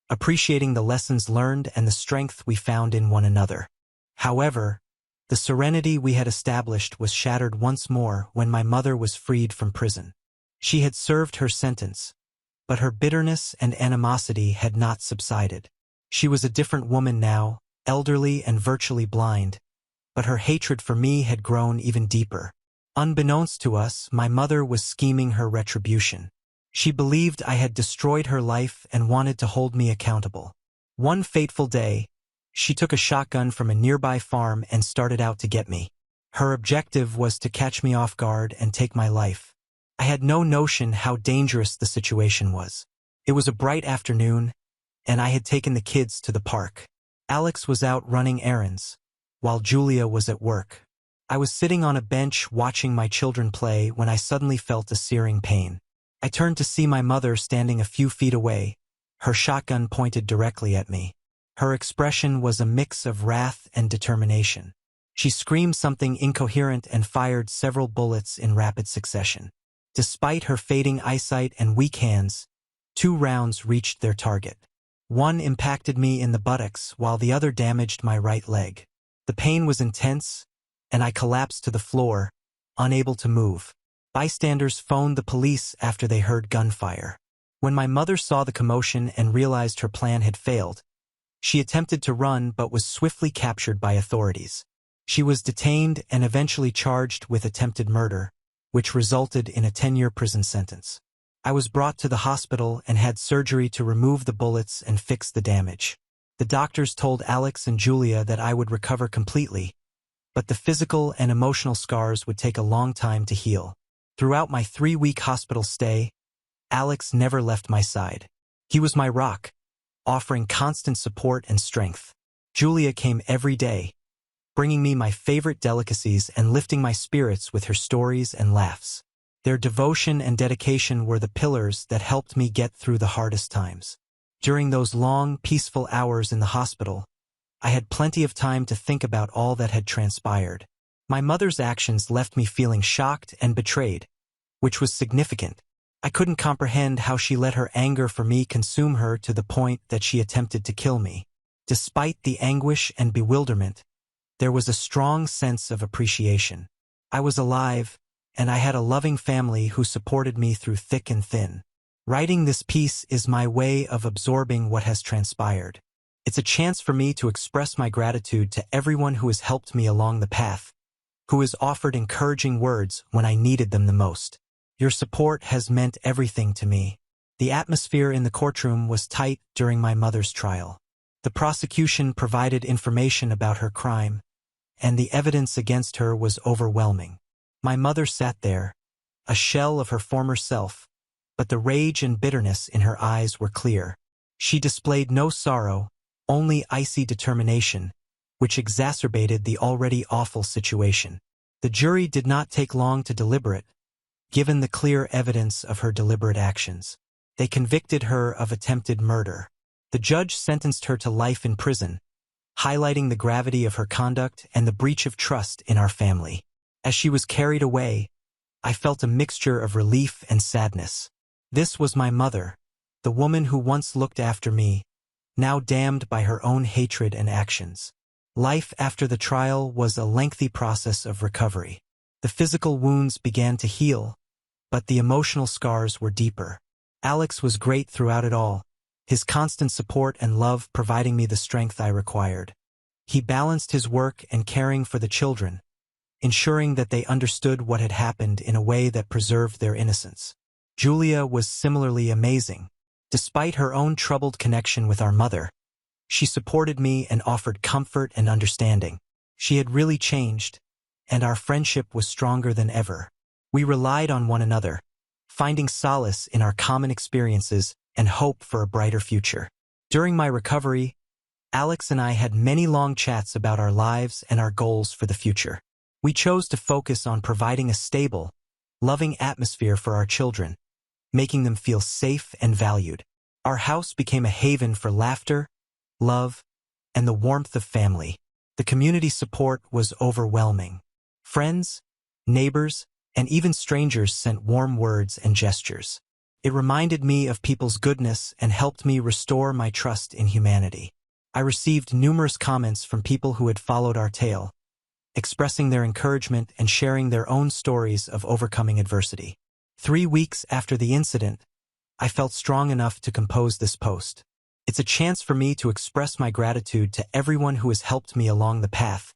appreciating the lessons learned and the strength we found in one another. However, the serenity we had established was shattered once more when my mother was freed from prison. She had served her sentence, but her bitterness and animosity had not subsided. She was a different woman now, elderly and virtually blind, but her hatred for me had grown even deeper. Unbeknownst to us, my mother was scheming her retribution. She believed I had destroyed her life and wanted to hold me accountable. One fateful day, she took a shotgun from a nearby farm and started out to get me. Her objective was to catch me off guard and take my life. I had no notion how dangerous the situation was. It was a bright afternoon, and I had taken the kids to the park. Alex was out running errands, while Julia was at work. I was sitting on a bench watching my children play when I suddenly felt a searing pain. I turned to see my mother standing a few feet away, her shotgun pointed directly at me. Her expression was a mix of wrath and determination. She screamed something incoherent and fired several bullets in rapid succession. Despite her fading eyesight and weak hands, 2 rounds reached their target. One impacted me in the buttocks while the other damaged my right leg. The pain was intense, and I collapsed to the floor, unable to move. Bystanders phoned the police after they heard gunfire. When my mother saw the commotion and realized her plan had failed, she attempted to run but was swiftly captured by authorities. She was detained and eventually charged with attempted murder, which resulted in a 10-year prison sentence. I was brought to the hospital and had surgery to remove the bullets and fix the damage. The doctors told Alex and Julia that I would recover completely, but the physical and emotional scars would take a long time to heal. Throughout my 3-week hospital stay, Alex never left my side. He was my rock, offering constant support and strength. Julia came every day, bringing me my favorite delicacies and lifting my spirits with her stories and laughs. Their devotion and dedication were the pillars that helped me get through the hardest times. During those long, peaceful hours in the hospital, I had plenty of time to think about all that had transpired. My mother's actions left me feeling shocked and betrayed, which was significant. I couldn't comprehend how she let her anger for me consume her to the point that she attempted to kill me. Despite the anguish and bewilderment, there was a strong sense of appreciation. I was alive, and I had a loving family who supported me through thick and thin. Writing this piece is my way of absorbing what has transpired. It's a chance for me to express my gratitude to everyone who has helped me along the path, who has offered encouraging words when I needed them the most. Your support has meant everything to me. The atmosphere in the courtroom was tight during my mother's trial. The prosecution provided information about her crime, and the evidence against her was overwhelming. My mother sat there, a shell of her former self, but the rage and bitterness in her eyes were clear. She displayed no sorrow, only icy determination, which exacerbated the already awful situation. The jury did not take long to deliberate, given the clear evidence of her deliberate actions. They convicted her of attempted murder. The judge sentenced her to life in prison, highlighting the gravity of her conduct and the breach of trust in our family. As she was carried away, I felt a mixture of relief and sadness. This was my mother, the woman who once looked after me, now damned by her own hatred and actions. Life after the trial was a lengthy process of recovery. The physical wounds began to heal, but the emotional scars were deeper. Alex was great throughout it all, his constant support and love providing me the strength I required. He balanced his work and caring for the children, ensuring that they understood what had happened in a way that preserved their innocence. Julia was similarly amazing. Despite her own troubled connection with our mother, she supported me and offered comfort and understanding. She had really changed, and our friendship was stronger than ever. We relied on one another, finding solace in our common experiences and hope for a brighter future. During my recovery, Alex and I had many long chats about our lives and our goals for the future. We chose to focus on providing a stable, loving atmosphere for our children, making them feel safe and valued. Our house became a haven for laughter, love, and the warmth of family. The community support was overwhelming. Friends, neighbors, and even strangers sent warm words and gestures. It reminded me of people's goodness and helped me restore my trust in humanity. I received numerous comments from people who had followed our tale, expressing their encouragement and sharing their own stories of overcoming adversity. 3 weeks after the incident, I felt strong enough to compose this post. It's a chance for me to express my gratitude to everyone who has helped me along the path,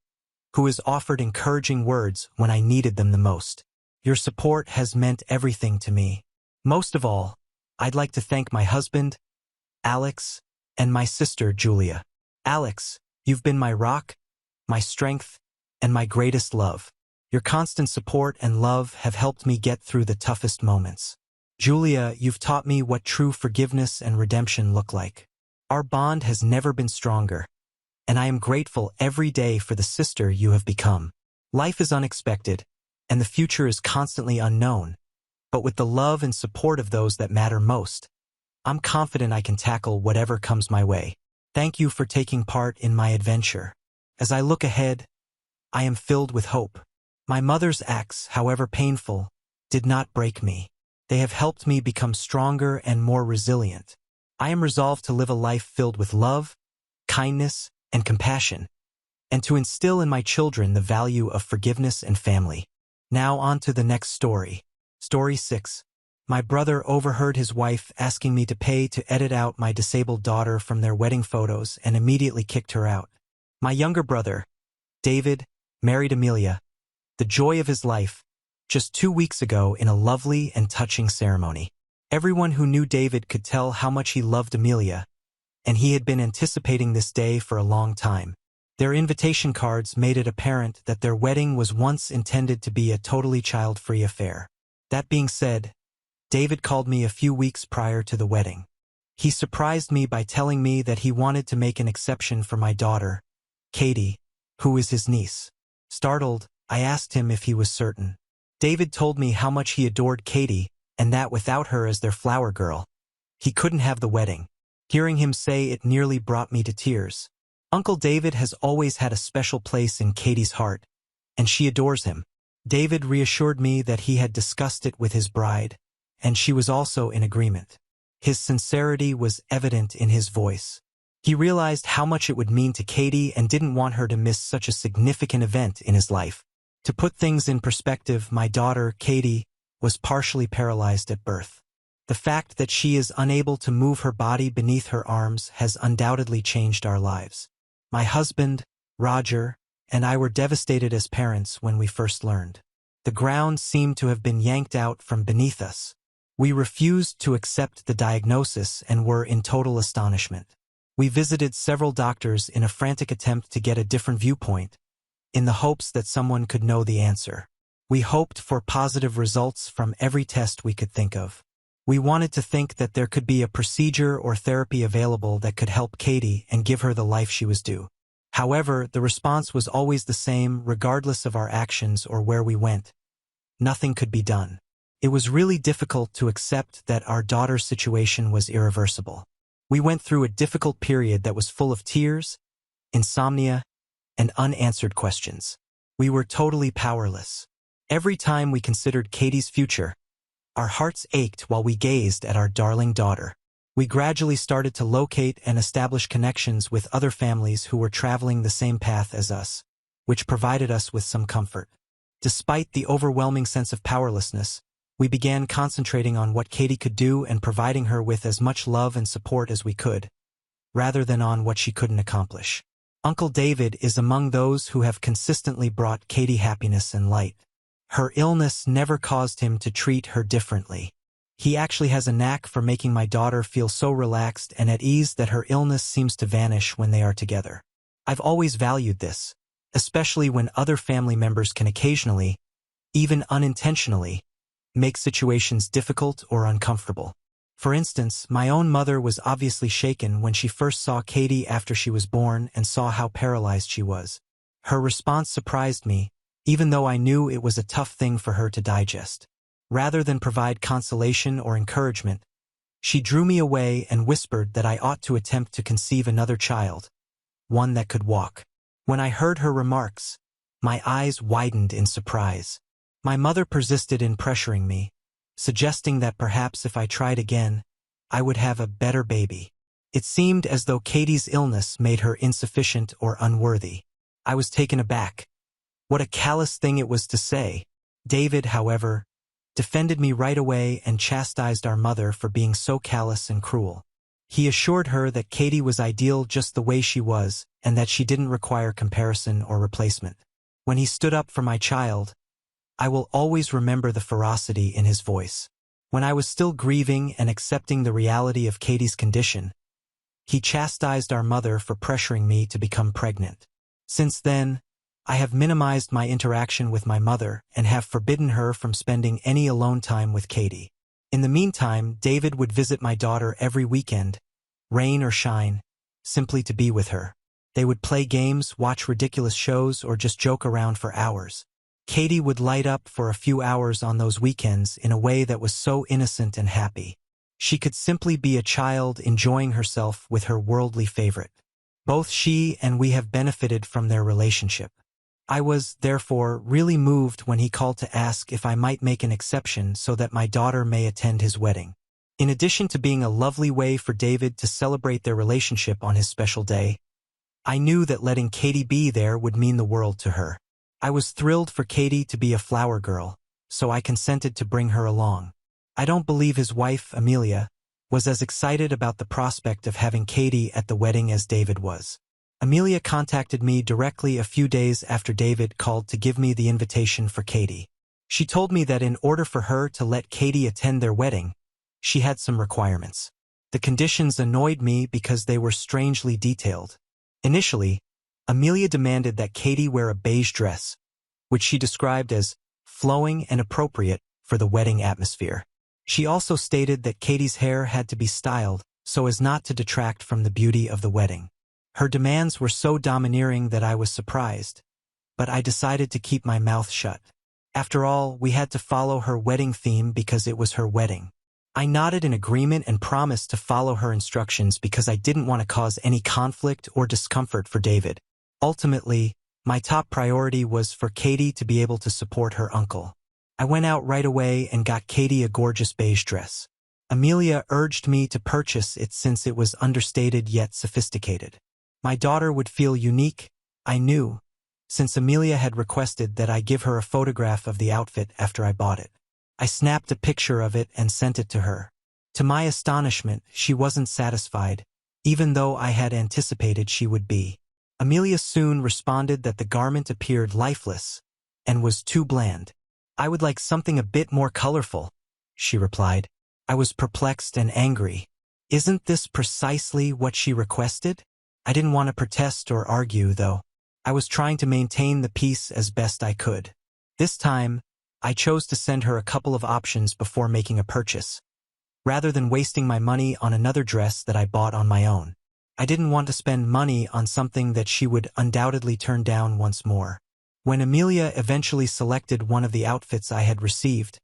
who has offered encouraging words when I needed them the most. Your support has meant everything to me. Most of all, I'd like to thank my husband, Alex, and my sister, Julia. Alex, you've been my rock, my strength, and my greatest love. Your constant support and love have helped me get through the toughest moments. Julia, you've taught me what true forgiveness and redemption look like. Our bond has never been stronger, and I am grateful every day for the sister you have become. Life is unexpected, and the future is constantly unknown, but with the love and support of those that matter most, I'm confident I can tackle whatever comes my way. Thank you for taking part in my adventure. As I look ahead, I am filled with hope. My mother's acts, however painful, did not break me. They have helped me become stronger and more resilient. I am resolved to live a life filled with love, kindness, and compassion, and to instill in my children the value of forgiveness and family. Now on to the next story. Story 6. My brother overheard his wife asking me to pay to edit out my disabled daughter from their wedding photos and immediately kicked her out. My younger brother, David, married Amelia, the joy of his life, just 2 weeks ago in a lovely and touching ceremony. Everyone who knew David could tell how much he loved Amelia, and he had been anticipating this day for a long time. Their invitation cards made it apparent that their wedding was once intended to be a totally child-free affair. That being said, David called me a few weeks prior to the wedding. He surprised me by telling me that he wanted to make an exception for my daughter, Katie, who is his niece. Startled, I asked him if he was certain. David told me how much he adored Katie and that without her as their flower girl, he couldn't have the wedding. Hearing him say it nearly brought me to tears. Uncle David has always had a special place in Katie's heart, and she adores him. David reassured me that he had discussed it with his bride, and she was also in agreement. His sincerity was evident in his voice. He realized how much it would mean to Katie and didn't want her to miss such a significant event in his life. To put things in perspective, my daughter, Katie, was partially paralyzed at birth. The fact that she is unable to move her body beneath her arms has undoubtedly changed our lives. My husband, Roger, and I were devastated as parents when we first learned. The ground seemed to have been yanked out from beneath us. We refused to accept the diagnosis and were in total astonishment. We visited several doctors in a frantic attempt to get a different viewpoint, in the hopes that someone could know the answer. We hoped for positive results from every test we could think of. We wanted to think that there could be a procedure or therapy available that could help Katie and give her the life she was due. However, the response was always the same regardless of our actions or where we went. Nothing could be done. It was really difficult to accept that our daughter's situation was irreversible. We went through a difficult period that was full of tears, insomnia, and unanswered questions. We were totally powerless. Every time we considered Katie's future, our hearts ached while we gazed at our darling daughter. We gradually started to locate and establish connections with other families who were traveling the same path as us, which provided us with some comfort. Despite the overwhelming sense of powerlessness, we began concentrating on what Katie could do and providing her with as much love and support as we could, rather than on what she couldn't accomplish. Uncle David is among those who have consistently brought Katie happiness and light. Her illness never caused him to treat her differently. He actually has a knack for making my daughter feel so relaxed and at ease that her illness seems to vanish when they are together. I've always valued this, especially when other family members can occasionally, even unintentionally, make situations difficult or uncomfortable. For instance, my own mother was obviously shaken when she first saw Katie after she was born and saw how paralyzed she was. Her response surprised me, even though I knew it was a tough thing for her to digest. Rather than provide consolation or encouragement, she drew me away and whispered that I ought to attempt to conceive another child, one that could walk. When I heard her remarks, my eyes widened in surprise. My mother persisted in pressuring me, suggesting that perhaps if I tried again, I would have a better baby. It seemed as though Katie's illness made her insufficient or unworthy. I was taken aback. What a callous thing it was to say. David, however, defended me right away and chastised our mother for being so callous and cruel. He assured her that Katie was ideal just the way she was and that she didn't require comparison or replacement. When he stood up for my child, I will always remember the ferocity in his voice. When I was still grieving and accepting the reality of Katie's condition, he chastised our mother for pressuring me to become pregnant. Since then, I have minimized my interaction with my mother and have forbidden her from spending any alone time with Katie. In the meantime, David would visit my daughter every weekend, rain or shine, simply to be with her. They would play games, watch ridiculous shows, or just joke around for hours. Katie would light up for a few hours on those weekends in a way that was so innocent and happy. She could simply be a child enjoying herself with her worldly favorite. Both she and we have benefited from their relationship. I was, therefore, really moved when he called to ask if I might make an exception so that my daughter may attend his wedding. In addition to being a lovely way for David to celebrate their relationship on his special day, I knew that letting Katie be there would mean the world to her. I was thrilled for Katie to be a flower girl, so I consented to bring her along. I don't believe his wife, Amelia, was as excited about the prospect of having Katie at the wedding as David was. Amelia contacted me directly a few days after David called to give me the invitation for Katie. She told me that in order for her to let Katie attend their wedding, she had some requirements. The conditions annoyed me because they were strangely detailed. Initially, Amelia demanded that Katie wear a beige dress, which she described as flowing and appropriate for the wedding atmosphere. She also stated that Katie's hair had to be styled so as not to detract from the beauty of the wedding. Her demands were so domineering that I was surprised, but I decided to keep my mouth shut. After all, we had to follow her wedding theme because it was her wedding. I nodded in agreement and promised to follow her instructions because I didn't want to cause any conflict or discomfort for David. Ultimately, my top priority was for Katie to be able to support her uncle. I went out right away and got Katie a gorgeous beige dress. Amelia urged me to purchase it since it was understated yet sophisticated. My daughter would feel unique, I knew, since Amelia had requested that I give her a photograph of the outfit after I bought it. I snapped a picture of it and sent it to her. To my astonishment, she wasn't satisfied, even though I had anticipated she would be. Amelia soon responded that the garment appeared lifeless and was too bland. "I would like something a bit more colorful," she replied. I was perplexed and angry. Isn't this precisely what she requested? I didn't want to protest or argue, though. I was trying to maintain the peace as best I could. This time, I chose to send her a couple of options before making a purchase, rather than wasting my money on another dress that I bought on my own. I didn't want to spend money on something that she would undoubtedly turn down once more. When Amelia eventually selected one of the outfits I had received,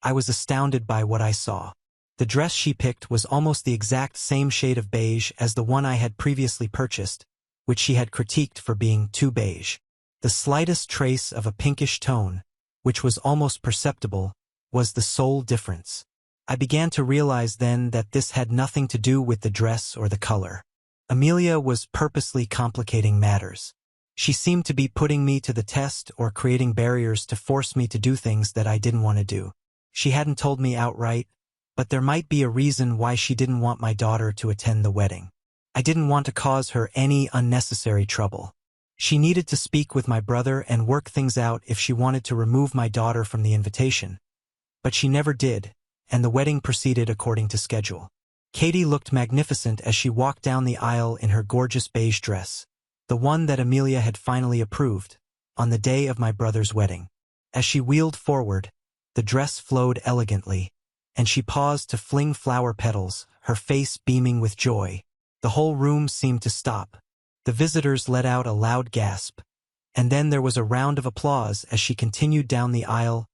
I was astounded by what I saw. The dress she picked was almost the exact same shade of beige as the one I had previously purchased, which she had critiqued for being too beige. The slightest trace of a pinkish tone, which was almost perceptible, was the sole difference. I began to realize then that this had nothing to do with the dress or the color. Amelia was purposely complicating matters. She seemed to be putting me to the test or creating barriers to force me to do things that I didn't want to do. She hadn't told me outright, but there might be a reason why she didn't want my daughter to attend the wedding. I didn't want to cause her any unnecessary trouble. She needed to speak with my brother and work things out if she wanted to remove my daughter from the invitation. But she never did, and the wedding proceeded according to schedule. Katie looked magnificent as she walked down the aisle in her gorgeous beige dress, the one that Amelia had finally approved, on the day of my brother's wedding. As she wheeled forward, the dress flowed elegantly, and she paused to fling flower petals, her face beaming with joy. The whole room seemed to stop. The visitors let out a loud gasp, and then there was a round of applause as she continued down the aisle,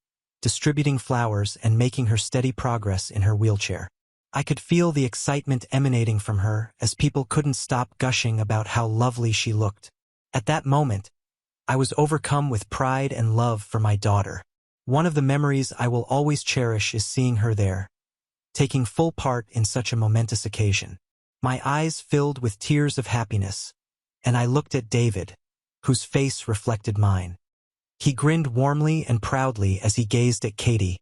distributing flowers and making her steady progress in her wheelchair. I could feel the excitement emanating from her as people couldn't stop gushing about how lovely she looked. At that moment, I was overcome with pride and love for my daughter. One of the memories I will always cherish is seeing her there, taking full part in such a momentous occasion. My eyes filled with tears of happiness, and I looked at David, whose face reflected mine. He grinned warmly and proudly as he gazed at Katie,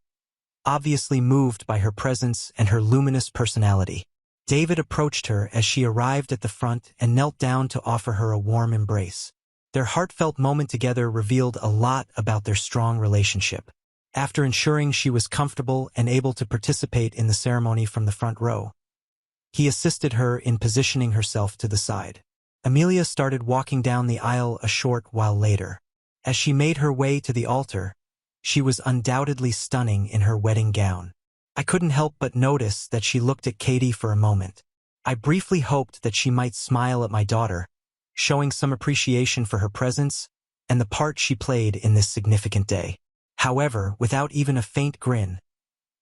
obviously moved by her presence and her luminous personality. David approached her as she arrived at the front and knelt down to offer her a warm embrace. Their heartfelt moment together revealed a lot about their strong relationship. After ensuring she was comfortable and able to participate in the ceremony from the front row, he assisted her in positioning herself to the side. Amelia started walking down the aisle a short while later. As she made her way to the altar, she was undoubtedly stunning in her wedding gown. I couldn't help but notice that she looked at Katie for a moment. I briefly hoped that she might smile at my daughter, showing some appreciation for her presence and the part she played in this significant day. However, without even a faint grin,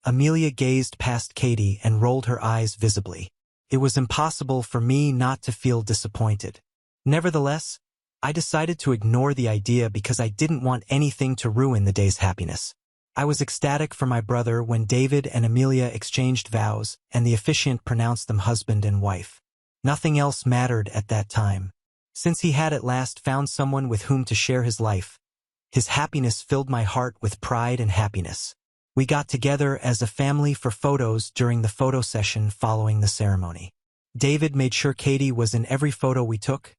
Amelia gazed past Katie and rolled her eyes visibly. It was impossible for me not to feel disappointed. Nevertheless, I decided to ignore the idea because I didn't want anything to ruin the day's happiness. I was ecstatic for my brother when David and Amelia exchanged vows and the officiant pronounced them husband and wife. Nothing else mattered at that time. Since he had at last found someone with whom to share his life, his happiness filled my heart with pride and happiness. We got together as a family for photos during the photo session following the ceremony. David made sure Katie was in every photo we took,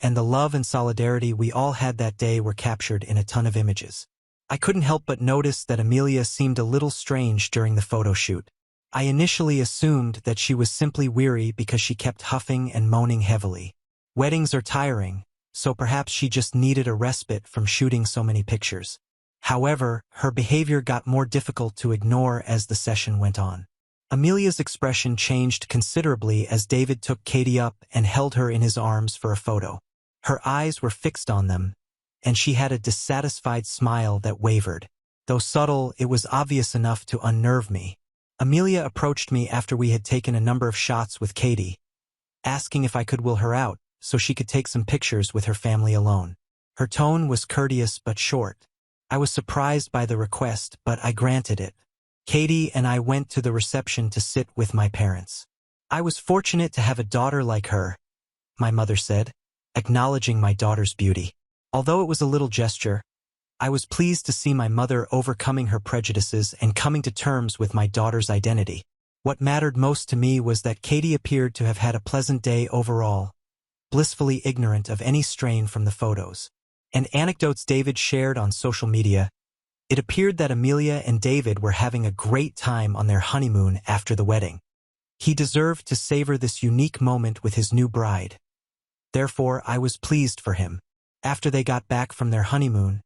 and the love and solidarity we all had that day were captured in a ton of images. I couldn't help but notice that Amelia seemed a little strange during the photo shoot. I initially assumed that she was simply weary because she kept huffing and moaning heavily. Weddings are tiring, so perhaps she just needed a respite from shooting so many pictures. However, her behavior got more difficult to ignore as the session went on. Amelia's expression changed considerably as David took Katie up and held her in his arms for a photo. Her eyes were fixed on them, and she had a dissatisfied smile that wavered. Though subtle, it was obvious enough to unnerve me. Amelia approached me after we had taken a number of shots with Katie, asking if I could wheel her out so she could take some pictures with her family alone. Her tone was courteous but short. I was surprised by the request, but I granted it. Katie and I went to the reception to sit with my parents. I was fortunate to have a daughter like her, my mother said, acknowledging my daughter's beauty. Although it was a little gesture, I was pleased to see my mother overcoming her prejudices and coming to terms with my daughter's identity. What mattered most to me was that Katie appeared to have had a pleasant day overall, blissfully ignorant of any strain from the photos and anecdotes David shared on social media. It appeared that Amelia and David were having a great time on their honeymoon after the wedding. He deserved to savor this unique moment with his new bride. Therefore, I was pleased for him. After they got back from their honeymoon,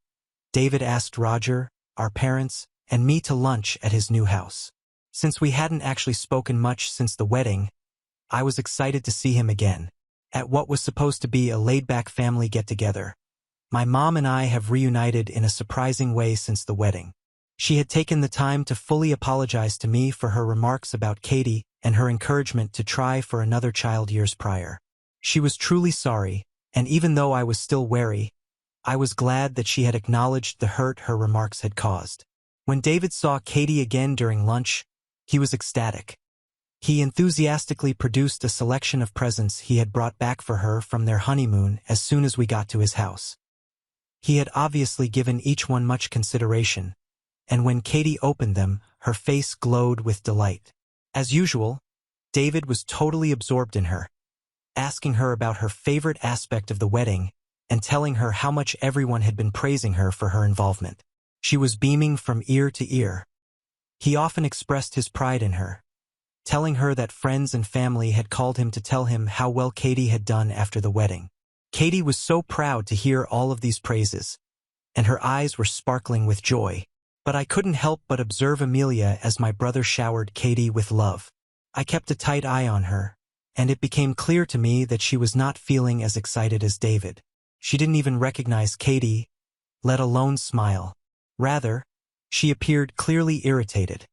David asked Roger, our parents, and me to lunch at his new house. Since we hadn't actually spoken much since the wedding, I was excited to see him again. At what was supposed to be a laid-back family get-together, my mom and I have reunited in a surprising way since the wedding. She had taken the time to fully apologize to me for her remarks about Katie and her encouragement to try for another child years prior. She was truly sorry, and even though I was still wary, I was glad that she had acknowledged the hurt her remarks had caused. When David saw Katie again during lunch, he was ecstatic. He enthusiastically produced a selection of presents he had brought back for her from their honeymoon as soon as we got to his house. He had obviously given each one much consideration, and when Katie opened them, her face glowed with delight. As usual, David was totally absorbed in her, asking her about her favorite aspect of the wedding and telling her how much everyone had been praising her for her involvement. She was beaming from ear to ear. He often expressed his pride in her, telling her that friends and family had called him to tell him how well Katie had done after the wedding. Katie was so proud to hear all of these praises, and her eyes were sparkling with joy. But I couldn't help but observe Amelia as my brother showered Katie with love. I kept a tight eye on her, and it became clear to me that she was not feeling as excited as David. She didn't even recognize Katie, let alone smile. Rather, she appeared clearly irritated,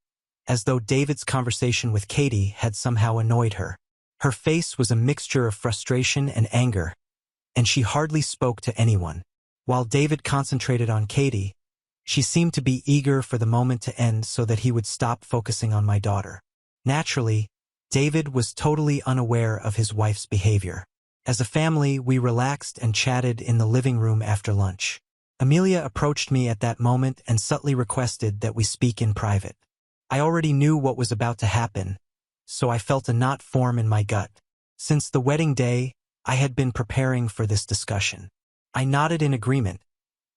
as though David's conversation with Katie had somehow annoyed her. Her face was a mixture of frustration and anger, and she hardly spoke to anyone. While David concentrated on Katie, she seemed to be eager for the moment to end so that he would stop focusing on my daughter. Naturally, David was totally unaware of his wife's behavior. As a family, we relaxed and chatted in the living room after lunch. Amelia approached me at that moment and subtly requested that we speak in private. I already knew what was about to happen, so I felt a knot form in my gut. Since the wedding day, I had been preparing for this discussion. I nodded in agreement,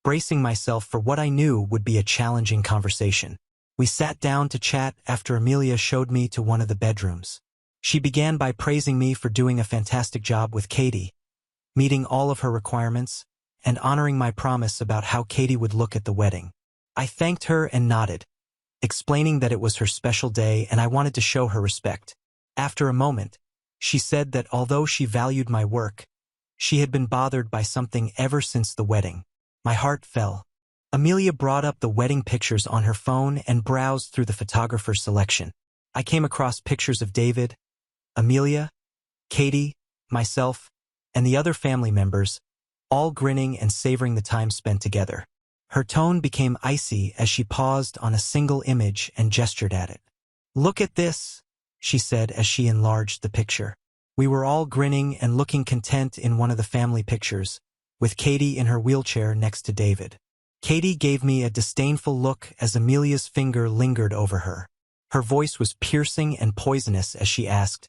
bracing myself for what I knew would be a challenging conversation. We sat down to chat after Amelia showed me to one of the bedrooms. She began by praising me for doing a fantastic job with Katie, meeting all of her requirements, and honoring my promise about how Katie would look at the wedding. I thanked her and nodded, explaining that it was her special day and I wanted to show her respect. After a moment, she said that although she valued my work, she had been bothered by something ever since the wedding. My heart fell. Amelia brought up the wedding pictures on her phone and browsed through the photographer's selection. I came across pictures of David, Amelia, Katie, myself, and the other family members, all grinning and savoring the time spent together. Her tone became icy as she paused on a single image and gestured at it. "Look at this," she said as she enlarged the picture. We were all grinning and looking content in one of the family pictures, with Katie in her wheelchair next to David. Katie gave me a disdainful look as Amelia's finger lingered over her. Her voice was piercing and poisonous as she asked,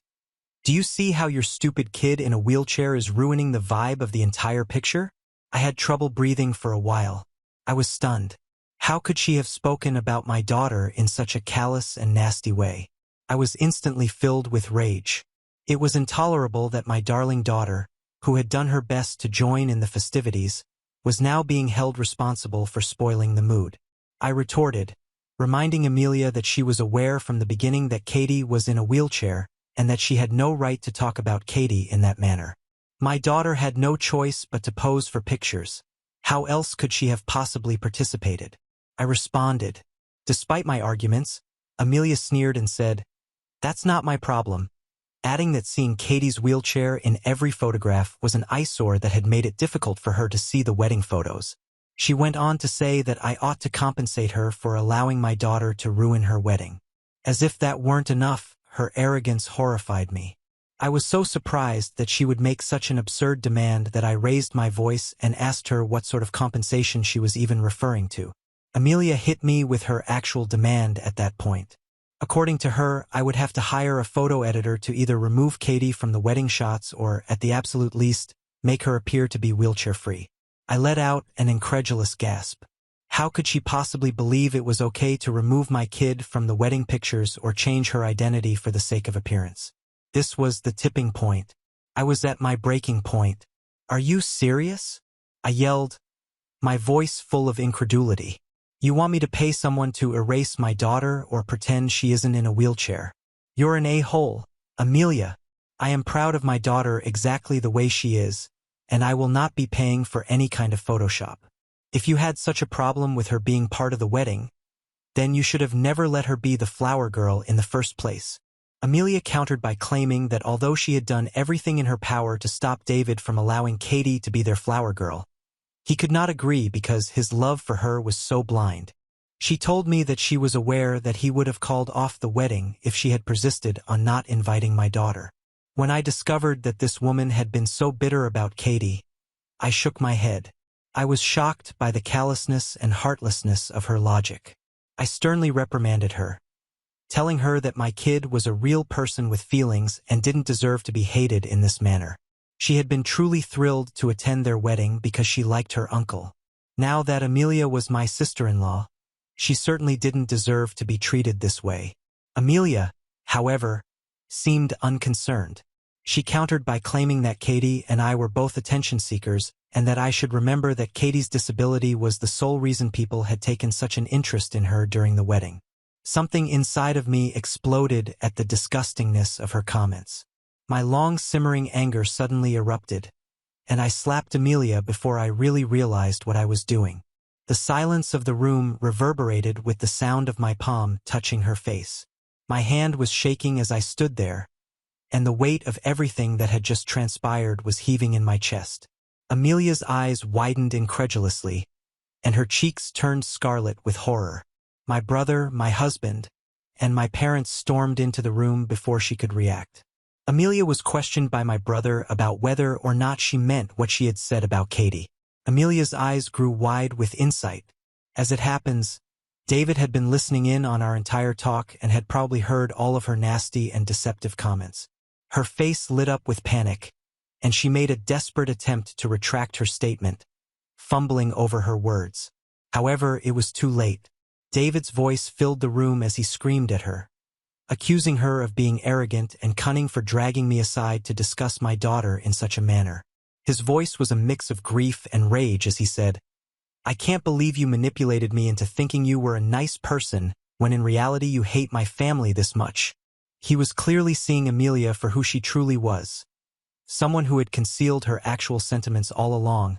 "Do you see how your stupid kid in a wheelchair is ruining the vibe of the entire picture?" I had trouble breathing for a while. I was stunned. How could she have spoken about my daughter in such a callous and nasty way? I was instantly filled with rage. It was intolerable that my darling daughter, who had done her best to join in the festivities, was now being held responsible for spoiling the mood. I retorted, reminding Amelia that she was aware from the beginning that Katie was in a wheelchair and that she had no right to talk about Katie in that manner. My daughter had no choice but to pose for pictures. How else could she have possibly participated? I responded. Despite my arguments, Amelia sneered and said, "That's not my problem," adding that seeing Katie's wheelchair in every photograph was an eyesore that had made it difficult for her to see the wedding photos. She went on to say that I ought to compensate her for allowing my daughter to ruin her wedding. As if that weren't enough, her arrogance horrified me. I was so surprised that she would make such an absurd demand that I raised my voice and asked her what sort of compensation she was even referring to. Amelia hit me with her actual demand at that point. According to her, I would have to hire a photo editor to either remove Katie from the wedding shots or, at the absolute least, make her appear to be wheelchair-free. I let out an incredulous gasp. How could she possibly believe it was okay to remove my kid from the wedding pictures or change her identity for the sake of appearance? This was the tipping point. I was at my breaking point. "Are you serious?" I yelled, my voice full of incredulity. "You want me to pay someone to erase my daughter or pretend she isn't in a wheelchair? You're an a-hole, Amelia. I am proud of my daughter exactly the way she is, and I will not be paying for any kind of Photoshop. If you had such a problem with her being part of the wedding, then you should have never let her be the flower girl in the first place." Amelia countered by claiming that although she had done everything in her power to stop David from allowing Katie to be their flower girl, he could not agree because his love for her was so blind. She told me that she was aware that he would have called off the wedding if she had persisted on not inviting my daughter. When I discovered that this woman had been so bitter about Katie, I shook my head. I was shocked by the callousness and heartlessness of her logic. I sternly reprimanded her, telling her that my kid was a real person with feelings and didn't deserve to be hated in this manner. She had been truly thrilled to attend their wedding because she liked her uncle. Now that Amelia was my sister-in-law, she certainly didn't deserve to be treated this way. Amelia, however, seemed unconcerned. She countered by claiming that Katie and I were both attention seekers and that I should remember that Katie's disability was the sole reason people had taken such an interest in her during the wedding. Something inside of me exploded at the disgustingness of her comments. My long simmering anger suddenly erupted, and I slapped Amelia before I really realized what I was doing. The silence of the room reverberated with the sound of my palm touching her face. My hand was shaking as I stood there, and the weight of everything that had just transpired was heaving in my chest. Amelia's eyes widened incredulously, and her cheeks turned scarlet with horror. My brother, my husband, and my parents stormed into the room before she could react. Amelia was questioned by my brother about whether or not she meant what she had said about Katie. Amelia's eyes grew wide with insight. As it happens, David had been listening in on our entire talk and had probably heard all of her nasty and deceptive comments. Her face lit up with panic, and she made a desperate attempt to retract her statement, fumbling over her words. However, it was too late. David's voice filled the room as he screamed at her, accusing her of being arrogant and cunning for dragging me aside to discuss my daughter in such a manner. His voice was a mix of grief and rage as he said, "I can't believe you manipulated me into thinking you were a nice person when in reality you hate my family this much." He was clearly seeing Amelia for who she truly was, someone who had concealed her actual sentiments all along,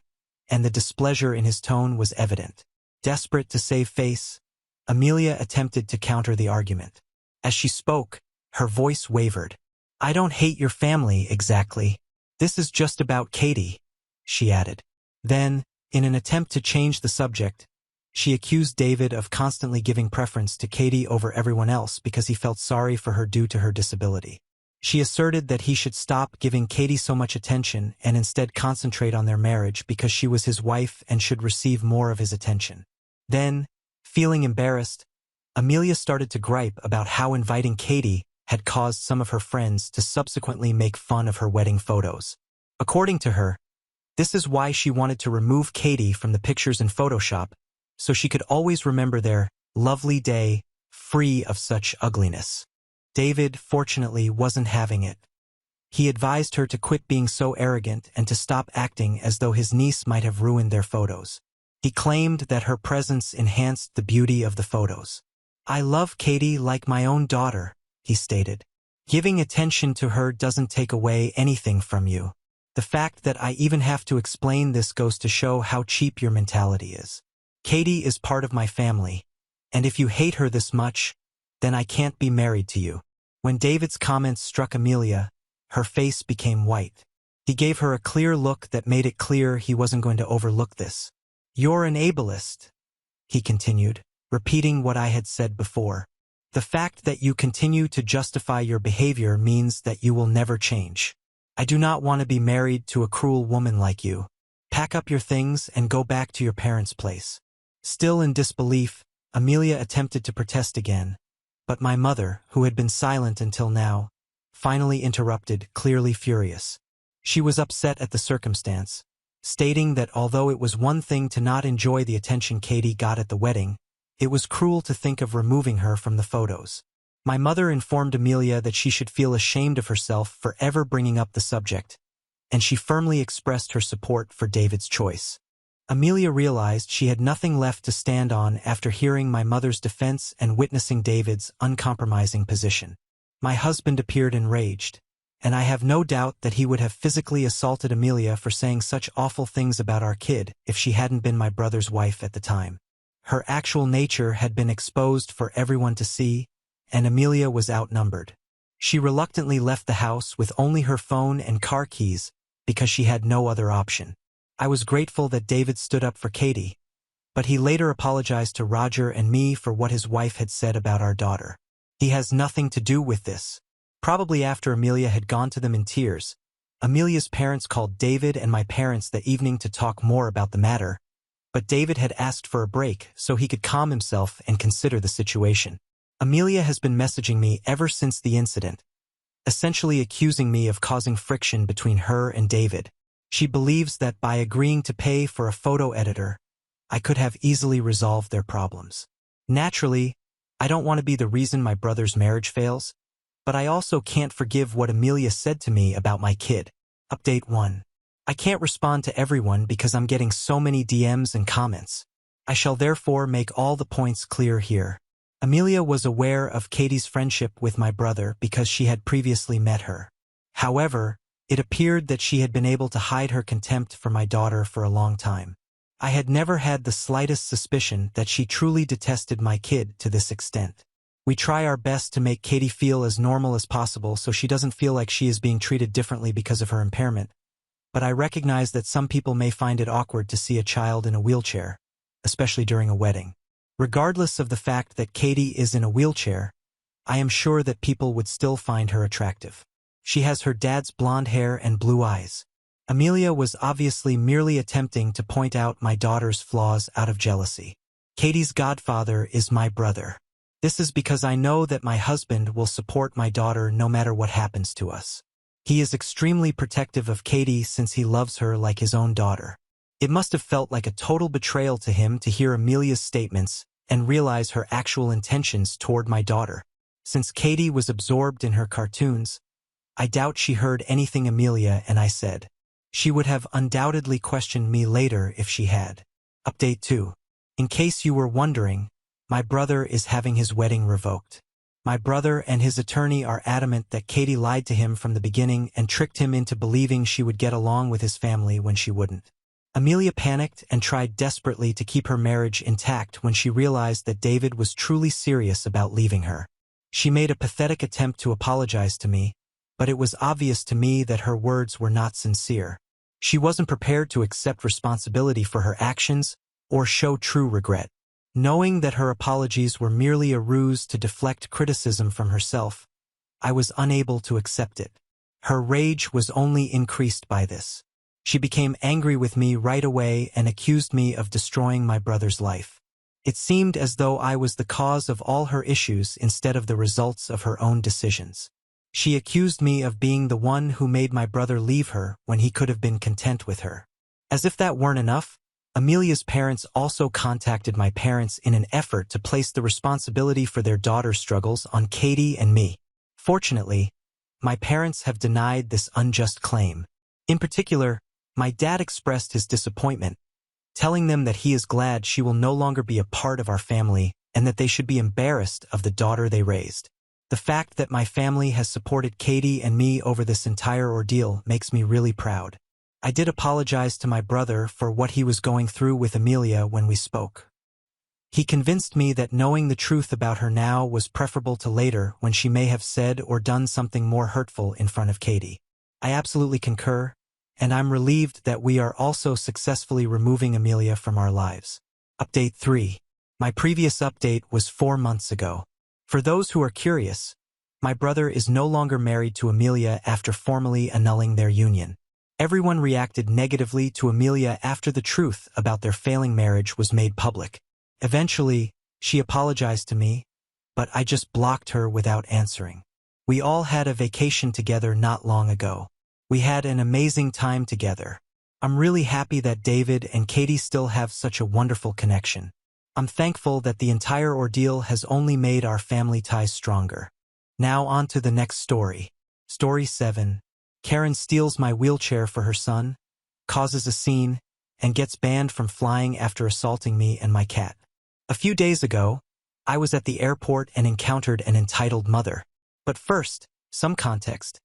and the displeasure in his tone was evident. Desperate to save face, Amelia attempted to counter the argument. As she spoke, her voice wavered. "I don't hate your family, exactly. This is just about Katie," she added. Then, in an attempt to change the subject, she accused David of constantly giving preference to Katie over everyone else because he felt sorry for her due to her disability. She asserted that he should stop giving Katie so much attention and instead concentrate on their marriage because she was his wife and should receive more of his attention. Then, feeling embarrassed, Amelia started to gripe about how inviting Katie had caused some of her friends to subsequently make fun of her wedding photos. According to her, this is why she wanted to remove Katie from the pictures in Photoshop, so she could always remember their lovely day free of such ugliness. David, fortunately, wasn't having it. He advised her to quit being so arrogant and to stop acting as though his niece might have ruined their photos. He claimed that her presence enhanced the beauty of the photos. "I love Katie like my own daughter," he stated. "Giving attention to her doesn't take away anything from you. The fact that I even have to explain this goes to show how cheap your mentality is. Katie is part of my family, and if you hate her this much, then I can't be married to you." When David's comments struck Amelia, her face became white. He gave her a clear look that made it clear he wasn't going to overlook this. "You're an ableist," he continued, repeating what I had said before. "The fact that you continue to justify your behavior means that you will never change. I do not want to be married to a cruel woman like you. Pack up your things and go back to your parents' place." Still in disbelief, Amelia attempted to protest again, but my mother, who had been silent until now, finally interrupted, clearly furious. She was upset at the circumstance, stating that although it was one thing to not enjoy the attention Katie got at the wedding, it was cruel to think of removing her from the photos. My mother informed Amelia that she should feel ashamed of herself for ever bringing up the subject, and she firmly expressed her support for David's choice. Amelia realized she had nothing left to stand on after hearing my mother's defense and witnessing David's uncompromising position. My husband appeared enraged, and I have no doubt that he would have physically assaulted Amelia for saying such awful things about our kid if she hadn't been my brother's wife at the time. Her actual nature had been exposed for everyone to see, and Amelia was outnumbered. She reluctantly left the house with only her phone and car keys because she had no other option. I was grateful that David stood up for Katie, but he later apologized to Roger and me for what his wife had said about our daughter. He has nothing to do with this. Probably after Amelia had gone to them in tears, Amelia's parents called David and my parents that evening to talk more about the matter, but David had asked for a break so he could calm himself and consider the situation. Amelia has been messaging me ever since the incident, essentially accusing me of causing friction between her and David. She believes that by agreeing to pay for a photo editor, I could have easily resolved their problems. Naturally, I don't want to be the reason my brother's marriage fails, but I also can't forgive what Amelia said to me about my kid. Update 1. I can't respond to everyone because I'm getting so many DMs and comments. I shall therefore make all the points clear here. Amelia was aware of Katie's friendship with my brother because she had previously met her. However, it appeared that she had been able to hide her contempt for my daughter for a long time. I had never had the slightest suspicion that she truly detested my kid to this extent. We try our best to make Katie feel as normal as possible so she doesn't feel like she is being treated differently because of her impairment. But I recognize that some people may find it awkward to see a child in a wheelchair, especially during a wedding. Regardless of the fact that Katie is in a wheelchair, I am sure that people would still find her attractive. She has her dad's blonde hair and blue eyes. Amelia was obviously merely attempting to point out my daughter's flaws out of jealousy. Katie's godfather is my brother. This is because I know that my husband will support my daughter no matter what happens to us. He is extremely protective of Katie since he loves her like his own daughter. It must have felt like a total betrayal to him to hear Amelia's statements and realize her actual intentions toward my daughter. Since Katie was absorbed in her cartoons, I doubt she heard anything Amelia and I said. She would have undoubtedly questioned me later if she had. Update 2. In case you were wondering, my brother is having his wedding revoked. My brother and his attorney are adamant that Katie lied to him from the beginning and tricked him into believing she would get along with his family when she wouldn't. Amelia panicked and tried desperately to keep her marriage intact when she realized that David was truly serious about leaving her. She made a pathetic attempt to apologize to me, but it was obvious to me that her words were not sincere. She wasn't prepared to accept responsibility for her actions or show true regret. Knowing that her apologies were merely a ruse to deflect criticism from herself, I was unable to accept it. Her rage was only increased by this. She became angry with me right away and accused me of destroying my brother's life. It seemed as though I was the cause of all her issues instead of the results of her own decisions. She accused me of being the one who made my brother leave her when he could have been content with her. As if that weren't enough, Amelia's parents also contacted my parents in an effort to place the responsibility for their daughter's struggles on Katie and me. Fortunately, my parents have denied this unjust claim. In particular, my dad expressed his disappointment, telling them that he is glad she will no longer be a part of our family and that they should be embarrassed of the daughter they raised. The fact that my family has supported Katie and me over this entire ordeal makes me really proud. I did apologize to my brother for what he was going through with Amelia when we spoke. He convinced me that knowing the truth about her now was preferable to later when she may have said or done something more hurtful in front of Katie. I absolutely concur, and I'm relieved that we are also successfully removing Amelia from our lives. Update 3. My previous update was 4 months ago. For those who are curious, my brother is no longer married to Amelia after formally annulling their union. Everyone reacted negatively to Amelia after the truth about their failing marriage was made public. Eventually, she apologized to me, but I just blocked her without answering. We all had a vacation together not long ago. We had an amazing time together. I'm really happy that David and Katie still have such a wonderful connection. I'm thankful that the entire ordeal has only made our family ties stronger. Now on to the next story. Story 7. Karen steals my wheelchair for her son, causes a scene, and gets banned from flying after assaulting me and my cat. A few days ago, I was at the airport and encountered an entitled mother. But first, some context.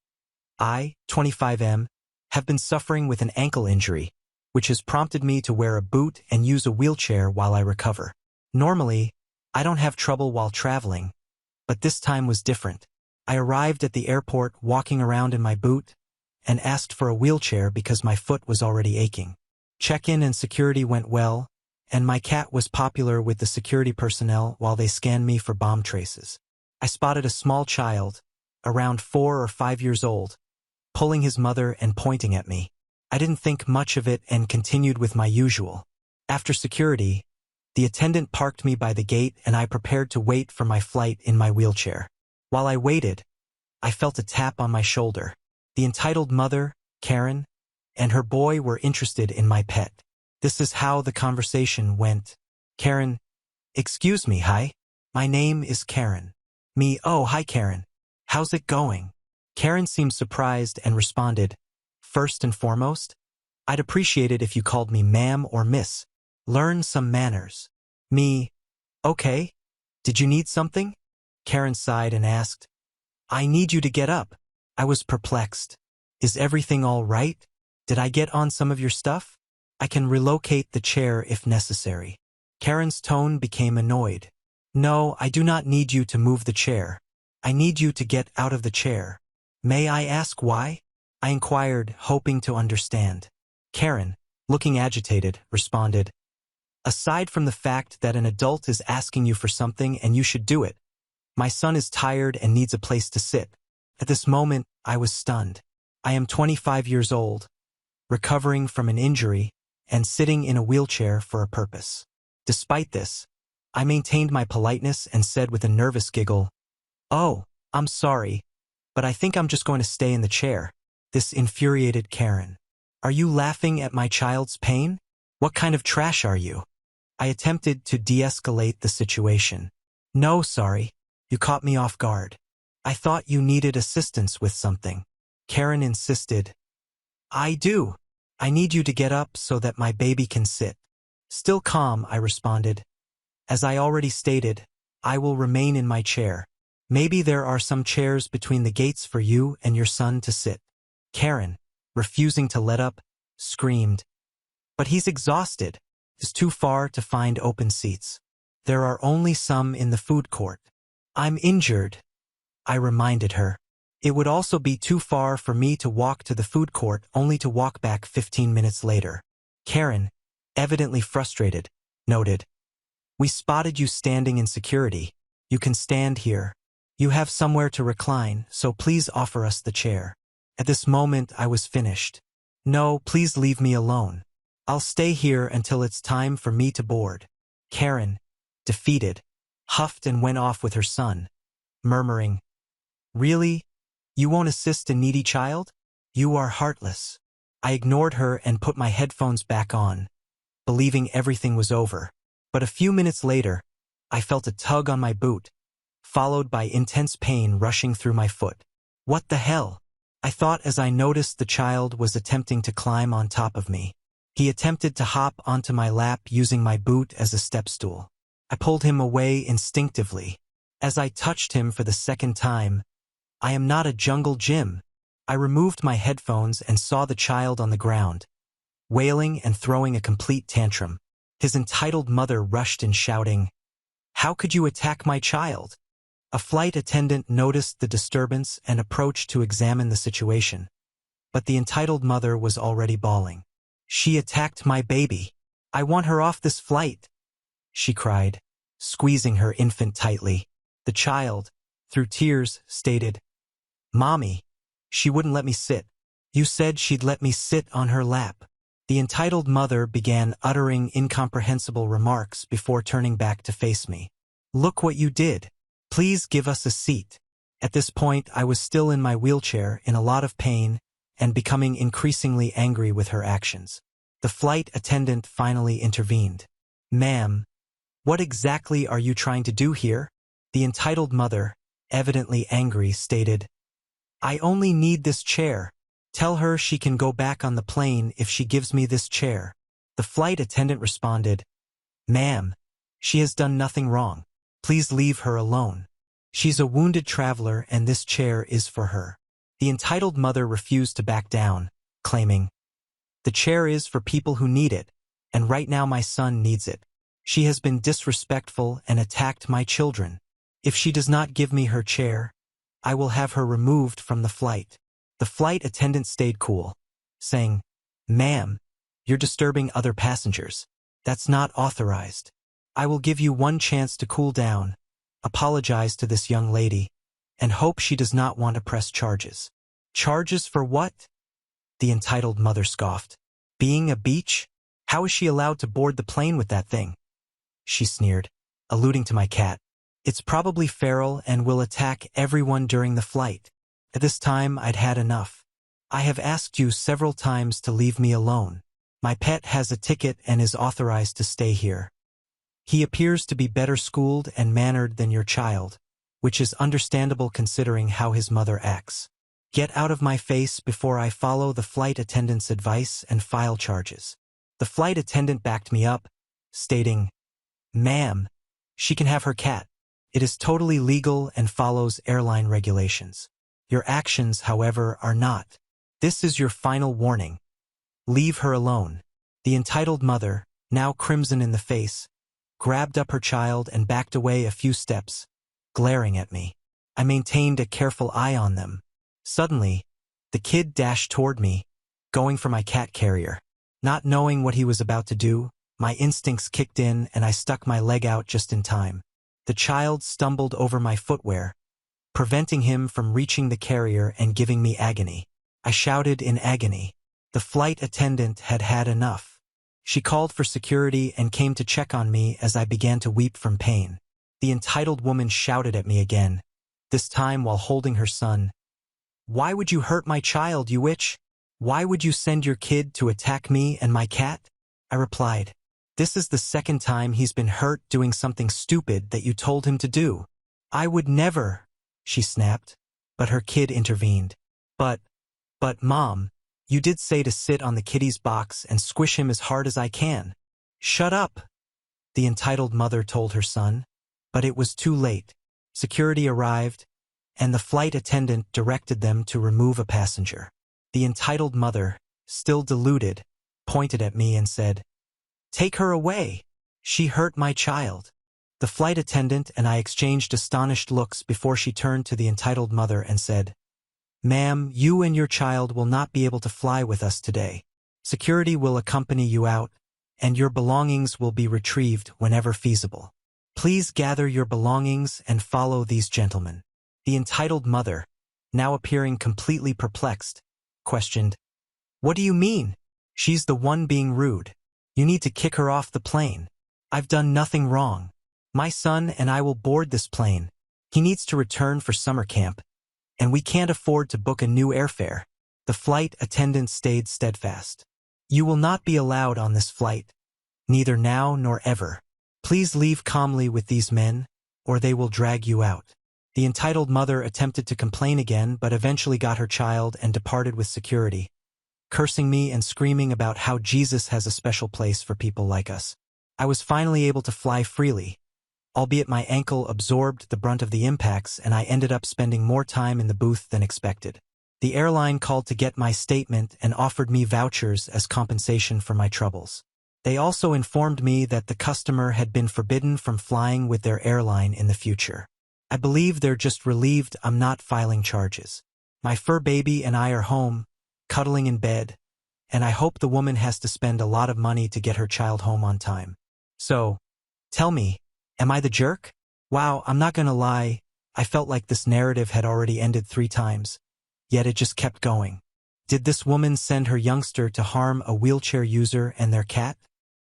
I, 25M, have been suffering with an ankle injury, which has prompted me to wear a boot and use a wheelchair while I recover. Normally, I don't have trouble while traveling, but this time was different. I arrived at the airport walking around in my boot and asked for a wheelchair because my foot was already aching. Check-in and security went well, and my cat was popular with the security personnel while they scanned me for bomb traces. I spotted a small child, around 4 or 5 years old, pulling his mother and pointing at me. I didn't think much of it and continued with my usual. After security, the attendant parked me by the gate and I prepared to wait for my flight in my wheelchair. While I waited, I felt a tap on my shoulder. The entitled mother, Karen, and her boy were interested in my pet. This is how the conversation went. Karen, excuse me, hi. My name is Karen. Me, oh, hi Karen. How's it going? Karen seemed surprised and responded, first and foremost, I'd appreciate it if you called me ma'am or miss. Learn some manners. Me, okay. Did you need something? Karen sighed and asked. I need you to get up. I was perplexed. Is everything all right? Did I get on some of your stuff? I can relocate the chair if necessary. Karen's tone became annoyed. No, I do not need you to move the chair. I need you to get out of the chair. May I ask why? I inquired, hoping to understand. Karen, looking agitated, responded, aside from the fact that an adult is asking you for something and you should do it, my son is tired and needs a place to sit. At this moment, I was stunned. I am 25 years old, recovering from an injury, and sitting in a wheelchair for a purpose. Despite this, I maintained my politeness and said with a nervous giggle, Oh, I'm sorry, but I think I'm just going to stay in the chair. This infuriated Karen. Are you laughing at my child's pain? What kind of trash are you? I attempted to de-escalate the situation. No, sorry. You caught me off guard. I thought you needed assistance with something. Karen insisted. I do. I need you to get up so that my baby can sit. Still calm, I responded. As I already stated, I will remain in my chair. Maybe there are some chairs between the gates for you and your son to sit. Karen, refusing to let up, screamed. But he's exhausted. It's too far to find open seats. There are only some in the food court. I'm injured, I reminded her. It would also be too far for me to walk to the food court only to walk back 15 minutes later. Karen, evidently frustrated, noted. We spotted you standing in security. You can stand here. You have somewhere to recline, so please offer us the chair. At this moment, I was finished. No, please leave me alone. I'll stay here until it's time for me to board. Karen, defeated, huffed and went off with her son, murmuring, Really? You won't assist a needy child? You are heartless. I ignored her and put my headphones back on, believing everything was over. But a few minutes later, I felt a tug on my boot, followed by intense pain rushing through my foot. What the hell? I thought as I noticed the child was attempting to climb on top of me. He attempted to hop onto my lap using my boot as a step stool. I pulled him away instinctively. As I touched him for the second time, I am not a jungle gym. I removed my headphones and saw the child on the ground, wailing and throwing a complete tantrum. His entitled mother rushed in shouting, How could you attack my child? A flight attendant noticed the disturbance and approached to examine the situation. But the entitled mother was already bawling. She attacked my baby. I want her off this flight, she cried, squeezing her infant tightly. The child, through tears, stated, Mommy, she wouldn't let me sit. You said she'd let me sit on her lap. The entitled mother began uttering incomprehensible remarks before turning back to face me. Look what you did. Please give us a seat. At this point, I was still in my wheelchair, in a lot of pain, and becoming increasingly angry with her actions. The flight attendant finally intervened. Ma'am, what exactly are you trying to do here? The entitled mother, evidently angry, stated, I only need this chair. Tell her she can go back on the plane if she gives me this chair. The flight attendant responded, Ma'am, she has done nothing wrong. Please leave her alone. She's a wounded traveler and this chair is for her. The entitled mother refused to back down, claiming, The chair is for people who need it, and right now my son needs it. She has been disrespectful and attacked my children. If she does not give me her chair, I will have her removed from the flight. The flight attendant stayed cool, saying, Ma'am, you're disturbing other passengers. That's not authorized. I will give you one chance to cool down, apologize to this young lady, and hope she does not want to press charges. Charges for what? The entitled mother scoffed. Being a beach? How is she allowed to board the plane with that thing? She sneered, alluding to my cat. It's probably feral and will attack everyone during the flight. At this time, I'd had enough. I have asked you several times to leave me alone. My pet has a ticket and is authorized to stay here. He appears to be better schooled and mannered than your child, which is understandable considering how his mother acts. Get out of my face before I follow the flight attendant's advice and file charges. The flight attendant backed me up, stating, "Ma'am, she can have her cat. It is totally legal and follows airline regulations. Your actions, however, are not. This is your final warning. Leave her alone." The entitled mother, now crimson in the face, grabbed up her child and backed away a few steps, glaring at me. I maintained a careful eye on them. Suddenly, the kid dashed toward me, going for my cat carrier. Not knowing what he was about to do, my instincts kicked in and I stuck my leg out just in time. The child stumbled over my footwear, preventing him from reaching the carrier and giving me agony. I shouted in agony. The flight attendant had had enough. She called for security and came to check on me as I began to weep from pain. The entitled woman shouted at me again, this time while holding her son. "Why would you hurt my child, you witch? Why would you send your kid to attack me and my cat?" I replied, "This is the second time he's been hurt doing something stupid that you told him to do." "I would never," she snapped, but her kid intervened. But Mom, you did say to sit on the kitty's box and squish him as hard as I can." "Shut up," the entitled mother told her son, but it was too late. Security arrived, and the flight attendant directed them to remove a passenger. The entitled mother, still deluded, pointed at me and said, "Take her away. She hurt my child." The flight attendant and I exchanged astonished looks before she turned to the entitled mother and said, "Ma'am, you and your child will not be able to fly with us today. Security will accompany you out, and your belongings will be retrieved whenever feasible. Please gather your belongings and follow these gentlemen." The entitled mother, now appearing completely perplexed, questioned, "What do you mean? She's the one being rude. You need to kick her off the plane. I've done nothing wrong. My son and I will board this plane. He needs to return for summer camp, and we can't afford to book a new airfare." The flight attendant stayed steadfast. "You will not be allowed on this flight, neither now nor ever. Please leave calmly with these men, or they will drag you out." The entitled mother attempted to complain again but eventually got her child and departed with security, cursing me and screaming about how Jesus has a special place for people like us. I was finally able to fly freely, albeit my ankle absorbed the brunt of the impacts and I ended up spending more time in the booth than expected. The airline called to get my statement and offered me vouchers as compensation for my troubles. They also informed me that the customer had been forbidden from flying with their airline in the future. I believe they're just relieved I'm not filing charges. My fur baby and I are home, cuddling in bed, and I hope the woman has to spend a lot of money to get her child home on time. So, tell me, am I the jerk? Wow, I'm not gonna lie, I felt like this narrative had already ended 3 times, yet it just kept going. Did this woman send her youngster to harm a wheelchair user and their cat?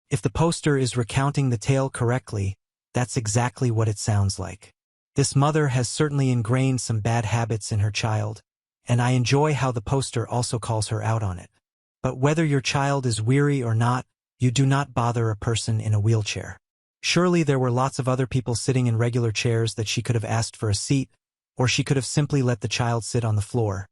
If the poster is recounting the tale correctly, that's exactly what it sounds like. This mother has certainly ingrained some bad habits in her child, and I enjoy how the poster also calls her out on it. But whether your child is weary or not, you do not bother a person in a wheelchair. Surely there were lots of other people sitting in regular chairs that she could have asked for a seat, or she could have simply let the child sit on the floor.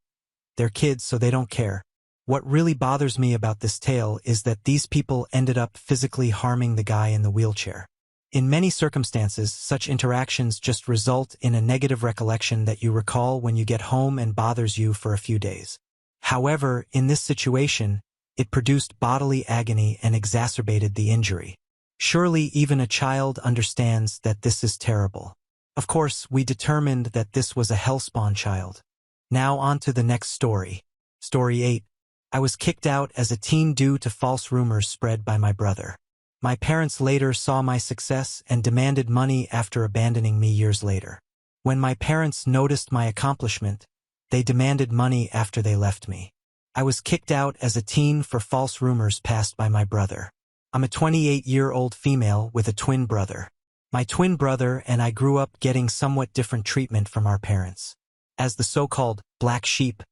They're kids, so they don't care. What really bothers me about this tale is that these people ended up physically harming the guy in the wheelchair. In many circumstances, such interactions just result in a negative recollection that you recall when you get home and bothers you for a few days. However, in this situation, it produced bodily agony and exacerbated the injury. Surely even a child understands that this is terrible. Of course, we determined that this was a hellspawn child. Now on to the next story. Story 8. I was kicked out as a teen due to false rumors spread by my brother. My parents later saw my success and demanded money after abandoning me years later. When my parents noticed my accomplishment, they demanded money after they left me. I was kicked out as a teen for false rumors passed by my brother. I'm a 28-year-old female with a twin brother. My twin brother and I grew up getting somewhat different treatment from our parents. As the so-called black sheep,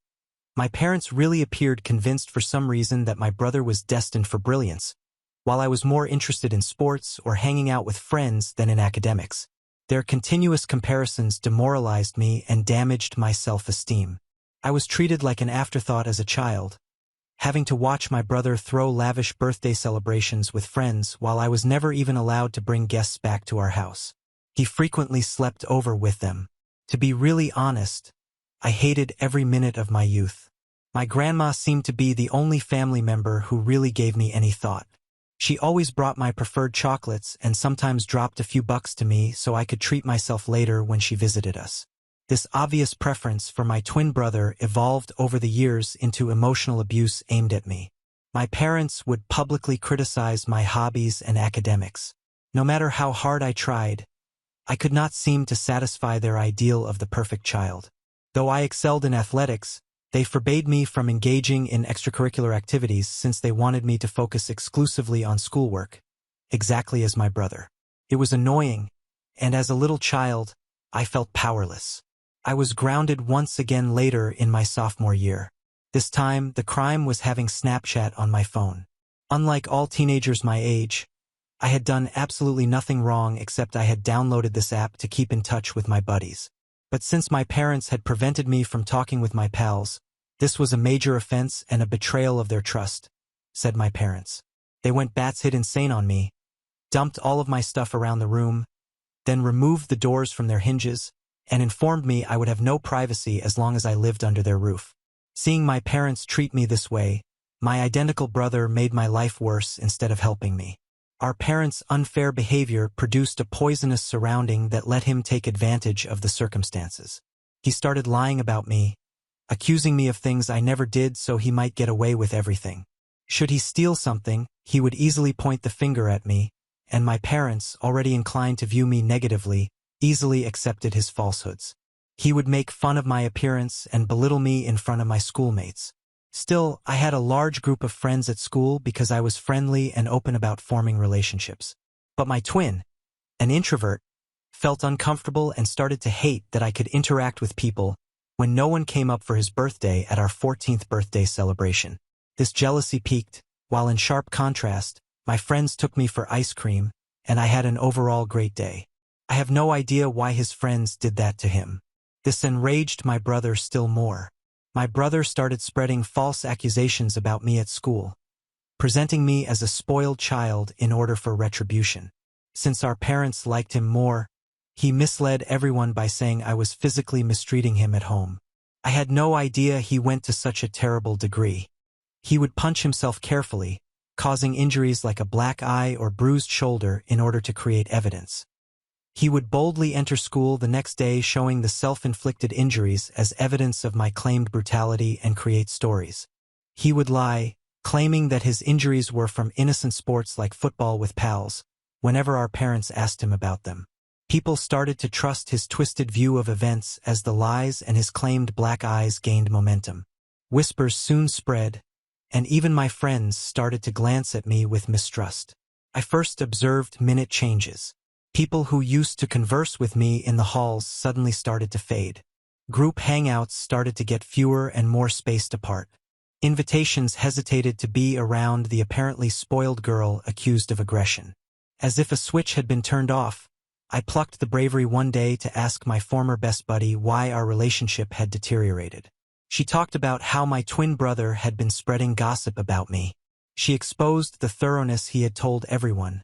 my parents really appeared convinced for some reason that my brother was destined for brilliance, while I was more interested in sports or hanging out with friends than in academics. Their continuous comparisons demoralized me and damaged my self-esteem. I was treated like an afterthought as a child, having to watch my brother throw lavish birthday celebrations with friends while I was never even allowed to bring guests back to our house. He frequently slept over with them. To be really honest, I hated every minute of my youth. My grandma seemed to be the only family member who really gave me any thought. She always brought my preferred chocolates and sometimes dropped a few bucks to me so I could treat myself later when she visited us. This obvious preference for my twin brother evolved over the years into emotional abuse aimed at me. My parents would publicly criticize my hobbies and academics. No matter how hard I tried, I could not seem to satisfy their ideal of the perfect child. Though I excelled in athletics, they forbade me from engaging in extracurricular activities since they wanted me to focus exclusively on schoolwork, exactly as my brother. It was annoying, and as a little child, I felt powerless. I was grounded once again later in my sophomore year. This time, the crime was having Snapchat on my phone. Unlike all teenagers my age, I had done absolutely nothing wrong except I had downloaded this app to keep in touch with my buddies. But since my parents had prevented me from talking with my pals, this was a major offense and a betrayal of their trust, said my parents. They went bats-hit insane on me, dumped all of my stuff around the room, then removed the doors from their hinges, and informed me I would have no privacy as long as I lived under their roof. Seeing my parents treat me this way, my identical brother made my life worse instead of helping me. Our parents' unfair behavior produced a poisonous surrounding that let him take advantage of the circumstances. He started lying about me, accusing me of things I never did so he might get away with everything. Should he steal something, he would easily point the finger at me, and my parents, already inclined to view me negatively, easily accepted his falsehoods. He would make fun of my appearance and belittle me in front of my schoolmates. Still, I had a large group of friends at school because I was friendly and open about forming relationships. But my twin, an introvert, felt uncomfortable and started to hate that I could interact with people when no one came up for his birthday at our 14th birthday celebration. This jealousy peaked, while in sharp contrast, my friends took me for ice cream, and I had an overall great day. I have no idea why his friends did that to him. This enraged my brother still more. My brother started spreading false accusations about me at school, presenting me as a spoiled child in order for retribution. Since our parents liked him more, he misled everyone by saying I was physically mistreating him at home. I had no idea he went to such a terrible degree. He would punch himself carefully, causing injuries like a black eye or bruised shoulder in order to create evidence. He would boldly enter school the next day showing the self-inflicted injuries as evidence of my claimed brutality and create stories. He would lie, claiming that his injuries were from innocent sports like football with pals, whenever our parents asked him about them. People started to trust his twisted view of events as the lies and his claimed black eyes gained momentum. Whispers soon spread, and even my friends started to glance at me with mistrust. I first observed minute changes. People who used to converse with me in the halls suddenly started to fade. Group hangouts started to get fewer and more spaced apart. Invitations hesitated to be around the apparently spoiled girl accused of aggression. As if a switch had been turned off, I plucked the bravery one day to ask my former best buddy why our relationship had deteriorated. She talked about how my twin brother had been spreading gossip about me. She exposed the thoroughness he had told everyone,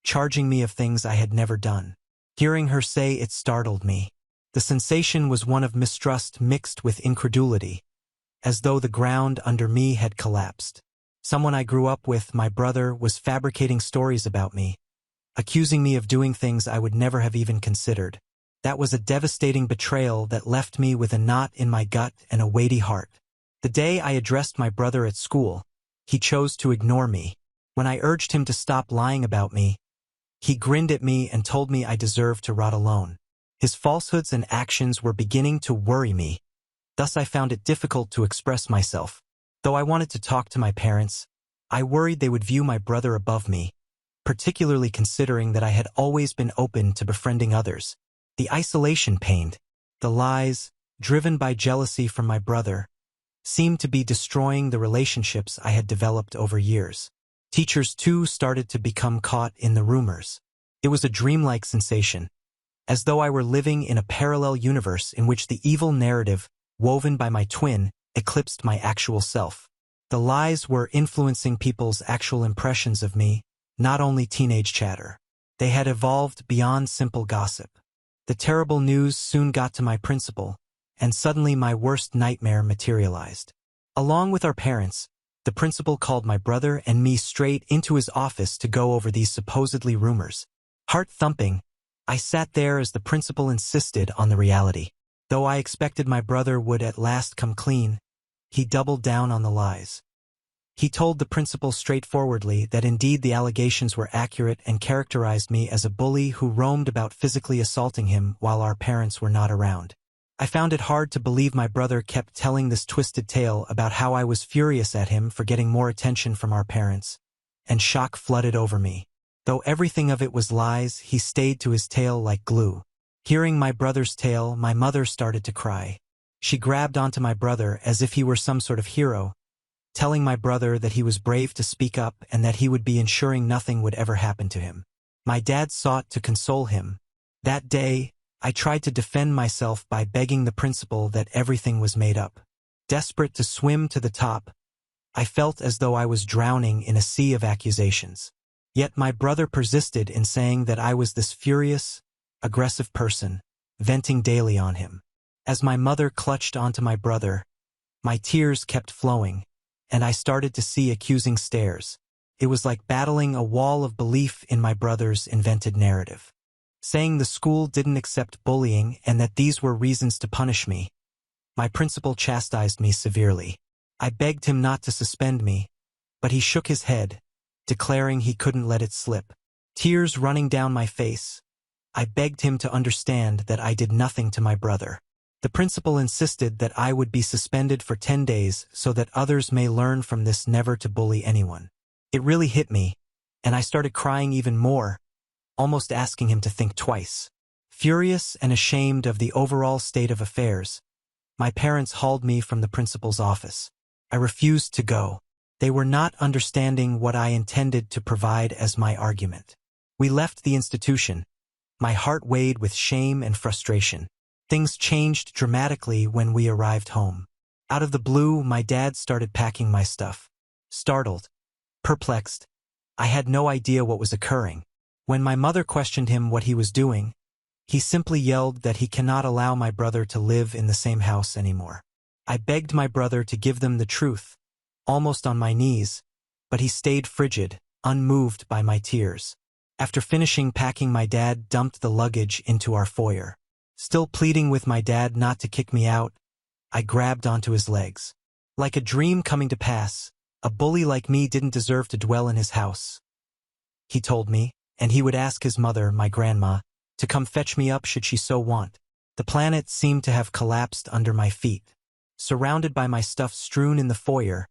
charging me of things I had never done. Hearing her say it startled me. The sensation was one of mistrust mixed with incredulity, as though the ground under me had collapsed. Someone I grew up with, my brother, was fabricating stories about me, accusing me of doing things I would never have even considered. That was a devastating betrayal that left me with a knot in my gut and a weighty heart. The day I addressed my brother at school, he chose to ignore me. When I urged him to stop lying about me, he grinned at me and told me I deserved to rot alone. His falsehoods and actions were beginning to worry me. Thus I found it difficult to express myself. Though I wanted to talk to my parents, I worried they would view my brother above me, particularly considering that I had always been open to befriending others. The isolation pained, the lies, driven by jealousy from my brother, seemed to be destroying the relationships I had developed over years. Teachers, too, started to become caught in the rumors. It was a dreamlike sensation, as though I were living in a parallel universe in which the evil narrative woven by my twin, eclipsed my actual self. The lies were influencing people's actual impressions of me, not only teenage chatter. They had evolved beyond simple gossip. The terrible news soon got to my principal, and suddenly my worst nightmare materialized. Along with our parents, the principal called my brother and me straight into his office to go over these supposedly rumors. Heart thumping, I sat there as the principal insisted on the reality. Though I expected my brother would at last come clean, he doubled down on the lies. He told the principal straightforwardly that indeed the allegations were accurate and characterized me as a bully who roamed about physically assaulting him while our parents were not around. I found it hard to believe my brother kept telling this twisted tale about how I was furious at him for getting more attention from our parents, and shock flooded over me. Though everything of it was lies, he stayed to his tale like glue. Hearing my brother's tale, my mother started to cry. She grabbed onto my brother as if he were some sort of hero, telling my brother that he was brave to speak up and that he would be ensuring nothing would ever happen to him. My dad sought to console him. That day, I tried to defend myself by begging the principal that everything was made up. Desperate to swim to the top, I felt as though I was drowning in a sea of accusations. Yet my brother persisted in saying that I was this furious, aggressive person, venting daily on him. As my mother clutched onto my brother, my tears kept flowing, and I started to see accusing stares. It was like battling a wall of belief in my brother's invented narrative. Saying the school didn't accept bullying and that these were reasons to punish me. My principal chastised me severely. I begged him not to suspend me, but he shook his head, declaring he couldn't let it slip. Tears running down my face, I begged him to understand that I did nothing to my brother. The principal insisted that I would be suspended for 10 days so that others may learn from this never to bully anyone. It really hit me, and I started crying even more, almost asking him to think twice. Furious and ashamed of the overall state of affairs, my parents hauled me from the principal's office. I refused to go. They were not understanding what I intended to provide as my argument. We left the institution, my heart weighed with shame and frustration. Things changed dramatically when we arrived home. Out of the blue, my dad started packing my stuff. Startled, perplexed, I had no idea what was occurring. When my mother questioned him what he was doing, he simply yelled that he cannot allow my brother to live in the same house anymore. I begged my brother to give them the truth, almost on my knees, but he stayed frigid, unmoved by my tears. After finishing packing, my dad dumped the luggage into our foyer. Still pleading with my dad not to kick me out, I grabbed onto his legs. Like a dream coming to pass, a bully like me didn't deserve to dwell in his house, he told me, and he would ask his mother, my grandma, to come fetch me up should she so want. The planet seemed to have collapsed under my feet. Surrounded by my stuff strewn in the foyer,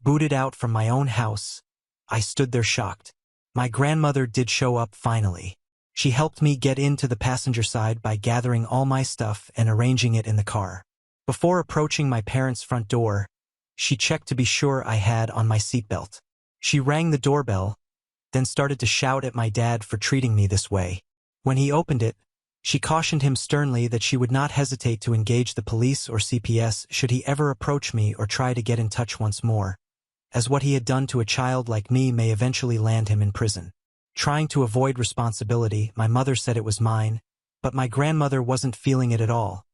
booted out from my own house, I stood there shocked. My grandmother did show up finally. She helped me get into the passenger side by gathering all my stuff and arranging it in the car. Before approaching my parents' front door, she checked to be sure I had on my seatbelt. She rang the doorbell, then started to shout at my dad for treating me this way. When he opened it, she cautioned him sternly that she would not hesitate to engage the police or CPS should he ever approach me or try to get in touch once more, as what he had done to a child like me may eventually land him in prison. Trying to avoid responsibility, my mother said it was mine, but my grandmother wasn't feeling it at all,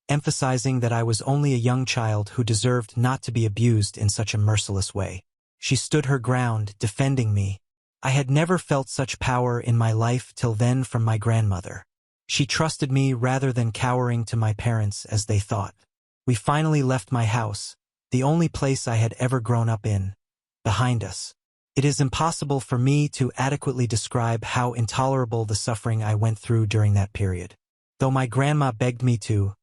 emphasizing that I was only a young child who deserved not to be abused in such a merciless way. She stood her ground, defending me. I had never felt such power in my life till then from my grandmother. She trusted me rather than cowering to my parents as they thought. We finally left my house, the only place I had ever grown up in, behind us. It is impossible for me to adequately describe how intolerable the suffering I went through during that period. Though my grandma begged me to,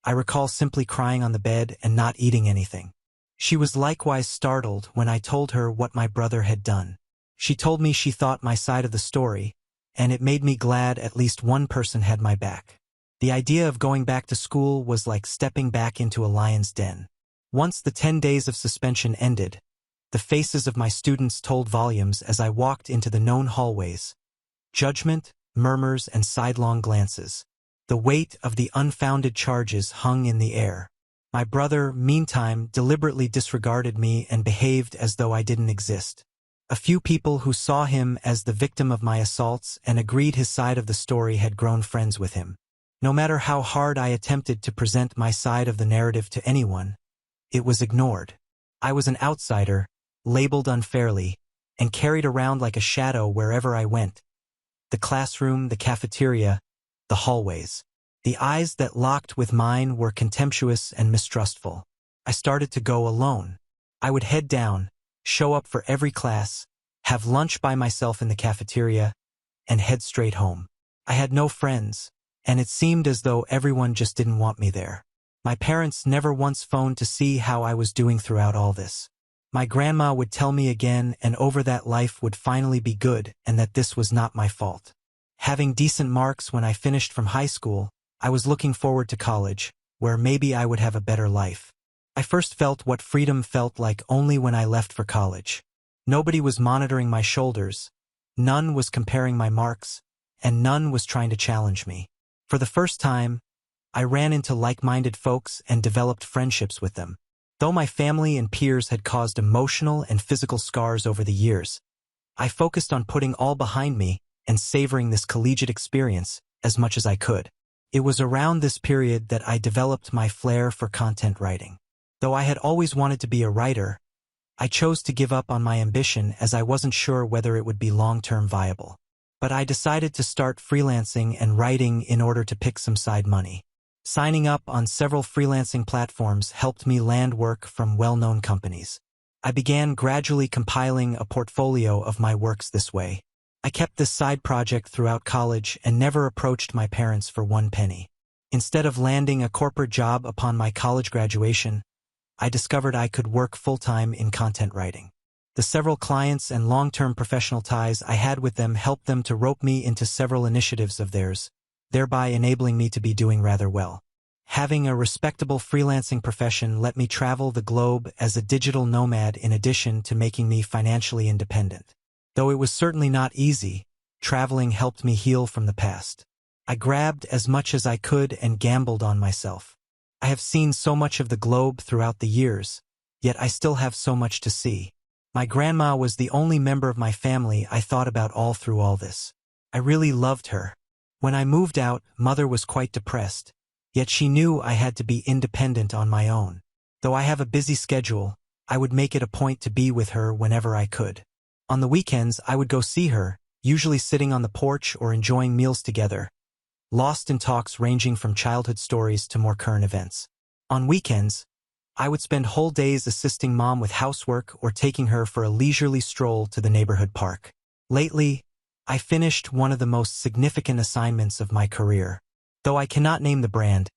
I recall simply crying on the bed and not eating anything. She was likewise startled when I told her what my brother had done. She told me she thought my side of the story, and it made me glad at least one person had my back. The idea of going back to school was like stepping back into a lion's den. Once the 10 days of suspension ended, the faces of my students told volumes as I walked into the known hallways. Judgment, murmurs, and sidelong glances. The weight of the unfounded charges hung in the air. My brother, meantime, deliberately disregarded me and behaved as though I didn't exist. A few people who saw him as the victim of my assaults and agreed his side of the story had grown friends with him. No matter how hard I attempted to present my side of the narrative to anyone, it was ignored. I was an outsider, labeled unfairly, and carried around like a shadow wherever I went. The classroom, the cafeteria, the hallways. The eyes that locked with mine were contemptuous and mistrustful. I started to go alone. I would head down, show up for every class, have lunch by myself in the cafeteria, and head straight home. I had no friends, and it seemed as though everyone just didn't want me there. My parents never once phoned to see how I was doing throughout all this. My grandma would tell me again and over that life would finally be good and that this was not my fault. Having decent marks when I finished from high school, I was looking forward to college, where maybe I would have a better life. I first felt what freedom felt like only when I left for college. Nobody was monitoring my shoulders, none was comparing my marks, and none was trying to challenge me. For the first time, I ran into like-minded folks and developed friendships with them. Though my family and peers had caused emotional and physical scars over the years, I focused on putting all behind me and savoring this collegiate experience as much as I could. It was around this period that I developed my flair for content writing. Though I had always wanted to be a writer, I chose to give up on my ambition as I wasn't sure whether it would be long-term viable. But I decided to start freelancing and writing in order to pick some side money. Signing up on several freelancing platforms helped me land work from well-known companies. I began gradually compiling a portfolio of my works this way. I kept this side project throughout college and never approached my parents for one penny. Instead of landing a corporate job upon my college graduation, I discovered I could work full-time in content writing. The several clients and long-term professional ties I had with them helped them to rope me into several initiatives of theirs, thereby enabling me to be doing rather well. Having a respectable freelancing profession let me travel the globe as a digital nomad in addition to making me financially independent. Though it was certainly not easy, traveling helped me heal from the past. I grabbed as much as I could and gambled on myself. I have seen so much of the globe throughout the years, yet I still have so much to see. My grandma was the only member of my family I thought about all through all this. I really loved her. When I moved out, Mother was quite depressed, yet she knew I had to be independent on my own. Though I have a busy schedule, I would make it a point to be with her whenever I could. On the weekends, I would go see her, usually sitting on the porch or enjoying meals together, lost in talks ranging from childhood stories to more current events. On weekends, I would spend whole days assisting Mom with housework or taking her for a leisurely stroll to the neighborhood park. Lately, I finished one of the most significant assignments of my career. Though I cannot name the brand,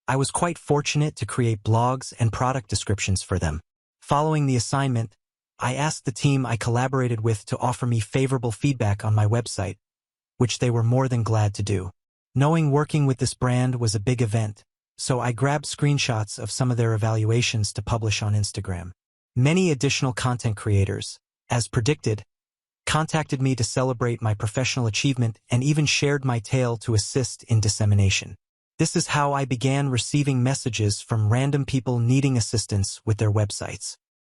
I was quite fortunate to create blogs and product descriptions for them. Following the assignment, I asked the team I collaborated with to offer me favorable feedback on my website, which they were more than glad to do. Knowing working with this brand was a big event, so I grabbed screenshots of some of their evaluations to publish on Instagram. Many additional content creators, as predicted, contacted me to celebrate my professional achievement and even shared my tale to assist in dissemination. This is how I began receiving messages from random people needing assistance with their websites.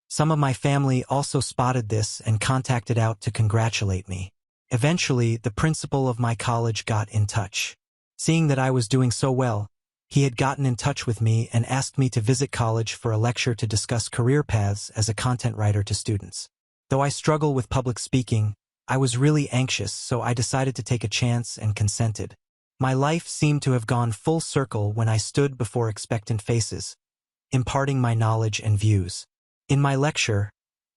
Some of my family also spotted this and contacted out to congratulate me. Eventually, the principal of my college got in touch. Seeing that I was doing so well, he had gotten in touch with me and asked me to visit college for a lecture to discuss career paths as a content writer to students. Though I struggle with public speaking, I was really anxious, so I decided to take a chance and consented. My life seemed to have gone full circle when I stood before expectant faces, imparting my knowledge and views. In my lecture,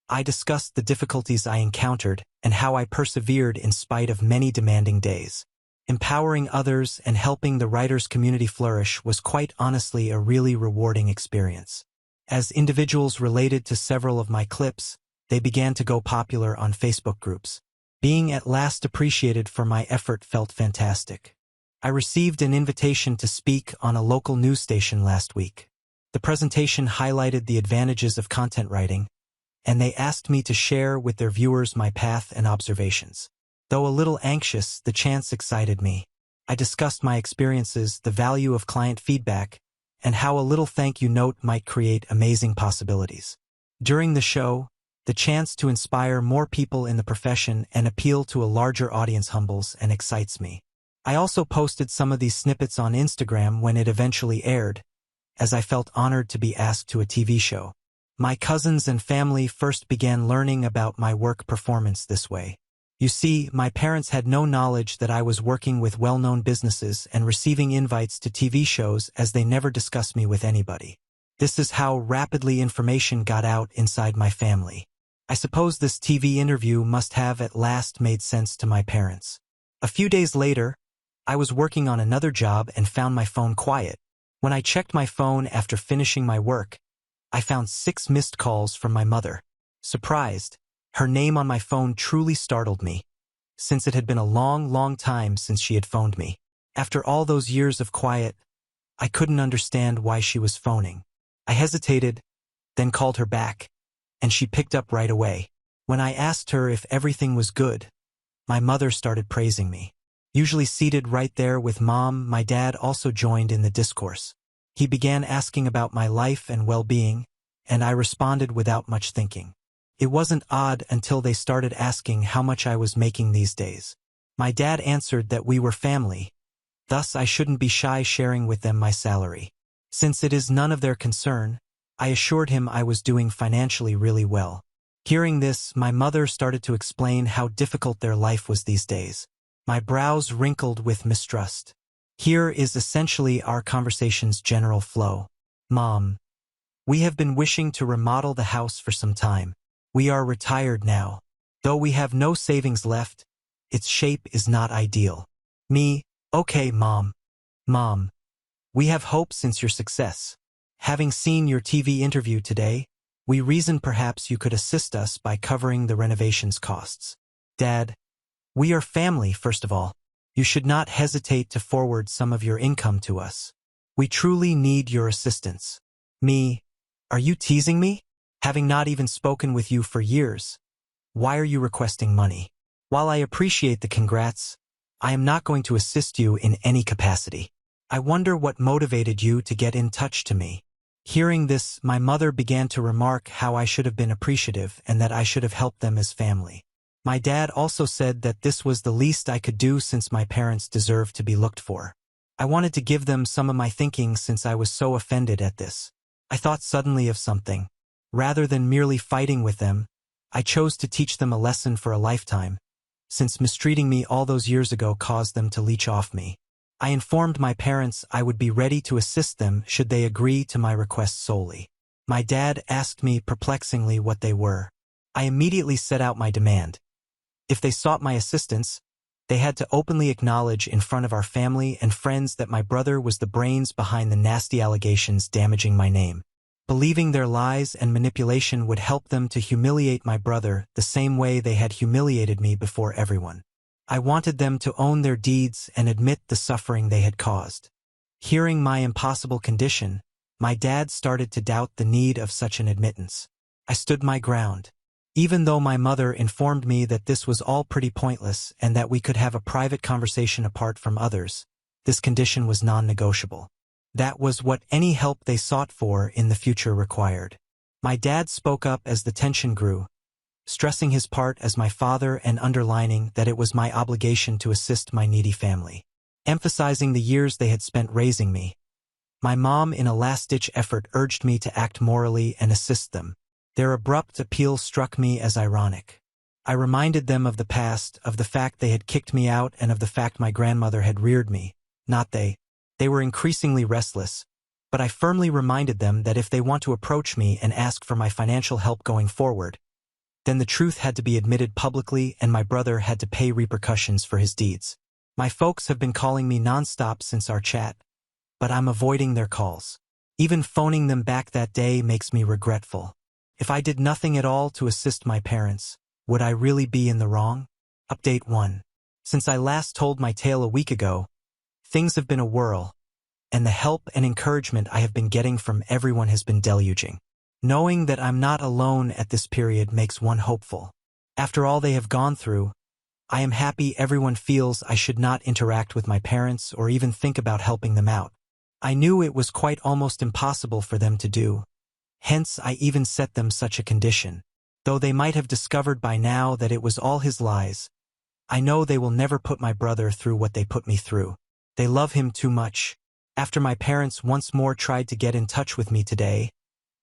I discussed the difficulties I encountered and how I persevered in spite of many demanding days. Empowering others and helping the writers' community flourish was quite honestly a really rewarding experience. As individuals related to several of my clips, they began to go popular on Facebook groups. Being at last appreciated for my effort felt fantastic. I received an invitation to speak on a local news station last week. The presentation highlighted the advantages of content writing, and they asked me to share with their viewers my path and observations. Though a little anxious, the chance excited me. I discussed my experiences, the value of client feedback, and how a little thank you note might create amazing possibilities. During the show, the chance to inspire more people in the profession and appeal to a larger audience humbles and excites me. I also posted some of these snippets on Instagram when it eventually aired, as I felt honored to be asked to a TV show. My cousins and family first began learning about my work performance this way. You see, my parents had no knowledge that I was working with well-known businesses and receiving invites to TV shows, as they never discussed me with anybody. This is how rapidly information got out inside my family. I suppose this TV interview must have at last made sense to my parents. A few days later, I was working on another job and found my phone quiet. When I checked my phone after finishing my work, I found 6 missed calls from my mother. Surprised, her name on my phone truly startled me, since it had been a long time since she had phoned me. After all those years of quiet, I couldn't understand why she was phoning. I hesitated, then called her back, and she picked up right away. When I asked her if everything was good, my mother started praising me. Usually seated right there with Mom, my dad also joined in the discourse. He began asking about my life and well-being, and I responded without much thinking. It wasn't odd until they started asking how much I was making these days. My dad answered that we were family, thus I shouldn't be shy sharing with them my salary. Since it is none of their concern, I assured him I was doing financially really well. Hearing this, my mother started to explain how difficult their life was these days. My brows wrinkled with mistrust. Here is essentially our conversation's general flow. Mom, we have been wishing to remodel the house for some time. We are retired now. Though we have no savings left, its shape is not ideal. Me, okay, Mom. Mom, we have hope since your success. Having seen your TV interview today, we reason perhaps you could assist us by covering the renovations costs. Dad, we are family, first of all. You should not hesitate to forward some of your income to us. We truly need your assistance. Me, are you teasing me? Having not even spoken with you for years, why are you requesting money? While I appreciate the congrats, I am not going to assist you in any capacity. I wonder what motivated you to get in touch to me. Hearing this, my mother began to remark how I should have been appreciative and that I should have helped them as family. My dad also said that this was the least I could do since my parents deserved to be looked for. I wanted to give them some of my thinking since I was so offended at this. I thought suddenly of something. Rather than merely fighting with them, I chose to teach them a lesson for a lifetime, since mistreating me all those years ago caused them to leech off me. I informed my parents I would be ready to assist them should they agree to my requests solely. My dad asked me perplexingly what they were. I immediately set out my demand. If they sought my assistance, they had to openly acknowledge in front of our family and friends that my brother was the brains behind the nasty allegations damaging my name. Believing their lies and manipulation would help them to humiliate my brother the same way they had humiliated me before everyone. I wanted them to own their deeds and admit the suffering they had caused. Hearing my impossible condition, my dad started to doubt the need of such an admittance. I stood my ground. Even though my mother informed me that this was all pretty pointless and that we could have a private conversation apart from others, this condition was non-negotiable. That was what any help they sought for in the future required. My dad spoke up as the tension grew, stressing his part as my father and underlining that it was my obligation to assist my needy family. Emphasizing the years they had spent raising me, my mom in a last-ditch effort urged me to act morally and assist them. Their abrupt appeal struck me as ironic. I reminded them of the past, of the fact they had kicked me out and of the fact my grandmother had reared me, not they. They were increasingly restless, but I firmly reminded them that if they want to approach me and ask for my financial help going forward, then the truth had to be admitted publicly and my brother had to pay repercussions for his deeds. My folks have been calling me nonstop since our chat, but I'm avoiding their calls. Even phoning them back that day makes me regretful. If I did nothing at all to assist my parents, would I really be in the wrong? Update 1. Since I last told my tale a week ago, things have been a whirl, and the help and encouragement I have been getting from everyone has been deluging. Knowing that I'm not alone at this period makes one hopeful. After all they have gone through, I am happy everyone feels I should not interact with my parents or even think about helping them out. I knew it was quite almost impossible for them to do. Hence I even set them such a condition. Though they might have discovered by now that it was all his lies, I know they will never put my brother through what they put me through. They love him too much. After my parents once more tried to get in touch with me today,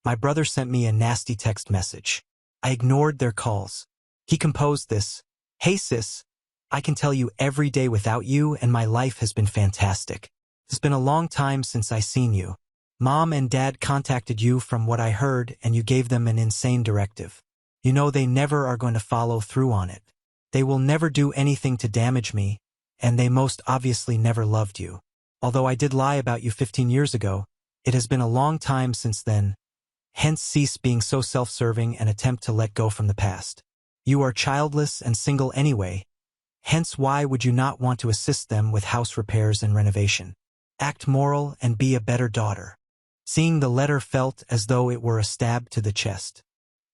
my brother sent me a nasty text message. I ignored their calls. He composed this: "Hey sis, I can tell you every day without you and my life has been fantastic. It's been a long time since I seen you. Mom and Dad contacted you from what I heard and you gave them an insane directive. You know they never are going to follow through on it. They will never do anything to damage me, and they most obviously never loved you. Although I did lie about you 15 years ago, it has been a long time since then. Hence cease being so self-serving and attempt to let go from the past. You are childless and single anyway. Hence why would you not want to assist them with house repairs and renovation? Act moral and be a better daughter." Seeing the letter felt as though it were a stab to the chest.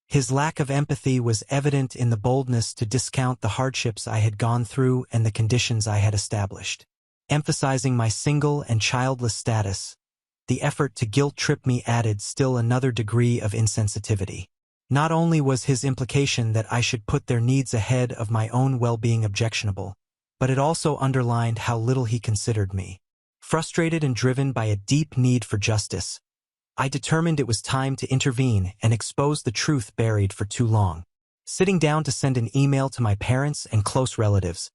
His lack of empathy was evident in the boldness to discount the hardships I had gone through and the conditions I had established. Emphasizing my single and childless status, the effort to guilt-trip me added still another degree of insensitivity. Not only was his implication that I should put their needs ahead of my own well-being objectionable, but it also underlined how little he considered me. Frustrated and driven by a deep need for justice, I determined it was time to intervene and expose the truth buried for too long. Sitting down to send an email to my parents and close relatives,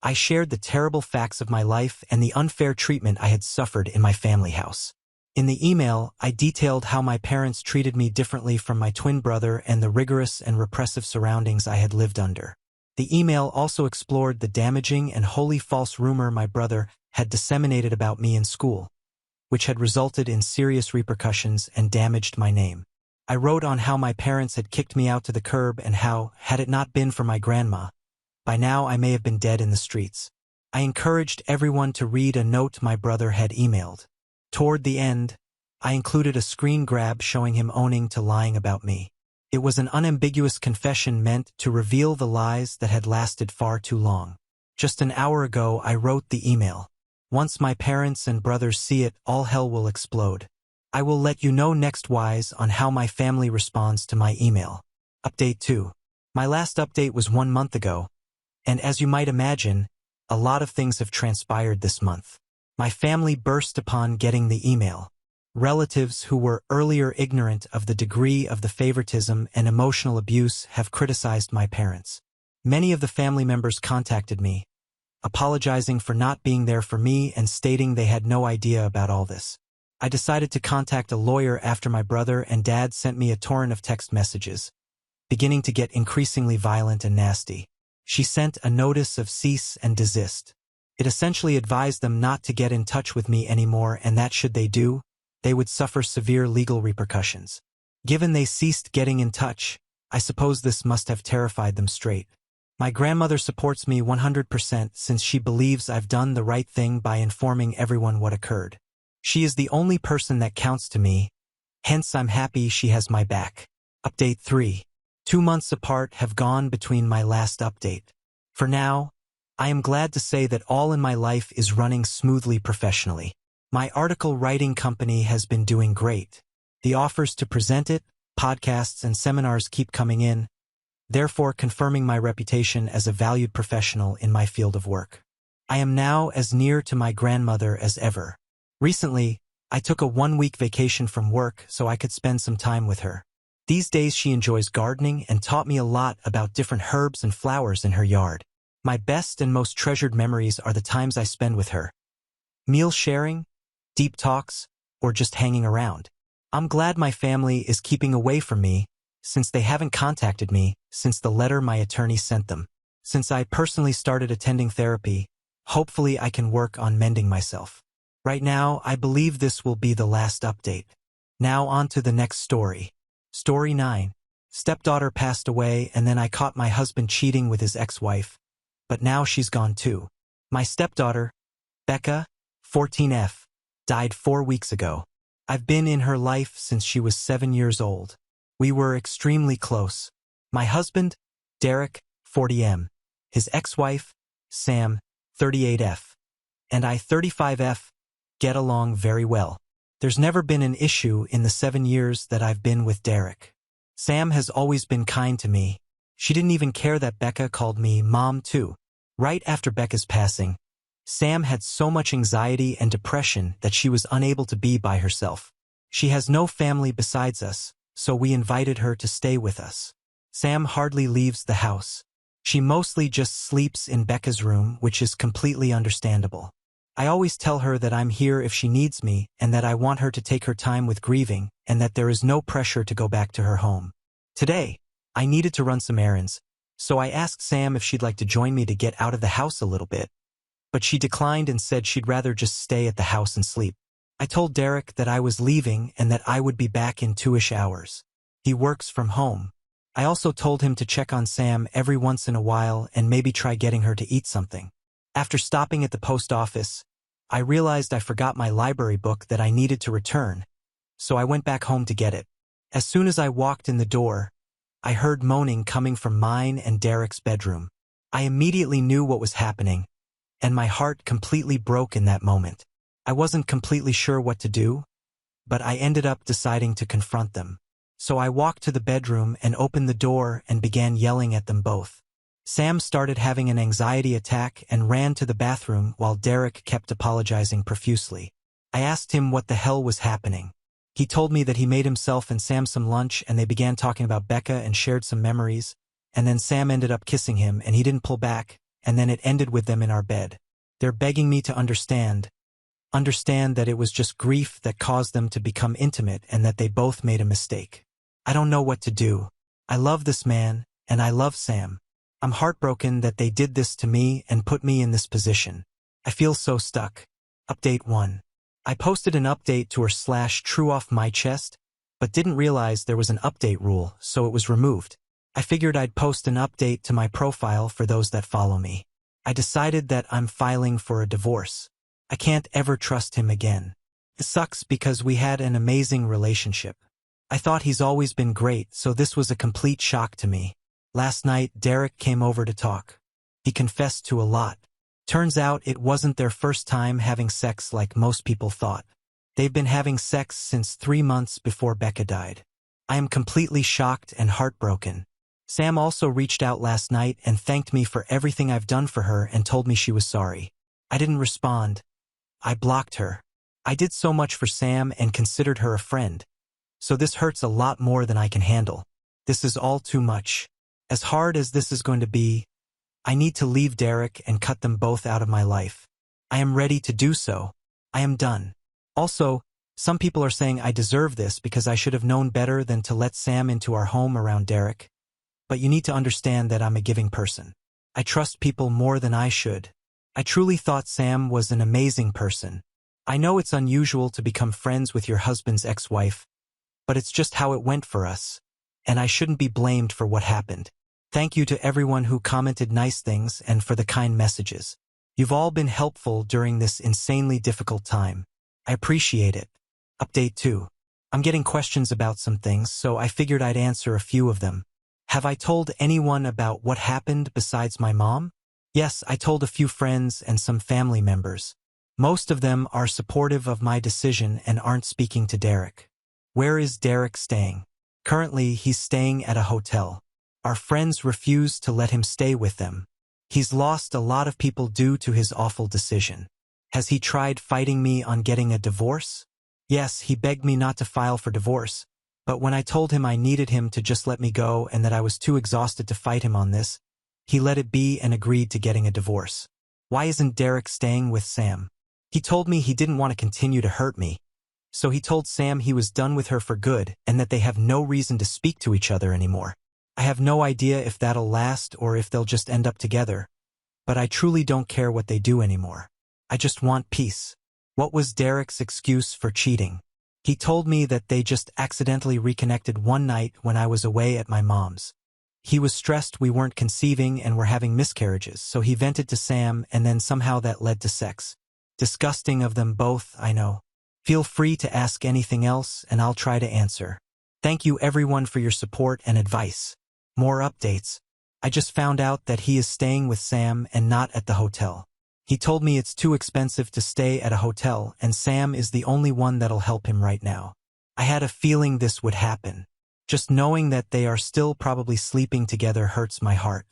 I shared the terrible facts of my life and the unfair treatment I had suffered in my family house. In the email, I detailed how my parents treated me differently from my twin brother and the rigorous and repressive surroundings I had lived under. The email also explored the damaging and wholly false rumor my brother had disseminated about me in school, which had resulted in serious repercussions and damaged my name. I wrote on how my parents had kicked me out to the curb and how, had it not been for my grandma, by now I may have been dead in the streets. I encouraged everyone to read a note my brother had emailed. Toward the end, I included a screen grab showing him owning to lying about me. It was an unambiguous confession meant to reveal the lies that had lasted far too long. Just an hour ago I wrote the email. Once my parents and brothers see it, all hell will explode. I will let you know next-wise on how my family responds to my email. Update 2. My last update was 1 month ago, and as you might imagine, a lot of things have transpired this month. My family burst upon getting the email. Relatives who were earlier ignorant of the degree of the favoritism and emotional abuse have criticized my parents. Many of the family members contacted me, apologizing for not being there for me and stating they had no idea about all this. I decided to contact a lawyer after my brother and dad sent me a torrent of text messages, beginning to get increasingly violent and nasty. She sent a notice of cease and desist. It essentially advised them not to get in touch with me anymore and that should they do, they would suffer severe legal repercussions. Given they ceased getting in touch, I suppose this must have terrified them straight. My grandmother supports me 100% since she believes I've done the right thing by informing everyone what occurred. She is the only person that counts to me, hence I'm happy she has my back. Update 3. 2 months apart have gone between my last update. For now, I am glad to say that all in my life is running smoothly professionally. My article writing company has been doing great. The offers to present it, podcasts and seminars keep coming in, therefore confirming my reputation as a valued professional in my field of work. I am now as near to my grandmother as ever. Recently, I took a 1-week vacation from work so I could spend some time with her. These days she enjoys gardening and taught me a lot about different herbs and flowers in her yard. My best and most treasured memories are the times I spend with her. Meal sharing, deep talks, or just hanging around. I'm glad my family is keeping away from me, since they haven't contacted me since the letter my attorney sent them. Since I personally started attending therapy, hopefully I can work on mending myself. Right now, I believe this will be the last update. Now on to the next story. Story 9. Stepdaughter passed away and then I caught my husband cheating with his ex-wife, but now she's gone too. My stepdaughter, Becca, 14F, died 4 weeks ago. I've been in her life since she was 7 years old. We were extremely close. My husband, Derek, 40M, his ex-wife, Sam, 38F, and I, 35F, get along very well. There's never been an issue in the 7 years that I've been with Derek. Sam has always been kind to me. She didn't even care that Becca called me Mom too. Right after Becca's passing, Sam had so much anxiety and depression that she was unable to be by herself. She has no family besides us, so we invited her to stay with us. Sam hardly leaves the house. She mostly just sleeps in Becca's room, which is completely understandable. I always tell her that I'm here if she needs me and that I want her to take her time with grieving and that there is no pressure to go back to her home. Today, I needed to run some errands, so I asked Sam if she'd like to join me to get out of the house a little bit. But she declined and said she'd rather just stay at the house and sleep. I told Derek that I was leaving and that I would be back in 2-ish hours. He works from home. I also told him to check on Sam every once in a while and maybe try getting her to eat something. After stopping at the post office, I realized I forgot my library book that I needed to return, so I went back home to get it. As soon as I walked in the door, I heard moaning coming from mine and Derek's bedroom. I immediately knew what was happening, and my heart completely broke in that moment. I wasn't completely sure what to do, but I ended up deciding to confront them. So I walked to the bedroom and opened the door and began yelling at them both. Sam started having an anxiety attack and ran to the bathroom while Derek kept apologizing profusely. I asked him what the hell was happening. He told me that he made himself and Sam some lunch and they began talking about Becca and shared some memories, and then Sam ended up kissing him and he didn't pull back, and then it ended with them in our bed. They're begging me to understand that it was just grief that caused them to become intimate and that they both made a mistake. I don't know what to do. I love this man, and I love Sam. I'm heartbroken that they did this to me and put me in this position. I feel so stuck. Update 1. I posted an update to her /true off my chest, but didn't realize there was an update rule, so it was removed. I figured I'd post an update to my profile for those that follow me. I decided that I'm filing for a divorce. I can't ever trust him again. It sucks because we had an amazing relationship. I thought he's always been great, so this was a complete shock to me. Last night, Derek came over to talk. He confessed to a lot. Turns out it wasn't their first time having sex like most people thought. They've been having sex since 3 months before Becca died. I am completely shocked and heartbroken. Sam also reached out last night and thanked me for everything I've done for her and told me she was sorry. I didn't respond. I blocked her. I did so much for Sam and considered her a friend. So this hurts a lot more than I can handle. This is all too much. As hard as this is going to be, I need to leave Derek and cut them both out of my life. I am ready to do so. I am done. Also, some people are saying I deserve this because I should have known better than to let Sam into our home around Derek. But you need to understand that I'm a giving person. I trust people more than I should. I truly thought Sam was an amazing person. I know it's unusual to become friends with your husband's ex-wife, but it's just how it went for us, and I shouldn't be blamed for what happened. Thank you to everyone who commented nice things and for the kind messages. You've all been helpful during this insanely difficult time. I appreciate it. Update 2. I'm getting questions about some things, so I figured I'd answer a few of them. Have I told anyone about what happened besides my mom? Yes, I told a few friends and some family members. Most of them are supportive of my decision and aren't speaking to Derek. Where is Derek staying? Currently, he's staying at a hotel. Our friends refuse to let him stay with them. He's lost a lot of people due to his awful decision. Has he tried fighting me on getting a divorce? Yes, he begged me not to file for divorce, but when I told him I needed him to just let me go and that I was too exhausted to fight him on this, he let it be and agreed to getting a divorce. Why isn't Derek staying with Sam? He told me he didn't want to continue to hurt me. So he told Sam he was done with her for good and that they have no reason to speak to each other anymore. I have no idea if that'll last or if they'll just end up together, but I truly don't care what they do anymore. I just want peace. What was Derek's excuse for cheating? He told me that they just accidentally reconnected one night when I was away at my mom's. He was stressed we weren't conceiving and were having miscarriages, so he vented to Sam and then somehow that led to sex. Disgusting of them both, I know. Feel free to ask anything else and I'll try to answer. Thank you everyone for your support and advice. More updates. I just found out that he is staying with Sam and not at the hotel. He told me it's too expensive to stay at a hotel and Sam is the only one that'll help him right now. I had a feeling this would happen. Just knowing that they are still probably sleeping together hurts my heart.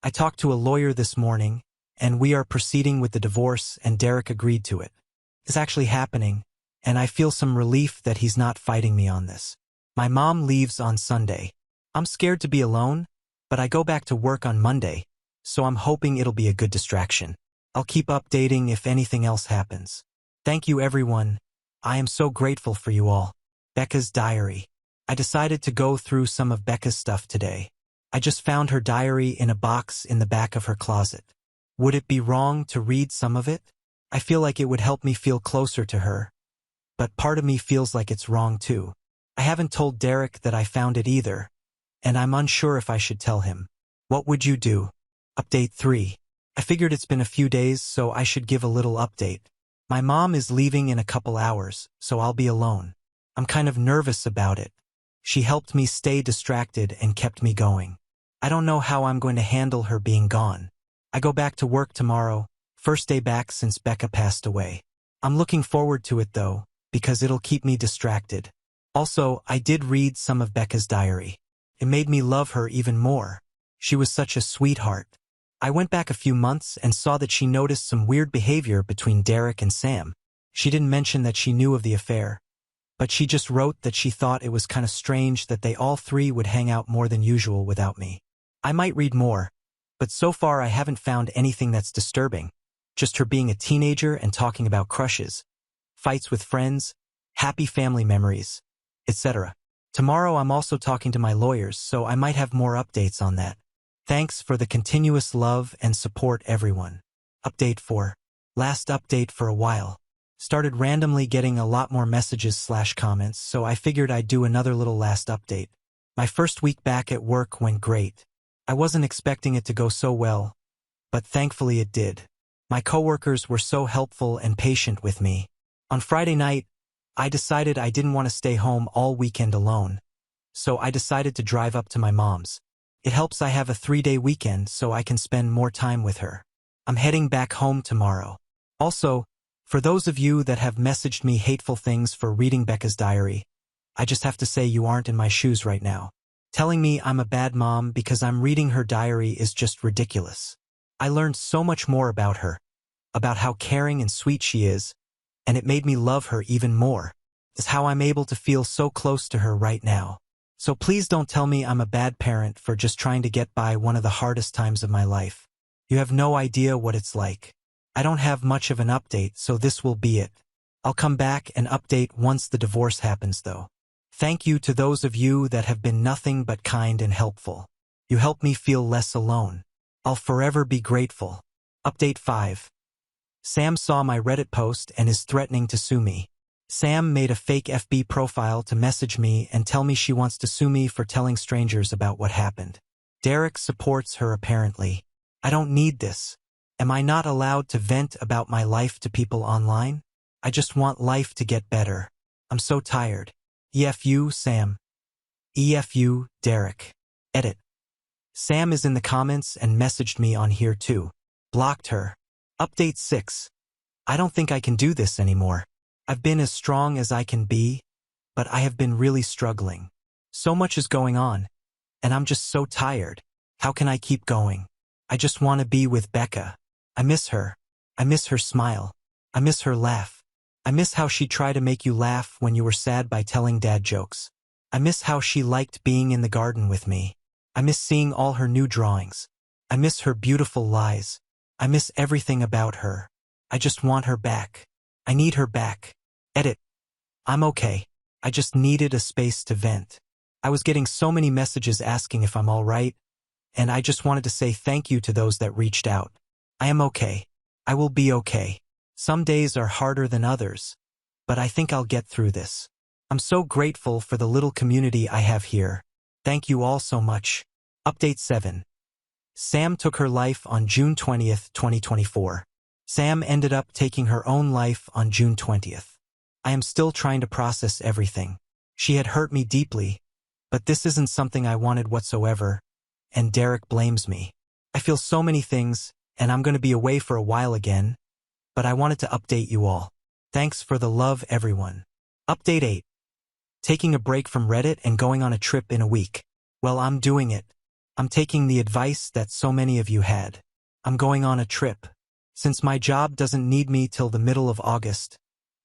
I talked to a lawyer this morning, and we are proceeding with the divorce and Derek agreed to it. It's actually happening, and I feel some relief that he's not fighting me on this. My mom leaves on Sunday. I'm scared to be alone, but I go back to work on Monday, so I'm hoping it'll be a good distraction. I'll keep updating if anything else happens. Thank you everyone. I am so grateful for you all. Becca's diary. I decided to go through some of Becca's stuff today. I just found her diary in a box in the back of her closet. Would it be wrong to read some of it? I feel like it would help me feel closer to her, but part of me feels like it's wrong too. I haven't told Derek that I found it either, and I'm unsure if I should tell him. What would you do? Update 3. I figured it's been a few days, so I should give a little update. My mom is leaving in a couple hours, so I'll be alone. I'm kind of nervous about it. She helped me stay distracted and kept me going. I don't know how I'm going to handle her being gone. I go back to work tomorrow, first day back since Becca passed away. I'm looking forward to it though, because it'll keep me distracted. Also, I did read some of Becca's diary. It made me love her even more. She was such a sweetheart. I went back a few months and saw that she noticed some weird behavior between Derek and Sam. She didn't mention that she knew of the affair, but she just wrote that she thought it was kind of strange that they all three would hang out more than usual without me. I might read more, but so far I haven't found anything that's disturbing. Just her being a teenager and talking about crushes, fights with friends, happy family memories, etc. Tomorrow I'm also talking to my lawyers, so I might have more updates on that. Thanks for the continuous love and support, everyone. Update 4. Last update for a while. Started randomly getting a lot more messages/comments, so I figured I'd do another little last update. My first week back at work went great. I wasn't expecting it to go so well, but thankfully it did. My coworkers were so helpful and patient with me. On Friday night, I decided I didn't want to stay home all weekend alone, so I decided to drive up to my mom's. It helps I have a 3-day weekend so I can spend more time with her. I'm heading back home tomorrow. Also, for those of you that have messaged me hateful things for reading Becca's diary, I just have to say you aren't in my shoes right now. Telling me I'm a bad mom because I'm reading her diary is just ridiculous. I learned so much more about her, about how caring and sweet she is, and it made me love her even more. It's how I'm able to feel so close to her right now. So please don't tell me I'm a bad parent for just trying to get by one of the hardest times of my life. You have no idea what it's like. I don't have much of an update, so this will be it. I'll come back and update once the divorce happens though. Thank you to those of you that have been nothing but kind and helpful. You help me feel less alone. I'll forever be grateful. Update 5. Sam saw my Reddit post and is threatening to sue me. Sam made a fake FB profile to message me and tell me she wants to sue me for telling strangers about what happened. Derek supports her apparently. I don't need this. Am I not allowed to vent about my life to people online? I just want life to get better. I'm so tired. EFU, Sam. EFU, Derek. Edit. Sam is in the comments and messaged me on here too. Blocked her. Update 6. I don't think I can do this anymore. I've been as strong as I can be, but I have been really struggling. So much is going on, and I'm just so tired. How can I keep going? I just want to be with Becca. I miss her. I miss her smile. I miss her laugh. I miss how she'd try to make you laugh when you were sad by telling dad jokes. I miss how she liked being in the garden with me. I miss seeing all her new drawings. I miss her beautiful lies. I miss everything about her. I just want her back. I need her back. Edit. I'm okay. I just needed a space to vent. I was getting so many messages asking if I'm all right, and I just wanted to say thank you to those that reached out. I am okay. I will be okay. Some days are harder than others, but I think I'll get through this. I'm so grateful for the little community I have here. Thank you all so much. Update 7. Sam took her life on June 20th, 2024. Sam ended up taking her own life on June 20th. I am still trying to process everything. She had hurt me deeply, but this isn't something I wanted whatsoever, and Derek blames me. I feel so many things, and I'm going to be away for a while again, but I wanted to update you all. Thanks for the love, everyone. Update 8. Taking a break from Reddit and going on a trip in a week. Well, I'm doing it. I'm taking the advice that so many of you had. I'm going on a trip. Since my job doesn't need me till the middle of August,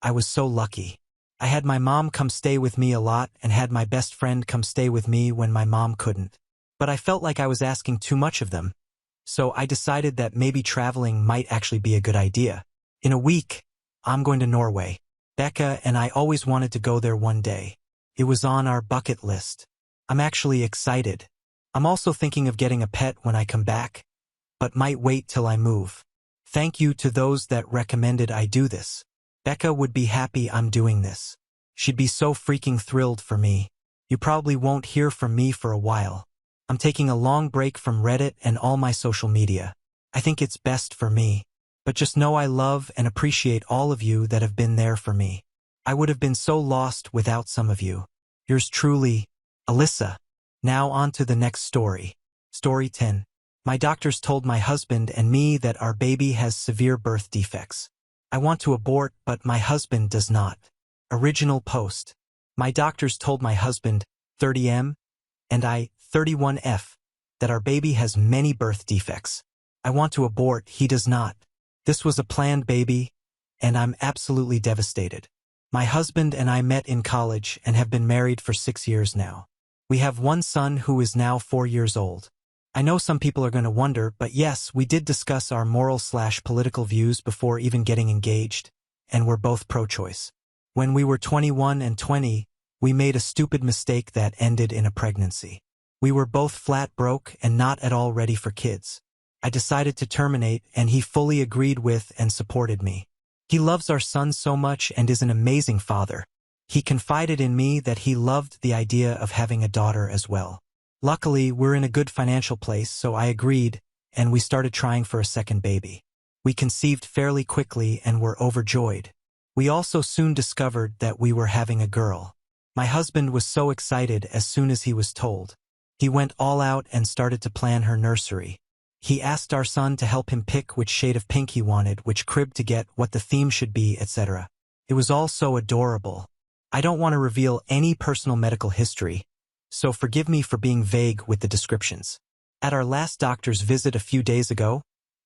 I was so lucky. I had my mom come stay with me a lot and had my best friend come stay with me when my mom couldn't. But I felt like I was asking too much of them. So I decided that maybe traveling might actually be a good idea. In a week, I'm going to Norway. Becca and I always wanted to go there one day. It was on our bucket list. I'm actually excited. I'm also thinking of getting a pet when I come back, but might wait till I move. Thank you to those that recommended I do this. Becca would be happy I'm doing this. She'd be so freaking thrilled for me. You probably won't hear from me for a while. I'm taking a long break from Reddit and all my social media. I think it's best for me. But just know I love and appreciate all of you that have been there for me. I would have been so lost without some of you. Yours truly, Alyssa. Now on to the next story. Story 10. My doctors told my husband and me that our baby has severe birth defects. I want to abort, but my husband does not. Original post. My doctors told my husband, 30M, and I, 31F, that our baby has many birth defects. I want to abort, he does not. This was a planned baby, and I'm absolutely devastated. My husband and I met in college and have been married for 6 years now. We have one son who is now 4 years old. I know some people are going to wonder, but yes, we did discuss our moral/political views before even getting engaged, and we're both pro-choice. When we were 21 and 20, we made a stupid mistake that ended in a pregnancy. We were both flat broke and not at all ready for kids. I decided to terminate, and he fully agreed with and supported me. He loves our son so much and is an amazing father. He confided in me that he loved the idea of having a daughter as well. Luckily, we're in a good financial place, so I agreed, and we started trying for a second baby. We conceived fairly quickly and were overjoyed. We also soon discovered that we were having a girl. My husband was so excited as soon as he was told. He went all out and started to plan her nursery. He asked our son to help him pick which shade of pink he wanted, which crib to get, what the theme should be, etc. It was all so adorable. I don't want to reveal any personal medical history, so forgive me for being vague with the descriptions. At our last doctor's visit a few days ago,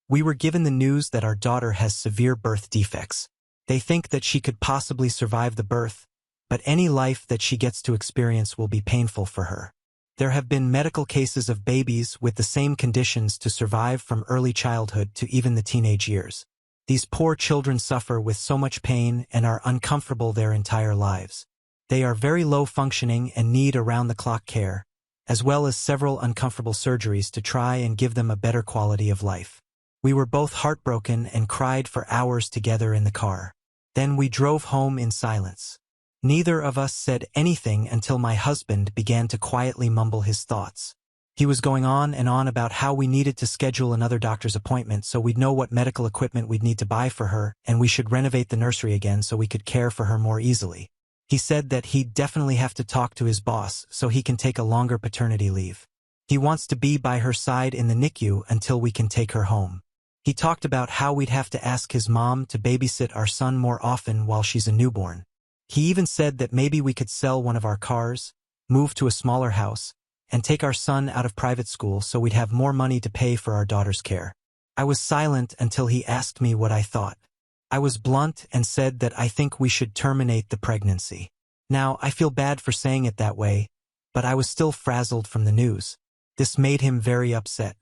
we were given the news that our daughter has severe birth defects. They think that she could possibly survive the birth, but any life that she gets to experience will be painful for her. There have been medical cases of babies with the same conditions to survive from early childhood to even the teenage years. These poor children suffer with so much pain and are uncomfortable their entire lives. They are very low functioning and need around-the-clock care, as well as several uncomfortable surgeries to try and give them a better quality of life. We were both heartbroken and cried for hours together in the car. Then we drove home in silence. Neither of us said anything until my husband began to quietly mumble his thoughts. He was going on and on about how we needed to schedule another doctor's appointment so we'd know what medical equipment we'd need to buy for her, and we should renovate the nursery again so we could care for her more easily. He said that he'd definitely have to talk to his boss so he can take a longer paternity leave. He wants to be by her side in the NICU until we can take her home. He talked about how we'd have to ask his mom to babysit our son more often while she's a newborn. He even said that maybe we could sell one of our cars, move to a smaller house, and take our son out of private school so we'd have more money to pay for our daughter's care. I was silent until he asked me what I thought. I was blunt and said that I think we should terminate the pregnancy. Now, I feel bad for saying it that way, but I was still frazzled from the news. This made him very upset.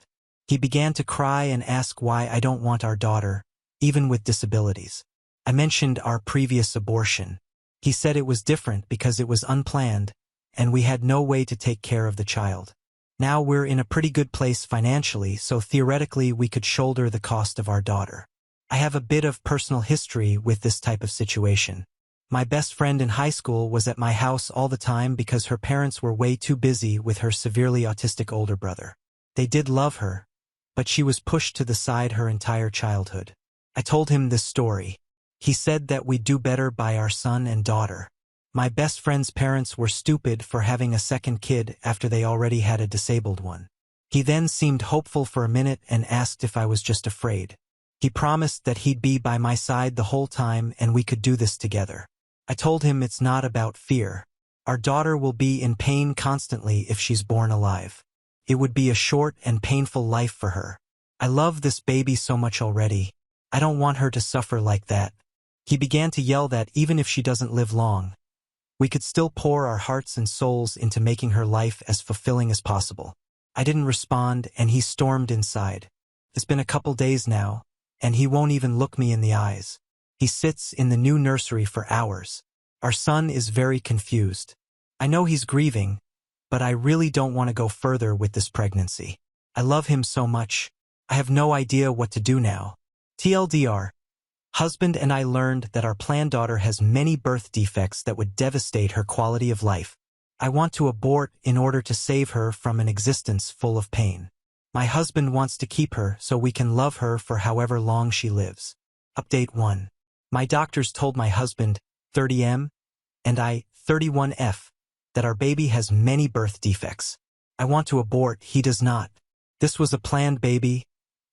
He began to cry and ask why I don't want our daughter, even with disabilities. I mentioned our previous abortion. He said it was different because it was unplanned, and we had no way to take care of the child. Now we're in a pretty good place financially, so theoretically we could shoulder the cost of our daughter. I have a bit of personal history with this type of situation. My best friend in high school was at my house all the time because her parents were way too busy with her severely autistic older brother. They did love her, but she was pushed to the side her entire childhood. I told him this story. He said that we'd do better by our son and daughter. My best friend's parents were stupid for having a second kid after they already had a disabled one. He then seemed hopeful for a minute and asked if I was just afraid. He promised that he'd be by my side the whole time and we could do this together. I told him it's not about fear. Our daughter will be in pain constantly if she's born alive. It would be a short and painful life for her. I love this baby so much already. I don't want her to suffer like that. He began to yell that even if she doesn't live long, we could still pour our hearts and souls into making her life as fulfilling as possible. I didn't respond and he stormed inside. It's been a couple days now, and he won't even look me in the eyes. He sits in the new nursery for hours. Our son is very confused. I know he's grieving, but I really don't want to go further with this pregnancy. I love him so much. I have no idea what to do now. TLDR. Husband and I learned that our planned daughter has many birth defects that would devastate her quality of life. I want to abort in order to save her from an existence full of pain. My husband wants to keep her so we can love her for however long she lives. Update 1. My doctors told my husband, 30M, and I, 31F, that our baby has many birth defects. I want to abort, he does not. This was a planned baby,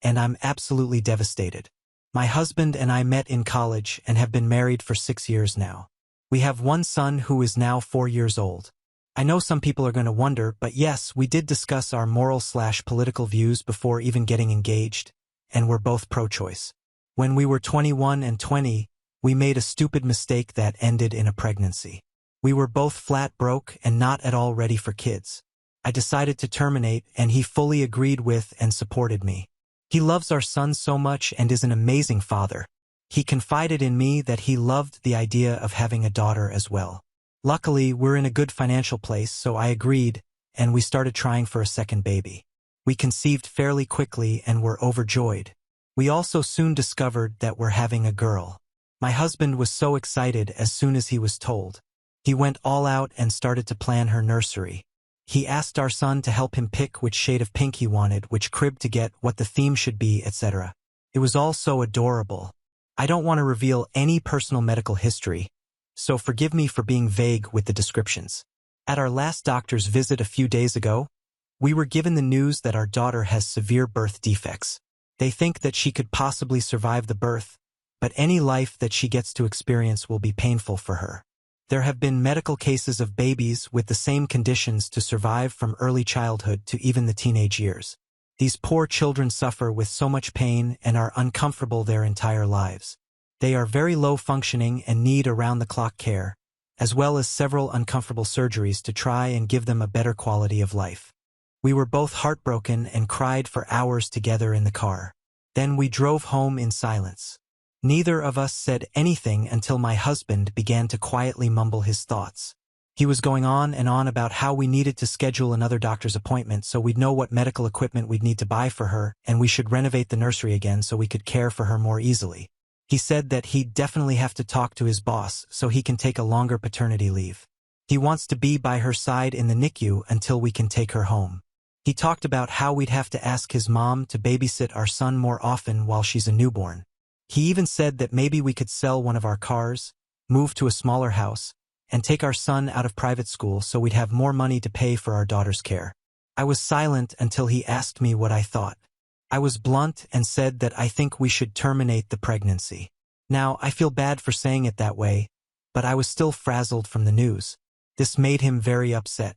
and I'm absolutely devastated. My husband and I met in college and have been married for 6 years now. We have one son who is now 4 years old. I know some people are going to wonder, but yes, we did discuss our moral/political views before even getting engaged, and we're both pro-choice. When we were 21 and 20, we made a stupid mistake that ended in a pregnancy. We were both flat broke and not at all ready for kids. I decided to terminate, and he fully agreed with and supported me. He loves our son so much and is an amazing father. He confided in me that he loved the idea of having a daughter as well. Luckily, we're in a good financial place, so I agreed, and we started trying for a second baby. We conceived fairly quickly and were overjoyed. We also soon discovered that we're having a girl. My husband was so excited as soon as he was told. He went all out and started to plan her nursery. He asked our son to help him pick which shade of pink he wanted, which crib to get, what the theme should be, etc. It was all so adorable. I don't want to reveal any personal medical history, so forgive me for being vague with the descriptions. At our last doctor's visit a few days ago, we were given the news that our daughter has severe birth defects. They think that she could possibly survive the birth, but any life that she gets to experience will be painful for her. There have been medical cases of babies with the same conditions to survive from early childhood to even the teenage years. These poor children suffer with so much pain and are uncomfortable their entire lives. They are very low functioning and need around-the-clock care, as well as several uncomfortable surgeries to try and give them a better quality of life. We were both heartbroken and cried for hours together in the car. Then we drove home in silence. Neither of us said anything until my husband began to quietly mumble his thoughts. He was going on and on about how we needed to schedule another doctor's appointment so we'd know what medical equipment we'd need to buy for her, and we should renovate the nursery again so we could care for her more easily. He said that he'd definitely have to talk to his boss so he can take a longer paternity leave. He wants to be by her side in the NICU until we can take her home. He talked about how we'd have to ask his mom to babysit our son more often while she's a newborn. He even said that maybe we could sell one of our cars, move to a smaller house, and take our son out of private school so we'd have more money to pay for our daughter's care. I was silent until he asked me what I thought. I was blunt and said that I think we should terminate the pregnancy. Now, I feel bad for saying it that way, but I was still frazzled from the news. This made him very upset.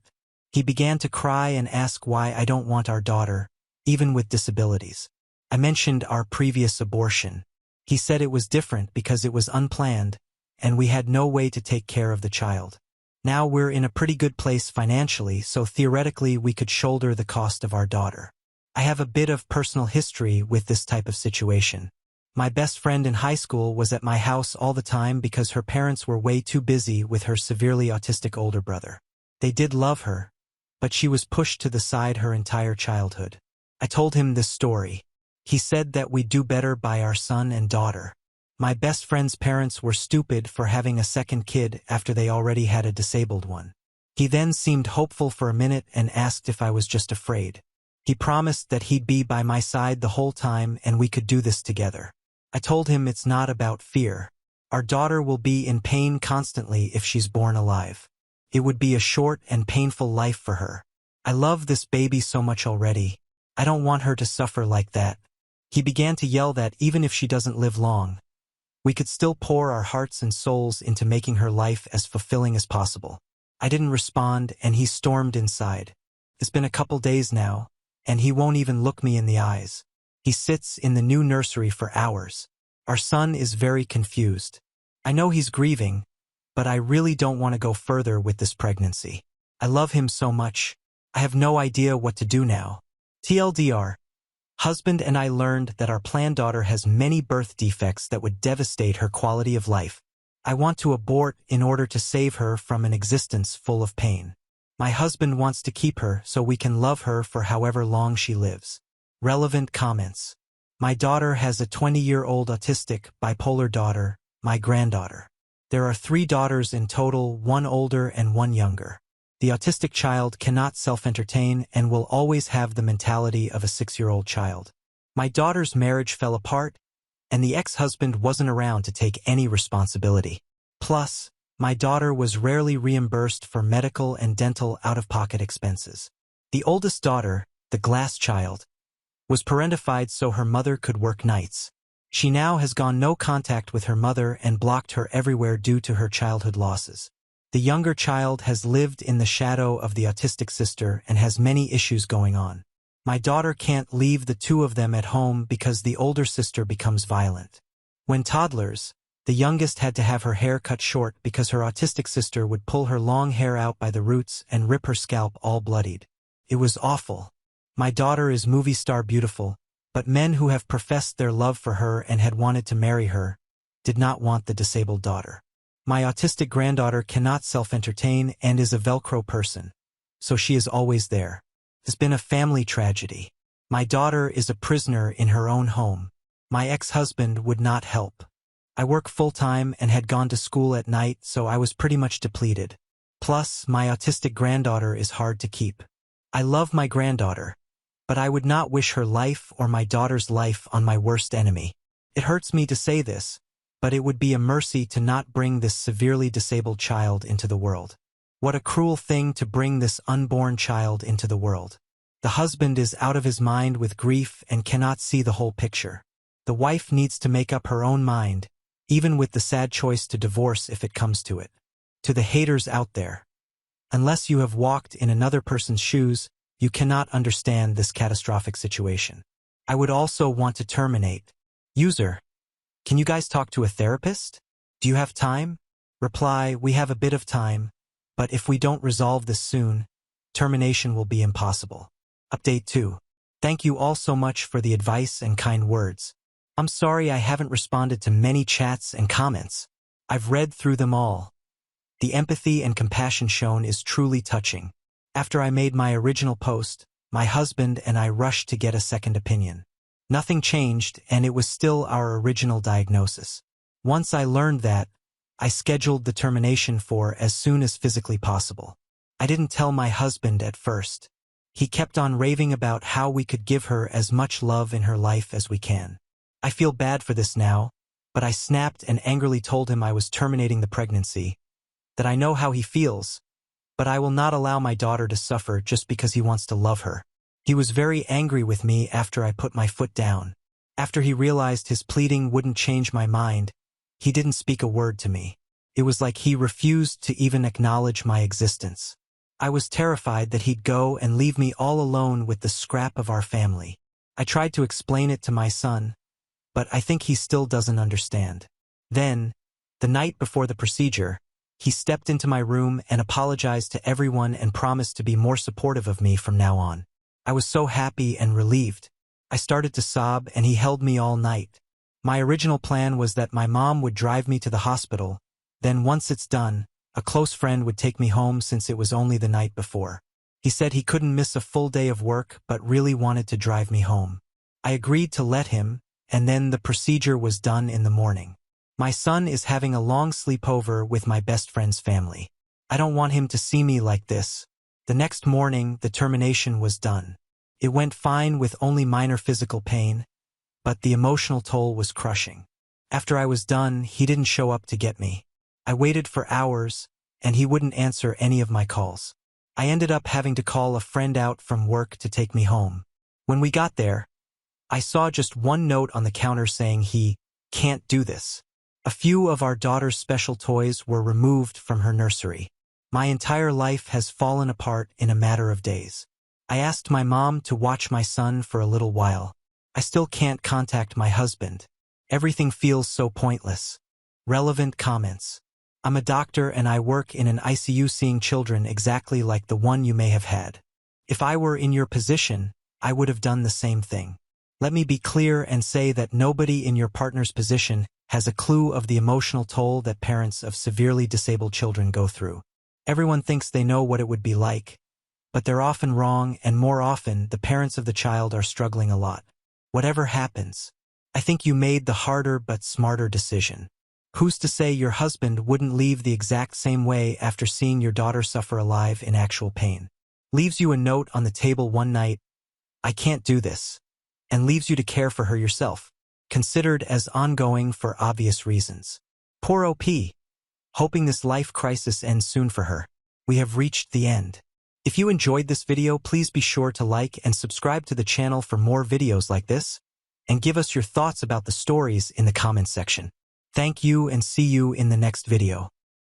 He began to cry and ask why I don't want our daughter, even with disabilities. I mentioned our previous abortion. He said it was different because it was unplanned, and we had no way to take care of the child. Now we're in a pretty good place financially, so theoretically we could shoulder the cost of our daughter. I have a bit of personal history with this type of situation. My best friend in high school was at my house all the time because her parents were way too busy with her severely autistic older brother. They did love her, but she was pushed to the side her entire childhood. I told him this story. He said that we'd do better by our son and daughter. My best friend's parents were stupid for having a second kid after they already had a disabled one. He then seemed hopeful for a minute and asked if I was just afraid. He promised that he'd be by my side the whole time and we could do this together. I told him it's not about fear. Our daughter will be in pain constantly if she's born alive. It would be a short and painful life for her. I love this baby so much already. I don't want her to suffer like that. He began to yell that even if she doesn't live long, we could still pour our hearts and souls into making her life as fulfilling as possible. I didn't respond, and he stormed inside. It's been a couple days now, and he won't even look me in the eyes. He sits in the new nursery for hours. Our son is very confused. I know he's grieving, but I really don't want to go further with this pregnancy. I love him so much. I have no idea what to do now. TLDR. Husband and I learned that our planned daughter has many birth defects that would devastate her quality of life. I want to abort in order to save her from an existence full of pain. My husband wants to keep her so we can love her for however long she lives. Relevant comments. My daughter has a 20-year-old autistic, bipolar daughter, my granddaughter. There are 3 daughters in total, 1 older and 1 younger. The autistic child cannot self-entertain and will always have the mentality of a 6-year-old child. My daughter's marriage fell apart, and the ex-husband wasn't around to take any responsibility. Plus, my daughter was rarely reimbursed for medical and dental out-of-pocket expenses. The oldest daughter, the glass child, was parentified so her mother could work nights. She now has gone no contact with her mother and blocked her everywhere due to her childhood losses. The younger child has lived in the shadow of the autistic sister and has many issues going on. My daughter can't leave the 2 of them at home because the older sister becomes violent. When toddlers, the youngest had to have her hair cut short because her autistic sister would pull her long hair out by the roots and rip her scalp all bloodied. It was awful. My daughter is movie star beautiful, but men who have professed their love for her and had wanted to marry her did not want the disabled daughter. My autistic granddaughter cannot self-entertain and is a Velcro person, so she is always there. It's been a family tragedy. My daughter is a prisoner in her own home. My ex-husband would not help. I work full-time and had gone to school at night, so I was pretty much depleted. Plus, my autistic granddaughter is hard to keep. I love my granddaughter, but I would not wish her life or my daughter's life on my worst enemy. It hurts me to say this, but it would be a mercy to not bring this severely disabled child into the world. What a cruel thing to bring this unborn child into the world. The husband is out of his mind with grief and cannot see the whole picture. The wife needs to make up her own mind, even with the sad choice to divorce if it comes to it. To the haters out there, unless you have walked in another person's shoes, you cannot understand this catastrophic situation. I would also want to terminate. User: can you guys talk to a therapist? Do you have time? Reply: we have a bit of time, but if we don't resolve this soon, termination will be impossible. Update 2. Thank you all so much for the advice and kind words. I'm sorry I haven't responded to many chats and comments. I've read through them all. The empathy and compassion shown is truly touching. After I made my original post, my husband and I rushed to get a second opinion. Nothing changed, and it was still our original diagnosis. Once I learned that, I scheduled the termination for as soon as physically possible. I didn't tell my husband at first. He kept on raving about how we could give her as much love in her life as we can. I feel bad for this now, but I snapped and angrily told him I was terminating the pregnancy, that I know how he feels, but I will not allow my daughter to suffer just because he wants to love her. He was very angry with me after I put my foot down. After he realized his pleading wouldn't change my mind, he didn't speak a word to me. It was like he refused to even acknowledge my existence. I was terrified that he'd go and leave me all alone with the scrap of our family. I tried to explain it to my son, but I think he still doesn't understand. Then, the night before the procedure, he stepped into my room and apologized to everyone and promised to be more supportive of me from now on. I was so happy and relieved. I started to sob and he held me all night. My original plan was that my mom would drive me to the hospital, then once it's done, a close friend would take me home since it was only the night before. He said he couldn't miss a full day of work but really wanted to drive me home. I agreed to let him, and then the procedure was done in the morning. My son is having a long sleepover with my best friend's family. I don't want him to see me like this. The next morning, the termination was done. It went fine with only minor physical pain, but the emotional toll was crushing. After I was done, he didn't show up to get me. I waited for hours, and he wouldn't answer any of my calls. I ended up having to call a friend out from work to take me home. When we got there, I saw just one note on the counter saying he can't do this. A few of our daughter's special toys were removed from her nursery. My entire life has fallen apart in a matter of days. I asked my mom to watch my son for a little while. I still can't contact my husband. Everything feels so pointless. Relevant comments. I'm a doctor and I work in an ICU seeing children exactly like the one you may have had. If I were in your position, I would have done the same thing. Let me be clear and say that nobody in your partner's position has a clue of the emotional toll that parents of severely disabled children go through. Everyone thinks they know what it would be like, but they're often wrong, and more often the parents of the child are struggling a lot. Whatever happens, I think you made the harder but smarter decision. Who's to say your husband wouldn't leave the exact same way after seeing your daughter suffer alive in actual pain? Leaves you a note on the table one night, "I can't do this," and leaves you to care for her yourself, considered as ongoing for obvious reasons. Poor OP. Hoping this life crisis ends soon for her. We have reached the end. If you enjoyed this video, please be sure to like and subscribe to the channel for more videos like this, and give us your thoughts about the stories in the comments section. Thank you and see you in the next video.